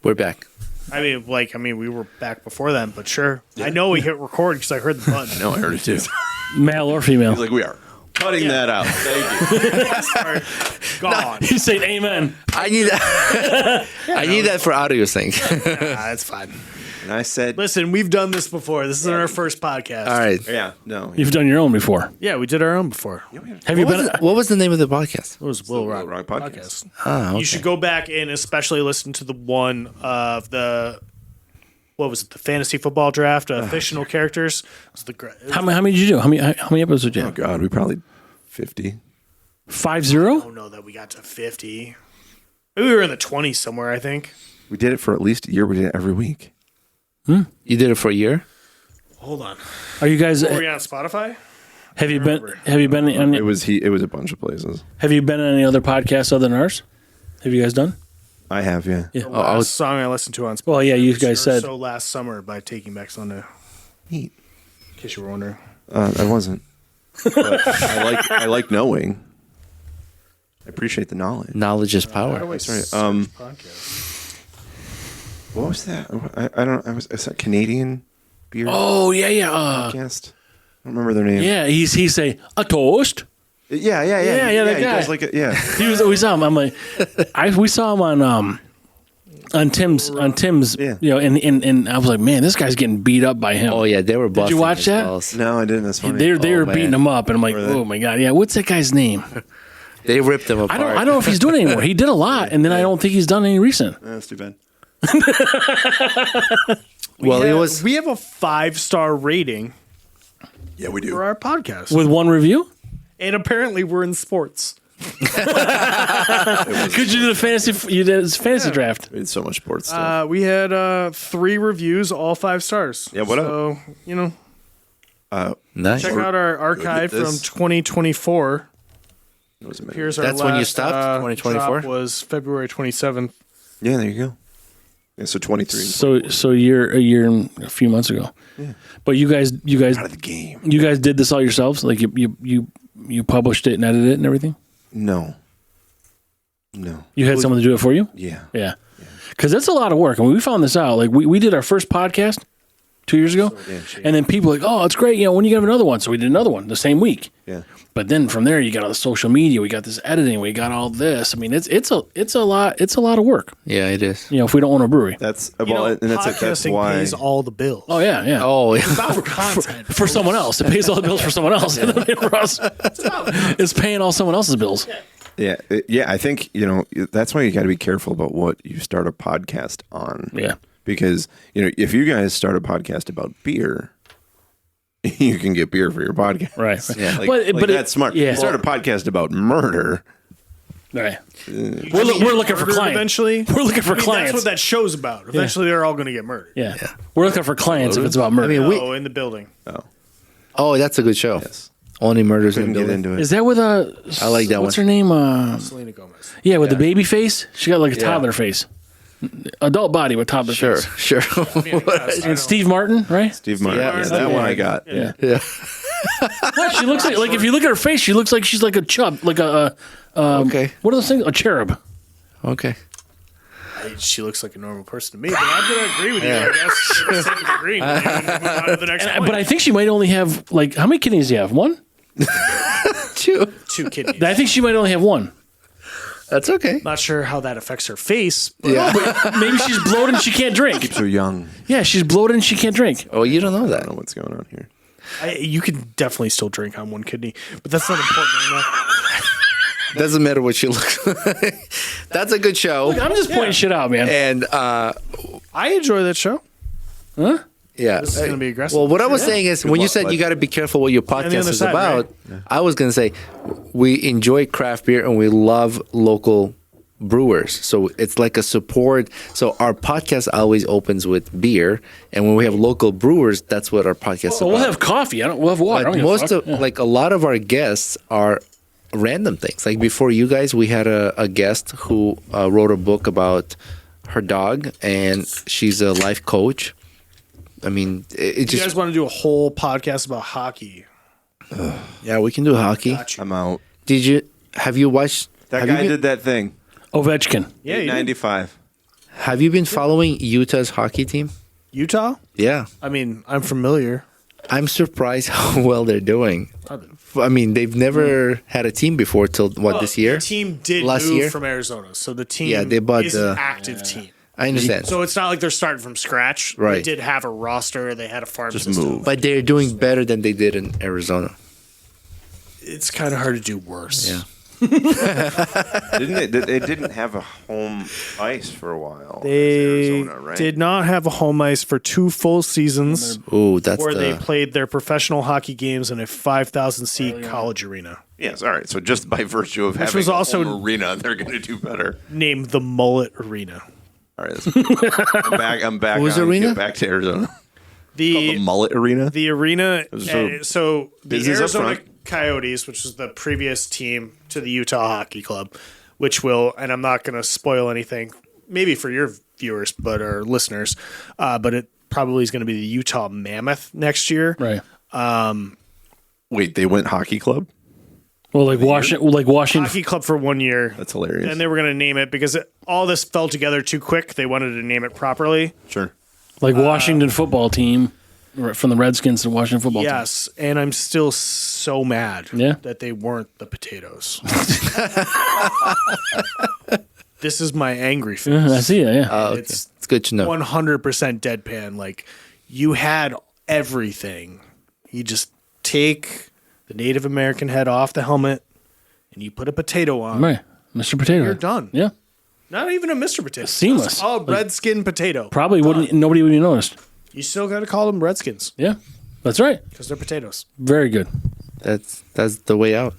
We're back. I mean, we were back before then, but sure. I know we hit record because I heard the button. No, I heard it too. Male or female? He's like, we are cutting that out. Thank you. Gone. He's saying amen. I need that. I need that for audio sync. That's fine. And I said, Listen, we've done this before. This isn't our first podcast. All right. yeah, no. You've done your own before. Yeah, we did our own before. Have you been? What was the name of the podcast? It was Willow Willow Rock Rock podcast. Oh, okay. You should go back and especially listen to the one of the what was it? The fantasy football draft, fictional characters. It was the How many did you do? How many episodes did you Oh, have? God, we probably 50. 50? I don't know that we got to 50. Maybe we were in the 20s somewhere. I think. We did it for at least a year. We did it every week. You did it for a year? Hold on. Are you guys? Were we on Spotify? Have you been? Have you been? It was a bunch of places. Have you been on any other podcasts other than ours? Have you guys done? I have, yeah. Yeah. The last song I listened to on Spotify. Well, yeah, you was guys said. So Last Summer by Taking Back Sunday. Neat. In case you were wondering. I wasn't. But I like knowing. I appreciate the knowledge. Knowledge is power. That's right. What was that? I don't. Is that Canadian beer Oh yeah. podcast? I don't remember their name. Yeah, he's say a toast. Yeah. that He guy. does like it. Yeah. We saw him. I'm like, we saw him on Tim's. Yeah. You know, and I was like, man, this guy's getting beat up by him. Oh yeah, they were. Did you watch that? No, I didn't. That's funny. They were man. beating him up, and I'm like, oh my god, yeah. What's that guy's name? They ripped them apart. I don't know if he's doing it anymore. He did a lot, and then I don't think he's done any recent. That's too bad. Well, it was. We have a 5-star rating Yeah, we for do. our podcast, With one review? and apparently we're in sports. Could you do the fantasy? You did his fantasy draft. We did so much sports stuff. We had 3 reviews, all 5 stars. Yeah, what up? So, Nice. Check out our archive from this. 2024. Here's our That's when you last, stopped, 2024? drop was February 27th. Yeah, there you go. Yeah, so 23. So a year and a few months ago. Yeah. But you guys Out of the game. you guys did this all yourselves? Like you published it and edited it and everything? No. You had someone to do it for you? Yeah. Yeah. Because that's a lot of work. And we found this out. Like we did our first podcast 2 years ago, and then people were like, oh, it's great. When you have another one? So we did another one the same week. Yeah. But then from there, you got all the social media. We got this editing. We got all this. I mean, it's a lot. It's a lot of work. Yeah, it is. If we don't own a brewery. That's You know, and that's podcasting why pays all the bills. Oh yeah. Oh, yeah. About content. For someone else, it pays all the bills for someone else. And then for us, it's paying all someone else's bills. Yeah, I think that's why you got to be careful about what you start a podcast on. Yeah. Because if you guys start a podcast about beer, you can get beer for your podcast. Right. Yeah. But that's smart. Yeah. You start a podcast about murder. Right. We're looking for clients. Eventually, We're looking for clients. That's what that show's about. Eventually, they're all going to get murdered. Yeah. We're looking for clients if it's about murder. I mean, in the building. Oh, that's a good show. Yes. Only Murders in Couldn't the get Building. into it. Is that with I like that what's one. her name? Selena Gomez. Yeah, with the baby face. She got like a toddler face. Adult body with toddler Sure, face. sure. And Steve Martin, right? Steve Martin. Yeah, Yeah, Steve that one I Martin. got. Yeah. Yeah. What? She looks like if you look at her face, she looks like she's like a chub, like a Okay. What are those things? A cherub. Okay. She looks like a normal person to me, but I'm going to agree with you. I guess for the sake of agreeing. Move on to the next point. But I think she might only have how many kidneys do you have? One? Two. 2 kidneys. I think she might only have one. That's okay. Not sure how that affects her face. But Maybe she's bloated and she can't drink. So young. Yeah, she's bloated and she can't drink. Oh, you don't know I that. don't know what's going on here. you can definitely still drink on 1 kidney, but that's not important right now. Doesn't matter what you look like. That's a good show. I'm just pointing shit out, man. And I enjoy that show. Huh? yeah. This is going to be aggressive. Well, what I was saying is, when you luck, said bud. you got to be careful what your On the podcast other is side, about, right? I was going to say we enjoy craft beer and we love local brewers. So it's like a support. So our podcast always opens with beer, and when we have local brewers, that's what our podcast is So about. we'll have coffee. We'll have water. I But don't give a most fuck. of like a lot of our guests are random things. Like before you guys, we had a guest who wrote a book about her dog, and she's a life coach. I mean, it you just guys want to do a whole podcast about hockey? yeah, we can do hockey. Gotcha. I'm out. Have you watched That have guy you been, did that thing. Ovechkin. Yeah, you did. 95. Have you been following Utah's hockey team? Utah? Yeah, I mean, I'm familiar. I'm surprised how well they're doing. I mean, they've never had a team before till this year? The team did Last move year? from Arizona, so the team Yeah, they bought is the- an active team. I understand. So it's not like they're starting from scratch. They Right. did have a roster. They had a farm Just system. move. But they're doing better than they did in Arizona. It's kind of hard to do worse. Yeah. Didn't they didn't have a home ice for a while. They Arizona, right? did not have a home ice for 2 full seasons Ooh, that's where they the played their professional hockey games in a 5,000-seat college arena Yes, all right. So just by virtue of having was a also- home arena, they're going to do better. named the Mullet Arena. All right, I'm back. Whose on, arena? Get back to Arizona. The The Mullet Arena. The arena. So- So the business up Arizona front. Coyotes, which is the previous team to the Utah Hockey Club, which will, and I'm not going to spoil anything, maybe for your viewers, but or listeners, but it probably is going to be the Utah Mammoth next year. Right. Wait, they went hockey club? Well, like Washington. Hockey Club for 1 year. That's hilarious. And they were going to name it because all this fell together too quick. They wanted to name it properly. Sure. Like Washington football team, from the Redskins to Washington football team. Yes, and I'm still so mad Yeah? that they weren't the potatoes. This is my angry face. I see that, yeah. okay. It's It's good to know. 100% deadpan. Like, you had everything. You just take the Native American head off the helmet and you put a potato on. Right. Mr. Potato. You're done. Yeah. Not even a Mr. Potato. Seamless. Oh, redskin potato. Probably wouldn't, nobody would even noticed. You still got to call them redskins Yeah. That's right. because they're potatoes. Very good. That's the way out.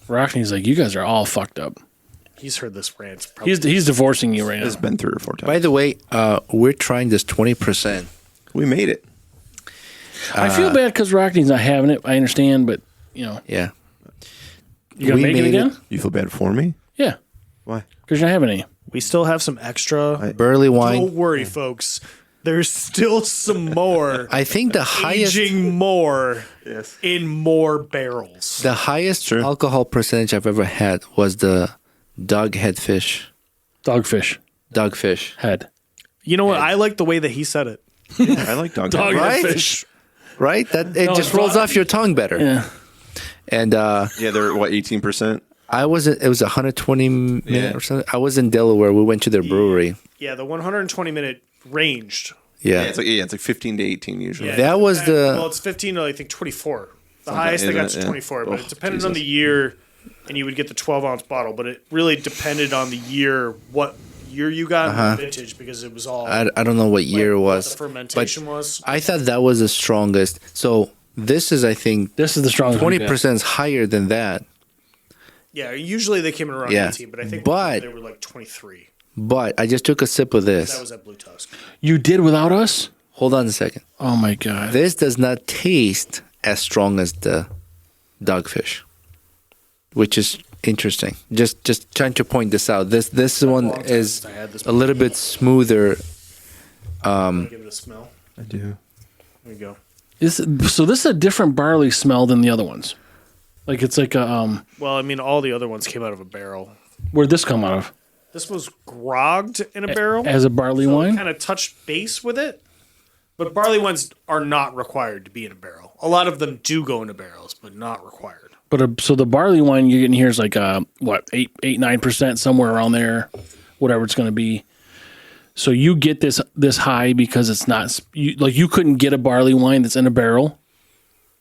Rockney's like, you guys are all fucked up. He's heard this rant. Probably. He's divorcing you right now. It's been 3 or 4 times. By the way, we're trying this 20%. We made it. I feel bad because Rockney's not having it. I understand, but Yeah. you're gonna make it made again. You feel bad for me? Yeah, Why? because you're not having any. We still have some extra. Barley wine. Don't worry, folks. There's still some more. I think the highest aging more in more barrels. the highest alcohol percentage I've ever had was the dogfish Head. You know what? I like the way that he said it. I like dog. Right? Fish. right? That it No, just it's rolls dog- off your tongue better. Yeah. And Yeah, they're what 18%. it was 120 minute or something. I was in Delaware. We went to their brewery. Yeah, the 120-minute ranged. Yeah. It's like 15 to 18 usually. Yeah, That was well, the it's 15 to I think 24. The Something, highest they got isn't to it? 24, Yeah. but Oh, it depended on Jesus. the year, and you would get the 12-ounce bottle. But it really depended on the year, what year you got, and the vintage, because it was all. I don't know what year it what was. the fermentation was. I thought that was the strongest. So this is, I think, This is the strongest. 20% is higher than that. Yeah, usually they came in around Yeah. 18, but I think But- they were like 23. But I just took a sip of That this. was at Blue Tusk. You did without us? Hold on a second. Oh my god. This does not taste as strong as the dogfish, which is interesting. Just trying to point this out. This one long time is since I had this a little bit smoother. Give it a smell. I do. There you go. So this is a different barley smell than the other ones. Like it's like a Well, I mean, all the other ones came out of a barrel. where'd this come out of? This was grogged in a barrel. As a barley wine? Kind of touched base with it. But barley wines are not required to be in a barrel. A lot of them do go into barrels, but not required. But so the barley wine you're getting here is like 8-9% somewhere around there, whatever it's going to be. So you get this high because it's not you couldn't get a barley wine that's in a barrel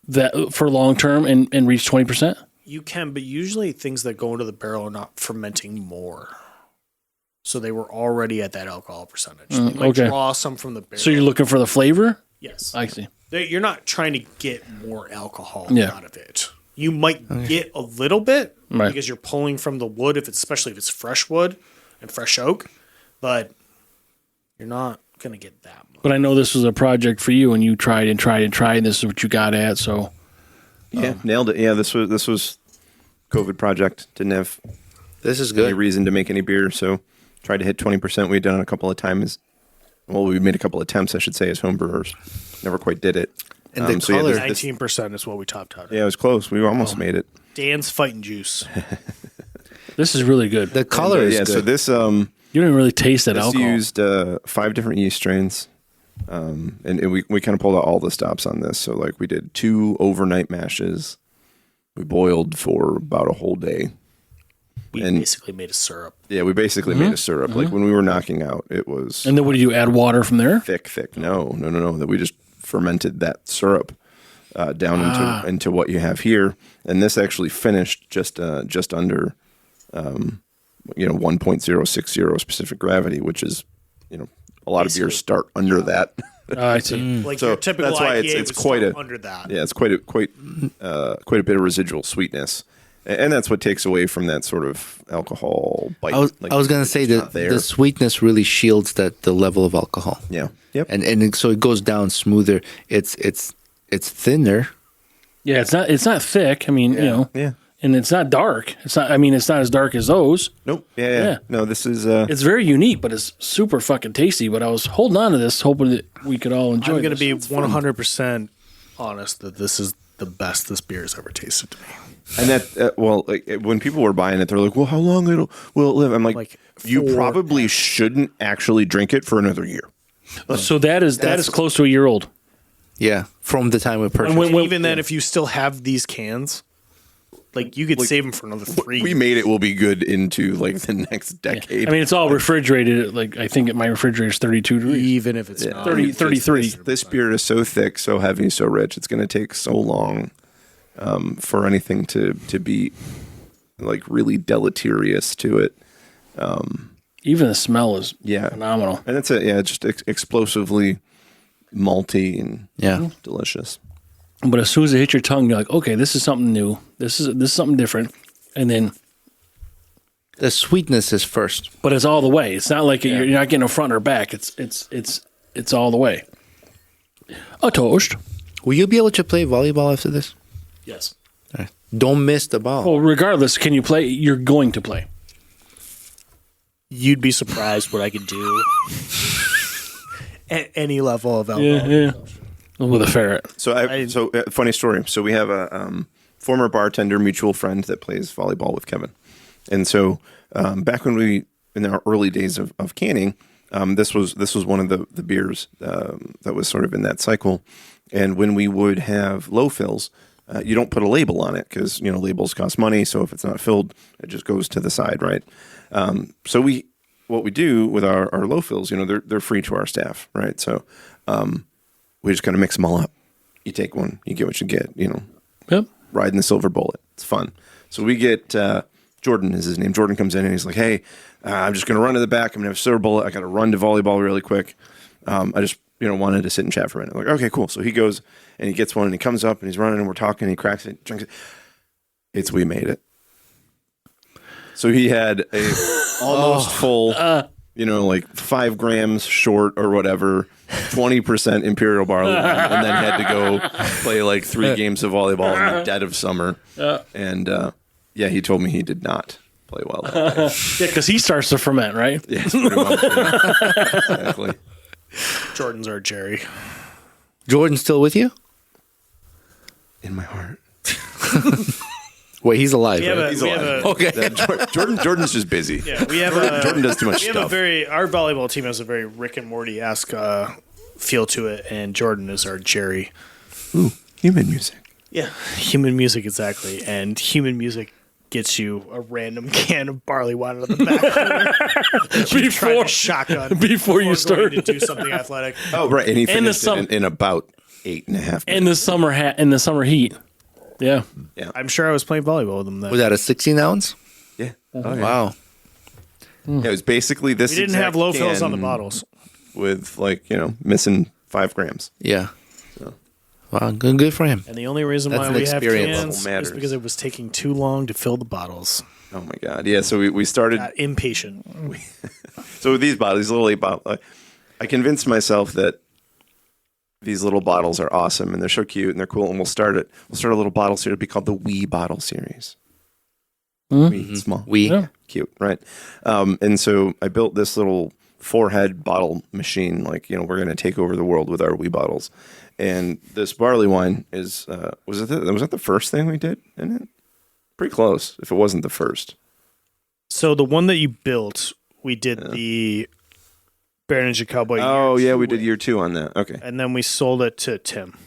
that for long term and reach 20%. You can, but usually things that go into the barrel are not fermenting more. So they were already at that alcohol percentage. They might okay. draw some from the barrel. So you're looking for the flavor? Yes. I see. You're not trying to get more alcohol Yeah. out of it. You might get a little bit Right. because you're pulling from the wood, especially if it's fresh wood and fresh oak, but you're not going to get that much. But I know this was a project for you, and you tried and tried and tried, and this is what you got at. So Yeah, nailed it. Yeah, this was COVID project. Didn't have This is any good. reason to make any beer, so tried to hit 20%. We'd done it a couple of times. Well, we made a couple of attempts, I should say, as home brewers. Never quite did it. And the so yeah, color- this- 19% is what we topped out at. yeah, it was close. We almost made it. Dan's fighting juice. this is really good. The color And, is yeah, good. so this You don't even really taste that this alcohol. used 5 different yeast strains, and we kind of pulled out all the stops on this. So like we did 2 overnight mashes. We boiled for about a whole day. We And- basically made a syrup. Yeah, we basically made a syrup. Like when we were knocking out, it was And then what do you add water from there? thick. No. That we just fermented that syrup down into what you have here, and this actually finished just under 1.060 specific gravity, which is a lot of beers start under that. I see. Like So your typical that's why IPA it's would quite start a- under that. Yeah, it's quite a bit of residual sweetness, and that's what takes away from that sort of alcohol bite. I was Like, going to it's say not that there. the sweetness really shields the level of alcohol. Yeah. Yep. And so it goes down smoother. It's thinner. Yeah, it's not thick. I mean, Yeah. and it's not dark. It's not. I mean, it's not as dark as those. Nope. Yeah. Yeah. No, this is. It's very unique, but it's super fucking tasty. But I was holding on to this, hoping that we could all enjoy. I'm going to this. be 100% honest that this is the best this beer has ever tasted to me. And that, when people were buying it, they're like, "Well, how long will it live?" I'm like, "You forever. probably shouldn't actually drink it for another year." So that is close to a year old. Yeah, from the time we purchased. when- Even then, if you still have these cans, like you could save them for another 3. We made it will be good into like the next decade. I mean, it's all refrigerated. Like I think my refrigerator is 32 degrees. even if it's not. 33. This beer is so thick, so heavy, so rich. It's going to take so long for anything to be like really deleterious to it. Even the smell is Yeah. phenomenal. And it's just explosively malty and Yeah. delicious. But as soon as it hits your tongue, you're like, okay, this is something new. This is something different. And then, The sweetness is first. but it's all the way. It's not like you're not getting a front or back. It's all the way. A toast. Will you be able to play volleyball after this? Yes. All right. Don't miss the ball. Well, regardless, can you play? You're going to play. You'd be surprised what I could do at any level of alcohol. Yeah. With a ferret. So, funny story. So we have a former bartender, mutual friend that plays volleyball with Kevin, and so back when in our early days of canning, this was one of the beers that was sort of in that cycle, and when we would have low fills. You don't put a label on it because labels cost money. So if it's not filled, it just goes to the side, right? So what we do with our low fills, they're free to our staff, right? So we just kind of mix them all up. You take one, you get what you get. Yep. Riding the silver bullet. It's fun. So we get Jordan is his name. Jordan comes in and he's like, "Hey, I'm just going to run to the back. I'm going to have a silver bullet. I got to run to volleyball really quick. I just wanted to sit and chat for a minute." I'm like, okay, cool. So he goes and he gets one and he comes up and he's running and we're talking and he cracks it, drinks it. We made it. So he had a almost full, like 5 grams short or whatever, 20% imperial barley wine, and then had to go play like 3 games of volleyball in the dead of summer. And he told me he did not play well that day. Yeah, because he starts to ferment, right? Yes, pretty much. Yeah. Exactly. Jordan's our Jerry. Jordan's still with you? In my heart. Wait, he's alive, right? He's alive. Okay. Jordan's just busy. Yeah, we have Jordan does too much we have stuff. our volleyball team has a very Rick and Morty-esque feel to it, and Jordan is our Jerry. Ooh, human music. Yeah, human music, exactly. And human music gets you a random can of barley wine out of the back corner. Before shotgun before you start to do something athletic. Oh, right. And he finished sum- it in about 8.5 minutes. in the summer heat. Yeah. I'm sure I was playing volleyball with him then. Was that a 16 ounce? Yeah. Oh, wow. Yeah, it was basically this. We didn't exact have low fills on the can bottles. with missing 5 grams. Yeah. Wow, good for him. And the only reason That's why an we have experience. cans Matters. is because it was taking too long to fill the bottles. Oh my god. Yeah. So we started. Got impatient. So with these bottles, these little 8 bottles, I convinced myself that these little bottles are awesome and they're so cute and they're cool. And we'll start a little bottle series. It'll be called the Wee Bottle Series. Wee, small. Wee. Yeah. Cute, right? And so I built this little 4-head bottle machine. Like, we're going to take over the world with our Wee bottles. And this barley wine is was that the first thing we did in it? Pretty close, if it wasn't the first. So the one that you built, we did the Bear Ninja Cowboy. Oh year yeah, two we did with. year 2 on that. Okay. And then we sold it to Tim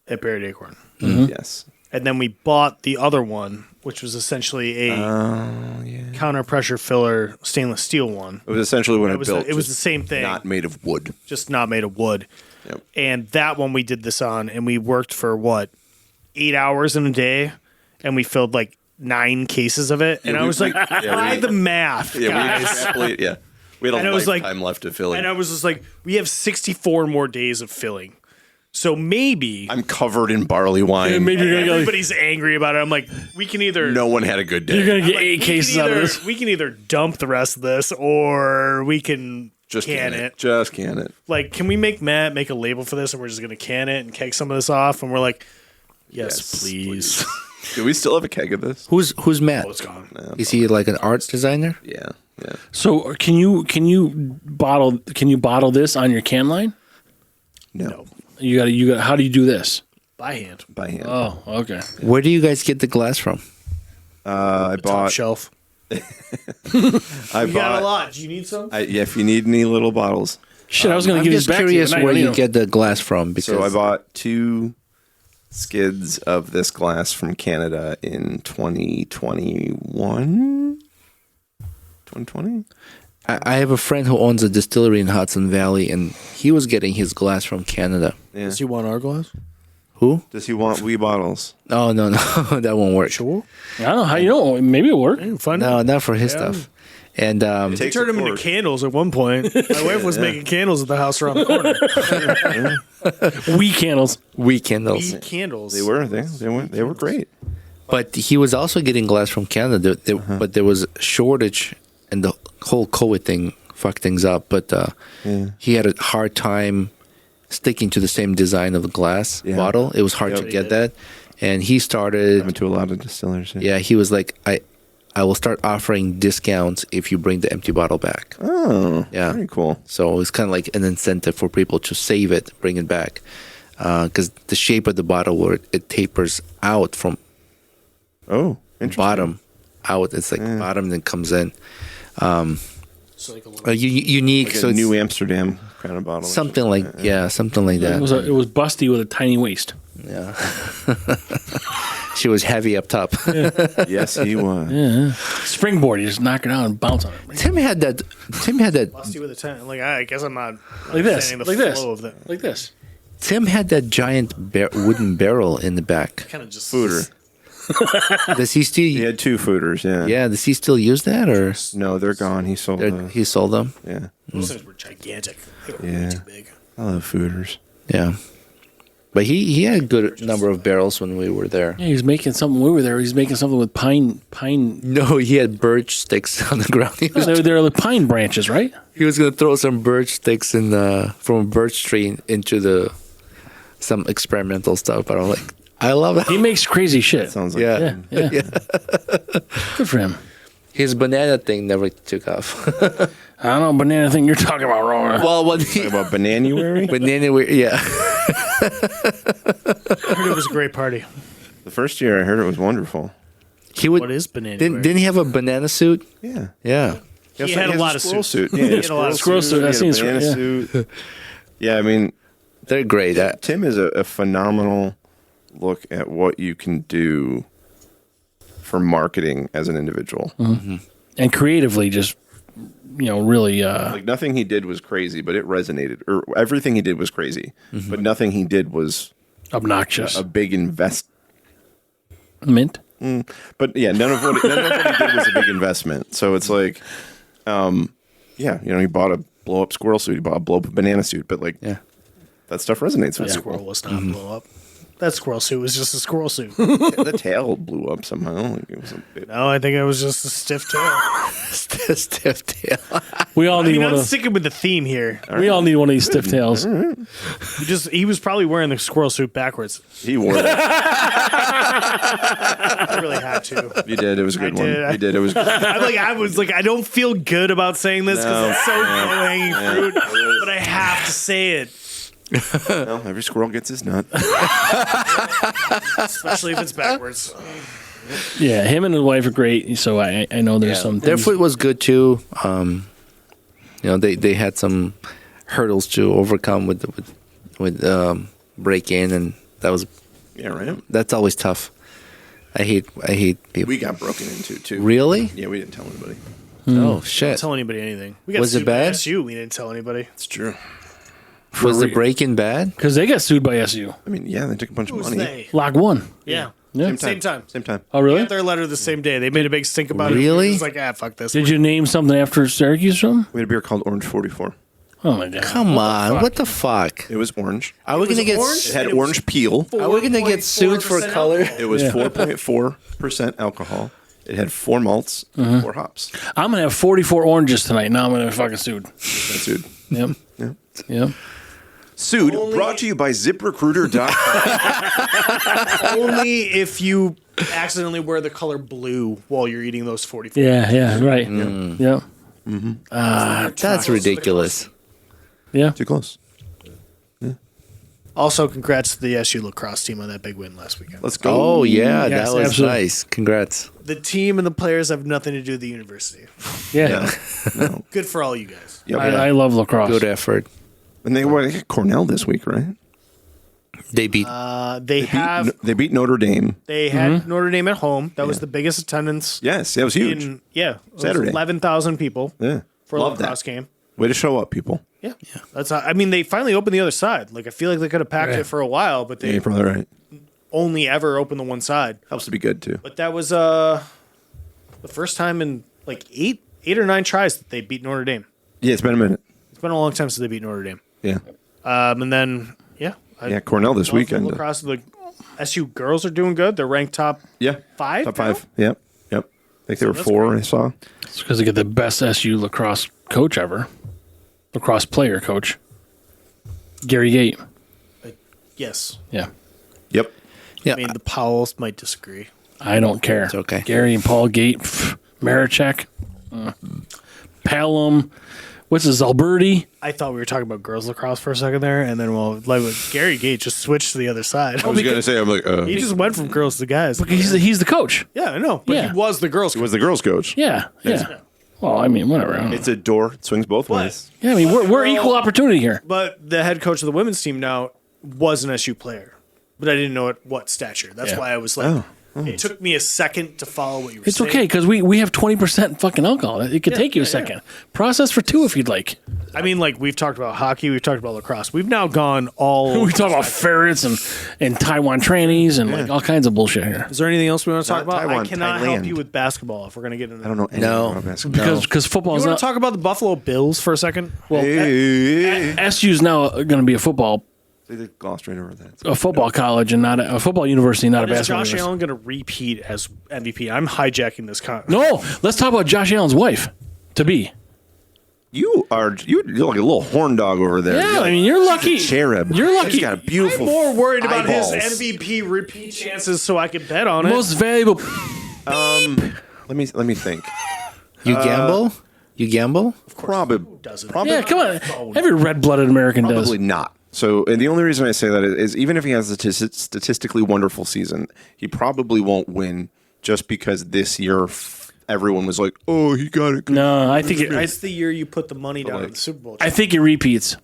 at Buried Acorn. Yes. And then we bought the other one, which was essentially a counter pressure filler stainless steel one. It was essentially what I It was built. the just same thing, not made of wood. just not made of wood. Yep. And that one we did this on, and we worked for 8 hours in a day, and we filled like 9 cases of it. And I was like, try the math, Yeah, guys. we had And a it was like- lifetime left to fill it. And I was just like, we have 64 more days of filling. So maybe I'm covered in barley wine. Maybe you're gonna everybody's angry about it. I'm like, we can either No one had a good day. you're gonna get like, 8 cases out of this. We can either dump the rest of this, or we can Just can it. Just can it. Like, can we make Matt make a label for this, and we're just gonna can it and keg some of this off? And we're like, yes, please. Do we still have a keg of this? Who's Matt? Oh, it's gone. Is he like an arts designer? Yeah. Yeah. So can you bottle this on your can line? No. You got. How do you do this? By hand, By hand. Oh, okay. Where do you guys get the glass from? I top bought. shelf. I You bought. got a lot. Do you need some? Yeah, if you need any little bottles. Shit, I was gonna I'm give just these back curious to you. but where I you don't get the glass from. Because So I bought 2 skids of this glass from Canada in 2021. 2020? I have a friend who owns a distillery in Hudson Valley, and he was getting his glass from Canada. Yeah. Does he want our glass? Who? Does he want wee bottles? Oh, no, that won't work. Sure. I don't know how you know. Maybe it'll work. Find No, out. not for his stuff. And Take- We turned them into candles at one point. My wife was making candles at the house around the corner. Wee candles. we candles. Candles. They were great. But he was also getting glass from Canada. But there was a shortage, and the whole COVID thing fucked things up. But he had a hard time sticking to the same design of the glass bottle. It was hard to get that. And he started... Went to a lot of distillers. Yeah, he was like, I will start offering discounts if you bring the empty bottle back. Oh, yeah. Very cool. So it's kind of like an incentive for people to save it, bring it back. Because the shape of the bottle, where it tapers out from bottom out. It's like bottom, then comes in. Like a unique, like so a it's New Amsterdam kind of bottle. Something like something like that. It was busty with a tiny waist. Yeah. She was heavy up top. Yes, he was. Yeah. Springboard, you just knock it out and bounce on it. Tim had that. Busty with a 10. Like, I guess I'm not Like this. understanding the Like this. flow of that. Like this. Tim had that giant wooden barrel in the back. Kind of just Fooder. Does he still? He had 2 fooders. Yeah. Yeah. Does he still use that, or No, they're gone. He sold. he sold them? Yeah. Those things were gigantic. They were Yeah. way too big. I love fooders. Yeah. But he had a good number of barrels when we were there. Yeah, he was making something. When we were there, he was making something with pine. No, he had birch sticks on the ground. They're like pine branches, right? He was gonna throw some birch sticks from a birch tree into some experimental stuff. But I'm like, I love it. He makes crazy shit. Sounds like Yeah. Yeah. Good for him. His banana thing never took off. I don't know, banana thing you're talking about, Roman. Well, what Talking about Bananuary. yeah. I heard it was a great party. The first year I heard it was wonderful. He would. What is banana? Didn't he have a banana suit? Yeah. Yeah. He had a lot of squirrel suits. suit. Yeah, He had a lot of Squirrel suit. He I've had seen a his banana suit. Yeah, I mean, They're great. Tim is a phenomenal look at what you can do for marketing as an individual. Mm-hmm. And creatively, just really. Like nothing he did was crazy, but it resonated. Or everything he did was crazy, but nothing he did was obnoxious. a big invest. Mint. But yeah, none of what he did was a big investment. So it's like, he bought a blow up squirrel suit, he bought a blow up banana suit, but like, that stuff resonates with That people. squirrel was not blow up. That squirrel suit was just a squirrel suit. The tail blew up somehow. Like it was a bit. No, I think it was just a stiff tail. Stiff tail. We all need one I'm of. sticking with the theme here. We all need one of these stiff tails. He was probably wearing the squirrel suit backwards. He wore it. I really had to. You did. It was a good one. did. You did. It was good. I don't feel good about saying this because it's so low-hanging fruit, but I have to say it. Well, every squirrel gets his nut. Especially if it's backwards. Yeah, him and his wife are great. So I know there's some. Their things- food was good too. They had some hurdles to overcome with break in, and that was Yeah, right. that's always tough. I hate people. We got broken into too. Really? Yeah, we didn't tell anybody. Oh Don't shit! tell anybody anything. We got Was it sued by bad? SU. We didn't tell anybody. It's true. Was the break-in bad? Because they got sued by SU. I mean, yeah, they took a bunch of Who's money. they? Lock one. Yeah. Yeah. Same time. Same time. Oh, We really? got their letter the same day. They made a big stink about it. Really? It was like, fuck this. Did you name something after Syracuse or something? We had a beer called Orange 44. Oh, my God. Come on! What the fuck? It was orange. Are we gonna get? orange? It had orange peel. Are we gonna get sued for 4.4% color? It was 4.4% alcohol. It had 4 malts, 4 hops. I'm going to have 44 oranges tonight. Now I'm going to fucking sued. That's it. Yep. Yeah. Yep. Sued, brought to you by ZipRecruiter.com. Only if you accidentally wear the color blue while you're eating those 44. Yeah, right. Yeah. That's ridiculous. Yeah. Too close. Also, congrats to the SU lacrosse team on that big win last weekend. Let's go. Oh yeah, Yes, that was absolutely. nice. Congrats. The team and the players have nothing to do with the university. Yeah. Good for all you guys. Yep. I love lacrosse. Good effort. And they were Cornell this week, right? They beat. They They beat Notre Dame. They had Notre Dame at home. That was the biggest attendance. Yes, that was huge. It was Saturday. 11,000 people Yeah. for a Love lacrosse that. game. Way to show up, people. Yeah. That's. I mean, they finally opened the other side. Like, I feel like they could have packed it for a while, but Yeah, they you're probably right. only ever opened the one side. Helps to be good, too. But that was the first time in like eight or nine tries that they beat Notre Dame. Yeah, it's been a minute. It's been a long time since they beat Notre Dame. Yeah. And then Cornell this weekend. Lacrosse, the SU girls are doing good. They're ranked top Yeah. 5. Top 5. Yep. I think they were that's 4, I saw. It's because they get the best SU lacrosse coach ever. Lacrosse player coach. Gary Gate. Yes. Yeah. Yep. Yeah. I mean, the Powells might disagree. I don't care. It's okay. Gary and Paul Gate, Marichek, Pelham. What's this, Alberti? I thought we were talking about girls lacrosse for a second there, and then Gary Gate just switched to the other side. I was going to say, I'm like, He just went from girls to guys. Because he's the coach. Yeah, I know. But Yeah. he was the girls. he was the girls' coach. Yeah. Well, I mean, whatever. I don't know. It's a door. It swings both ways. Yeah, I mean, we're equal opportunity here. But the head coach of the women's team now was an SU player. But I didn't know at what stature. That's why I was like, it took me a second to follow what you were It's saying. okay because we have 20% fucking alcohol. It could take you a second. Process for 2 if you'd like. I mean, like, we've talked about hockey, we've talked about lacrosse. We've now gone all. We talk about ferrets and Taiwan trannies and like all kinds of bullshit here. Is there anything else we want to talk Not about? Taiwan, I cannot help Thailand. you with basketball if we're going to get into that. I don't know anything No. about basketball. Because football You is want not. to talk about the Buffalo Bills for a second? Well, SU's now going to be a football They glossed right over that. college and not a football university, not a Is basketball Josh university. Allen going to repeat as MVP? I'm hijacking this con. No, let's talk about Josh Allen's wife to be. You're like a little horn dog over there. Yeah, You're I mean, you're lucky. a cherub. You're lucky. She's got a beautiful. I'm more worried about eyeballs. his MVP repeat chances so I can bet on it. Most valuable. Let me think. You gamble? You gamble? Probably. Yeah, come on. Every red-blooded American does. Probably not. So, and the only reason I say that is even if he has a statistically wonderful season, he probably won't win just because this year everyone was like, "Oh, he got it." No, I think It's the year you put the money down like- on the Super Bowl. I think it repeats.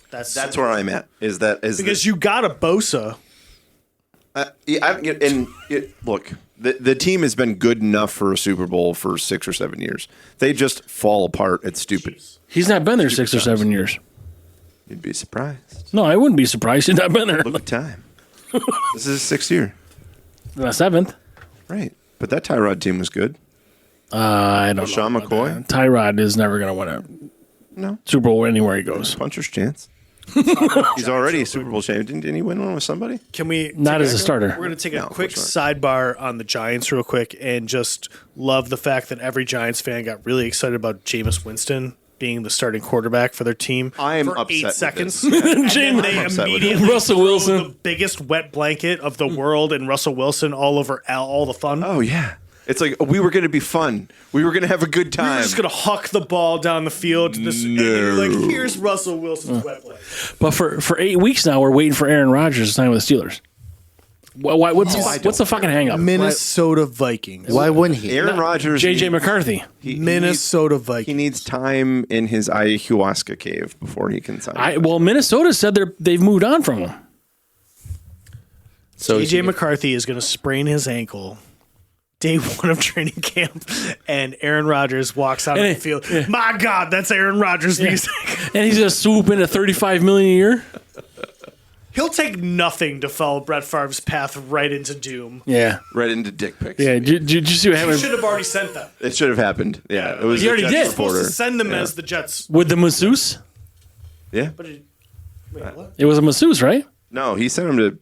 That's where I'm at. Because you got a Bosa. Look, the team has been good enough for a Super Bowl for 6 or 7 years. They just fall apart. It's stupid. He's not been there 6 or 7 years. You'd be surprised. No, I wouldn't be surprised he's not been there. Look at time. This is his 6th year. The 7th. Right. But that Tyrod team was good. I don't Sean know. McCoy? Tyrod is never going to win a No. Super Bowl anywhere he goes. Puncher's chance. He's already a Super Bowl champion. Didn't he win one with somebody? Can we Not as a starter. We're going to take a No, quick of course sidebar on the Giants real quick and just love the fact that every Giants fan got really excited about Jameis Winston being the starting quarterback for their team I am for upset 8 with seconds. this. And then they I'm upset with immediately Russell throw Wilson. the biggest wet blanket of the world and Russell Wilson all over all the fun. Oh, yeah. It's like we were going to be fun. We were going to have a good time. We're just going to huck the ball down the field to this. And you're like, here's Russell Wilson's wet blanket. But for 8 weeks now, we're waiting for Aaron Rodgers to sign with the Steelers. What's the fucking hang up? Minnesota Vikings. Why wouldn't he? Aaron Rodgers. J.J. McCarthy. Minnesota He Vikings. needs time in his ayahuasca cave before he can sign. Minnesota said they've moved on from him. So J.J. McCarthy is going to sprain his ankle day 1 of training camp, and Aaron Rodgers walks out on the field. My God, that's Aaron Rodgers music. And he's going to swoop in at $35 million a year. He'll take nothing to follow Brett Favre's path right into doom. Yeah. Right into dick pics. Yeah. Did you see what He happened should have already sent them. It should have happened. Yeah. It was He a already Jets did. Supposed reporter. to send them as the Jets. with the masseuse? Yeah. But wait, what? It was a masseuse, right? No, he sent him to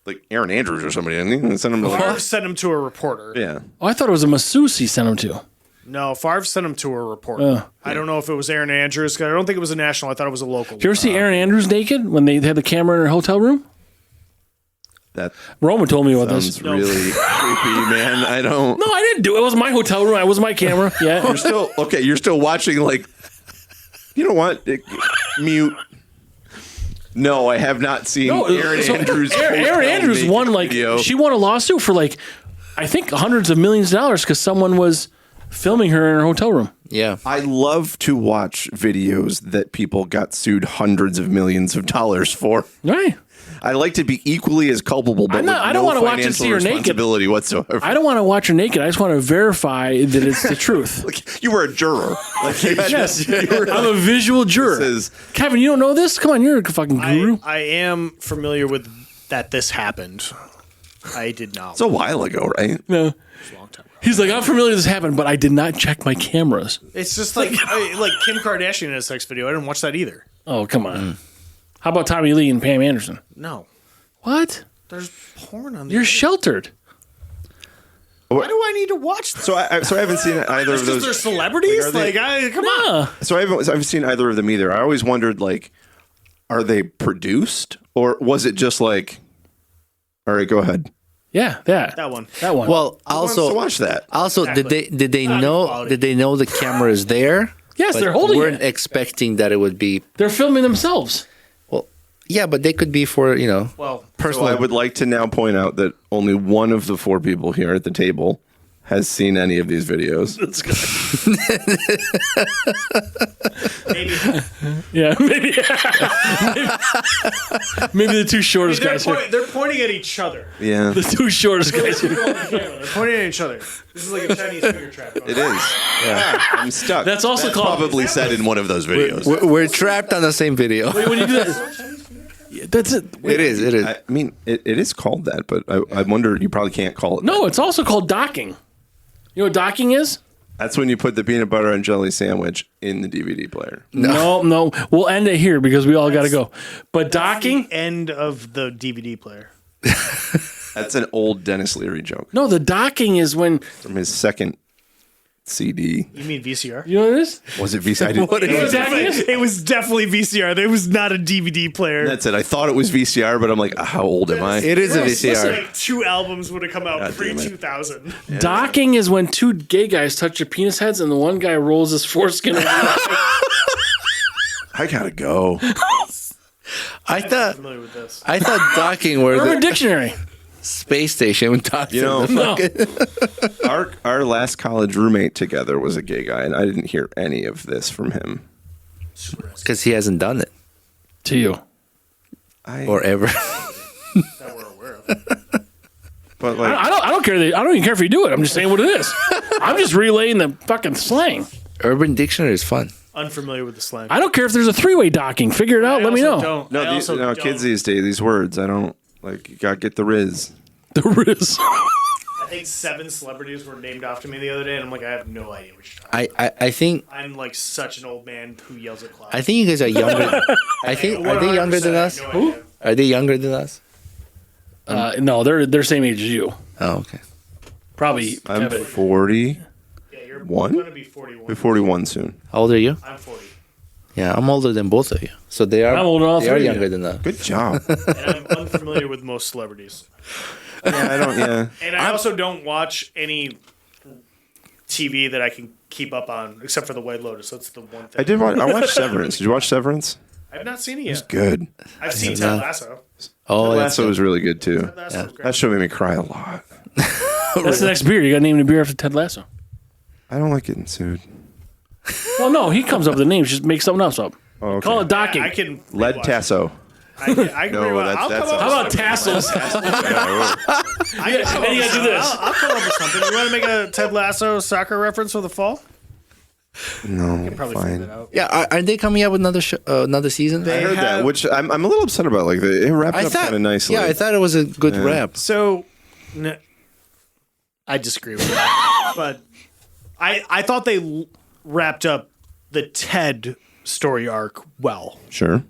like Aaron Andrews or somebody. And he sent him to Favre sent him to a reporter. yeah. Oh, I thought it was a masseuse he sent him to. No, Favre sent him to a reporter. I don't know if it was Aaron Andrews. I don't think it was a national. I thought it was a local. Did you ever see Aaron Andrews naked when they had the camera in her hotel room? That Roman told me about sounds this. really creepy, man. I don't. No, I didn't do it. It was my hotel room. It was my camera. Yeah. You're still okay. You're still watching. Like, you know what? Mute. No, I have not seen Aaron Andrews. Aaron Andrews naked won video. she won a lawsuit for I think hundreds of millions of dollars because someone was filming her in her hotel room. Yeah. I love to watch videos that people got sued hundreds of millions of dollars for. Right. I like to be equally as culpable, but I don't with wanna no watch and see her financial naked. responsibility whatsoever. I don't want to watch her naked. I just want to verify that it's the truth. Like, you were a juror. Like, you had Yes. you were I'm a visual juror. This is- Kevin, you don't know this? Come on, you're a fucking guru. I am familiar with that this happened. I did not. It's a while ago, right? No. He's like, I'm familiar with this happened, but I did not check my cameras. It's just like like Kim Kardashian in a sex video. I didn't watch that either. Oh, come on. How about Tommy Lee and Pam Anderson? No, What? there's porn on. You're sheltered. Why do I need to watch? So I haven't seen either of Because those. they're celebrities. Like, are they- Come on. So I haven't seen either of them either. I always wondered, like, are they produced or was it just like? All right, go ahead. Yeah, That one. Well, Who wants to also, watch that. did they know the camera is there? Yes, But they're holding weren't it. expecting that it would be. They're filming themselves. Well, yeah, but they could be for Well, personal. So I would like to now point out that only one of the 4 people here at the table has seen any of these videos. That's good. maybe. Yeah, maybe. Maybe the two shortest guys here. They're pointing at each other. Yeah, The two shortest guys here. They're pointing at each other. This is like a Chinese finger trap. it is. Yeah, I'm stuck. That's also called- probably said in one of those videos. We're trapped on the same video. When you do that, yeah, that's it. It is. I mean, it is called that, but I wonder. You probably can't call it. No, it's also called docking. You know what docking is? That's when you put the peanut butter and jelly sandwich in the DVD player. No. We'll end it here because we all got to go. But docking? End of the DVD player. That's an old Dennis Leary joke No, the docking is when. from his second CD. You mean VCR? You know what it is? Was it VCR? It was definitely VCR. There was not a DVD player. That's it. I thought it was VCR, but I'm like, how old am I? It is a It's VCR. like 2 albums would have come out God damn it. pre-2000. Docking is when two gay guys touch their penis heads and the one guy rolls his foreskin around. I gotta go. I thought Familiar with this? docking were Urban the Dictionary. space station when docking. You know, No. our last college roommate together was a gay guy, and I didn't hear any of this from him. Because he hasn't done it To you. or ever. That we're aware of. But like, I don't care. I don't even care if you do it. I'm just saying what it is. I'm just relaying the fucking slang. Urban Dictionary is fun. Unfamiliar with the slang. I don't care if there's a 3-way docking. Figure it out. Let me know. no, kids these days, these words, I don't like. You gotta get the riz. The riz. I think 7 celebrities were named after me the other day, and I'm like, I have no idea what you're talking about. I think I'm like such an old man who yells at clouds. I think you guys are younger. Are they younger than us? No idea. Are they younger than us? No, they're same age as you. Oh, okay. Probably. I'm Kevin. 40. Yeah, you're One? going to be 41. Be 41 soon. How old are you? I'm 40. Yeah, I'm older than both of you. So they are. I'm older than all They are three of younger you. than us. Good job. And I'm unfamiliar with most celebrities. Yeah, I don't. Yeah. And I also don't watch any TV that I can keep up on, except for The White Lotus. That's the one thing. I did watch. I watched Severance. Did you watch Severance? I've not seen it yet. Good. I've seen Ted Lasso. Oh, Ted that's Lasso was really good too. Ted Lasso was great. That show made me cry a lot. That's the next beer. You got to name the beer after Ted Lasso. I don't like getting sued. Well, no, he comes up with the names. Just make something else up. Oh, okay. Call it docking. I can Lead rewatch it. Tasso. I can No, rewatch- I'll that's- come up How with about something. tassels? I can come up And you with got to do this. I'll come up with something. You want to make a Ted Lasso soccer reference for the fall? No, Probably fine. figure it out. Yeah, are they coming out with another season? I heard that, have- which I'm a little upset about. Like it wrapped I up thought kind of nicely. Yeah, I thought it was a good wrap. So, I disagree with that. But I thought they wrapped up the Ted story arc well. Sure.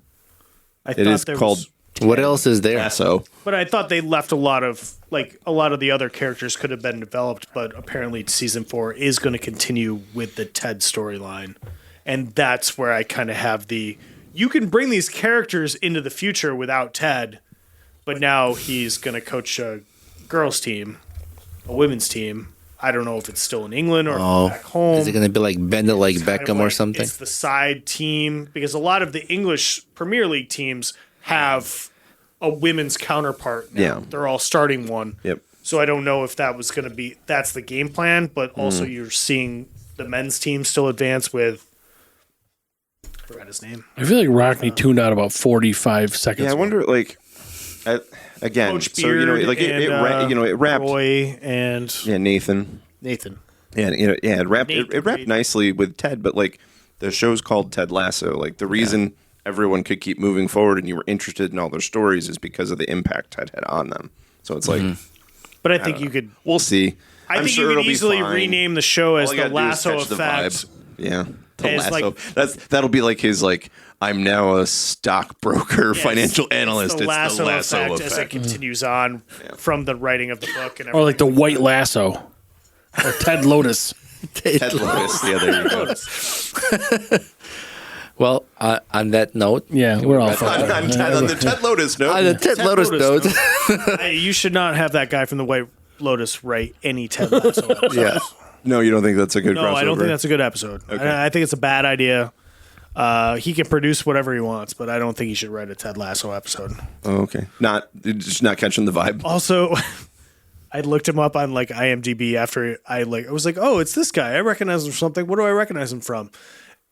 I It is called What else is there? Tasso. But I thought they left a lot of the other characters could have been developed, but apparently season 4 is going to continue with the Ted storyline. And that's where I kind of have you can bring these characters into the future without Ted, but now he's going to coach a girls team, a women's team. I don't know if it's still in England or back home. Is it going to be like Bend It Like Kind of Beckham or like something? It's the side team because a lot of the English Premier League teams have a women's counterpart now. Yeah. They're all starting one. Yep. So I don't know if that was going to be that's the game plan, but also you're seeing the men's team still advance with forgot his name. I feel like Rockney tuned out about 45 seconds. Yeah, I wonder. Like, again, Coach so you know, Beard like it wrapped. Roy and Yeah, Nathan. Nathan. Yeah, it wrapped. Nathan It wrapped Reed. nicely with Ted, but like the show's called Ted Lasso. Like the reason everyone could keep moving forward and you were interested in all their stories is because of the impact Ted had on them. So it's like But I think you could we'll see. I I'm think sure you it'll could be easily fine. rename the show as All you the gotta do is Lasso catch the Effect. vibe. Yeah, the It's Lasso. like- That'll be like his like. I'm now a stockbroker, Yeah, financial it's analyst. the It's the Lasso effect as it effect. continues on from the writing of the book and Or like the White Lasso. Or Ted Lotus. Ted Lotus. Yeah, there you go. Well, on that note, Yeah, we're all on the Ted Lotus note. on the Ted Lotus note, Hey, you should not have that guy from the White Lotus write any Ted Lasso episodes. yeah. No, you don't think that's a good No, crossover? I don't think that's a good episode. Okay. I think it's a bad idea. He can produce whatever he wants, but I don't think he should write a Ted Lasso episode. Oh, okay. Just not catching the vibe. Also, I looked him up on like IMDb after I was like, oh, it's this guy. I recognize him from something. What do I recognize him from?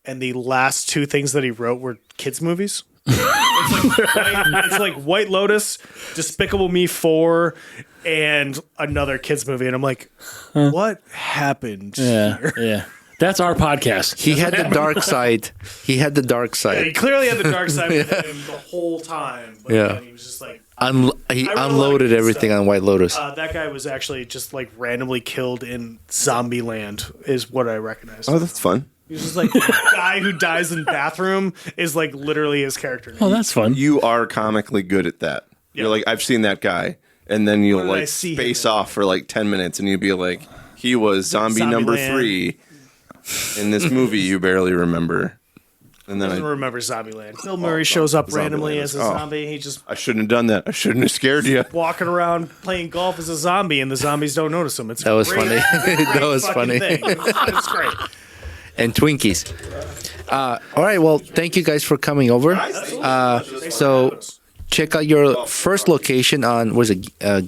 And the last two things that he wrote were kids' movies. It's like White Lotus, Despicable Me 4, and another kids movie. And I'm like, what happened here? Yeah. That's our podcast. He had the dark side. He had the dark He side. clearly had the dark side with him the whole time. But Yeah. then he was just like, He really unloaded like everything stuff. on White Lotus. that guy was actually just like randomly killed in Zombieland, is what I recognize. Oh, that's fun. He's just like the guy who dies in bathroom is like literally his character name. Oh, that's fun. You are comically good at that. Yeah. You're like, I've seen that guy. And then you'll What did I like see him space in? off for like 10 minutes and you'll be like, he was zombie number Zombieland. 3 in this movie you barely remember. And then Doesn't I remember Zombieland. Bill Murray shows up randomly Zombieland as a is- oh. zombie. He just shouldn't have done that. I shouldn't have scared you. walking around playing golf as a zombie, and the zombies don't notice him. It's That was great- funny. great That was fucking funny. thing. It's great. And Twinkies. All right. Well, thank you guys for coming over. So check out your first location on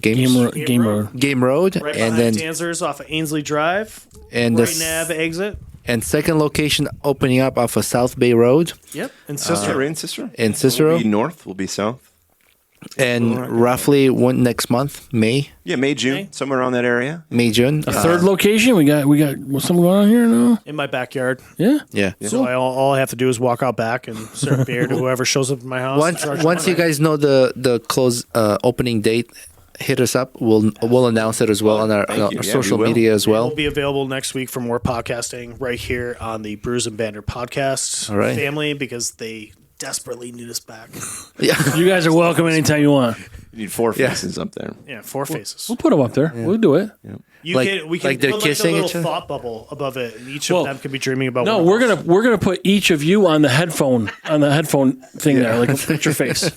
Game Road. Game Road, Right and behind then Danzers off of Ainsley Drive. and right the nav exit. and second location opening up off of South Bay Road Yep. And Sister, Sister. right in Cicero? in Cicero, We'll be north, we'll be south. and roughly one next month, May, Yeah, May, June, somewhere around that area. June. A third location. We got something going on here now. in my backyard. Yeah. Yeah. So all I have to do is walk out back and serve beer to whoever shows up at my house. Once you guys know the close opening date, hit us up. We'll announce it as well on our, Thank our you. Yeah, social we will. media as will well. be available next week for more podcasting right here on the Brews and Banter podcast All right. family, because they desperately need us back. Yeah. You guys are welcome anytime you want. You need 4 faces up there. Yeah, 4 faces. We'll put them up there. We'll do it. We like can they're put kissing like a each little other? thought bubble above it, and each Well, of them can be dreaming about. No, one we're gonna put each of you on the headphone thing there, like put your face.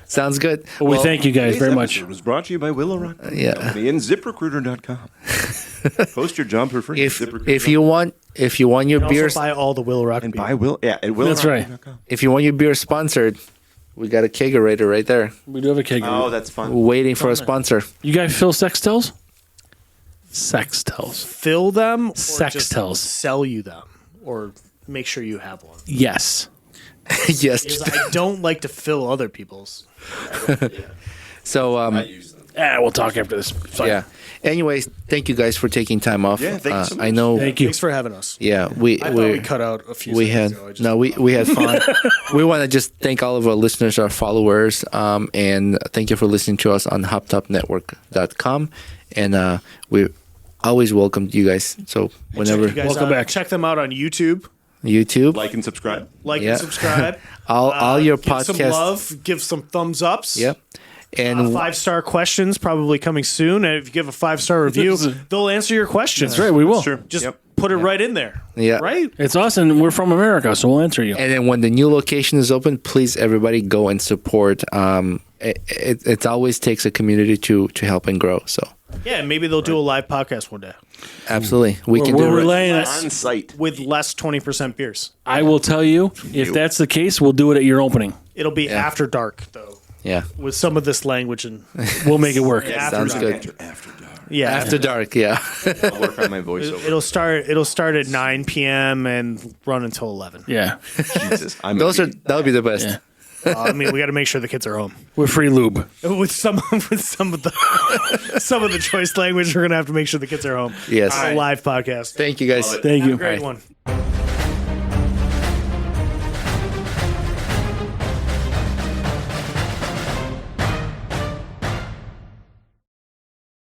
Sounds good. Well, we thank you guys very much. It was brought to you by Willow Rock Brewing Yeah. Company and ZipRecruiter.com. Post your job for free. If at ZipRecruiter.com. if you want your Also beer buy all the Willow Rock and beer. buy Will, yeah, at That's right. if you want your beer sponsored, we got a kegerator right there, We do have a keg. Oh, that's fun. waiting for a sponsor. You guys fill sextels? Sextels. Fill them, or Sextels. just sell you them, or make sure you have one. Yes. Yes. Because I don't like to fill other people's. So We'll talk after this. Fine. yeah. Anyways, thank you guys for taking time off. Yeah, thank you so I much. know. Thank you. Thanks for having us. Yeah, we I thought we cut out a few. we had seconds ago. I just- we had fun. We want to just thank all of our listeners, our followers, and thank you for listening to us on HopTopNetwork.com. And we always welcome you guys. So whenever Check you guys Welcome out. back. Check them out on YouTube. YouTube, Like and subscribe. Like Yeah. and subscribe. all your Give some podcasts. love. Give some thumbs ups. Yep. And 5-star questions probably coming soon. And if you give a 5-star review, they'll answer your question. That's right. We will. Sure. Just Yep. put it right in there. Yeah. Right? It's us, and we're from America, so we'll answer you. And then when the new location is open, please everybody go and support. It always takes a community to help and grow. So Yeah, maybe they'll do a live podcast one day absolutely, we can We're do it. relaying it. On site. with less 20% beers. I will tell you, if that's the case, we'll do it at your opening. It'll be after dark, though, Yeah, with some of this language and We'll make it work. after sounds dark. good. Yeah, After dark, yeah. I'll work on my voiceover. It'll start at 9 p.m. and run until 11. Yeah. Jesus, That'll be the best. Yeah. I mean, we got to make sure the kids are home. We're free lube. With some of the choice language, we're gonna have to make sure the kids are home. Yes. It's a live podcast. Thank you guys. Thank you. Great one.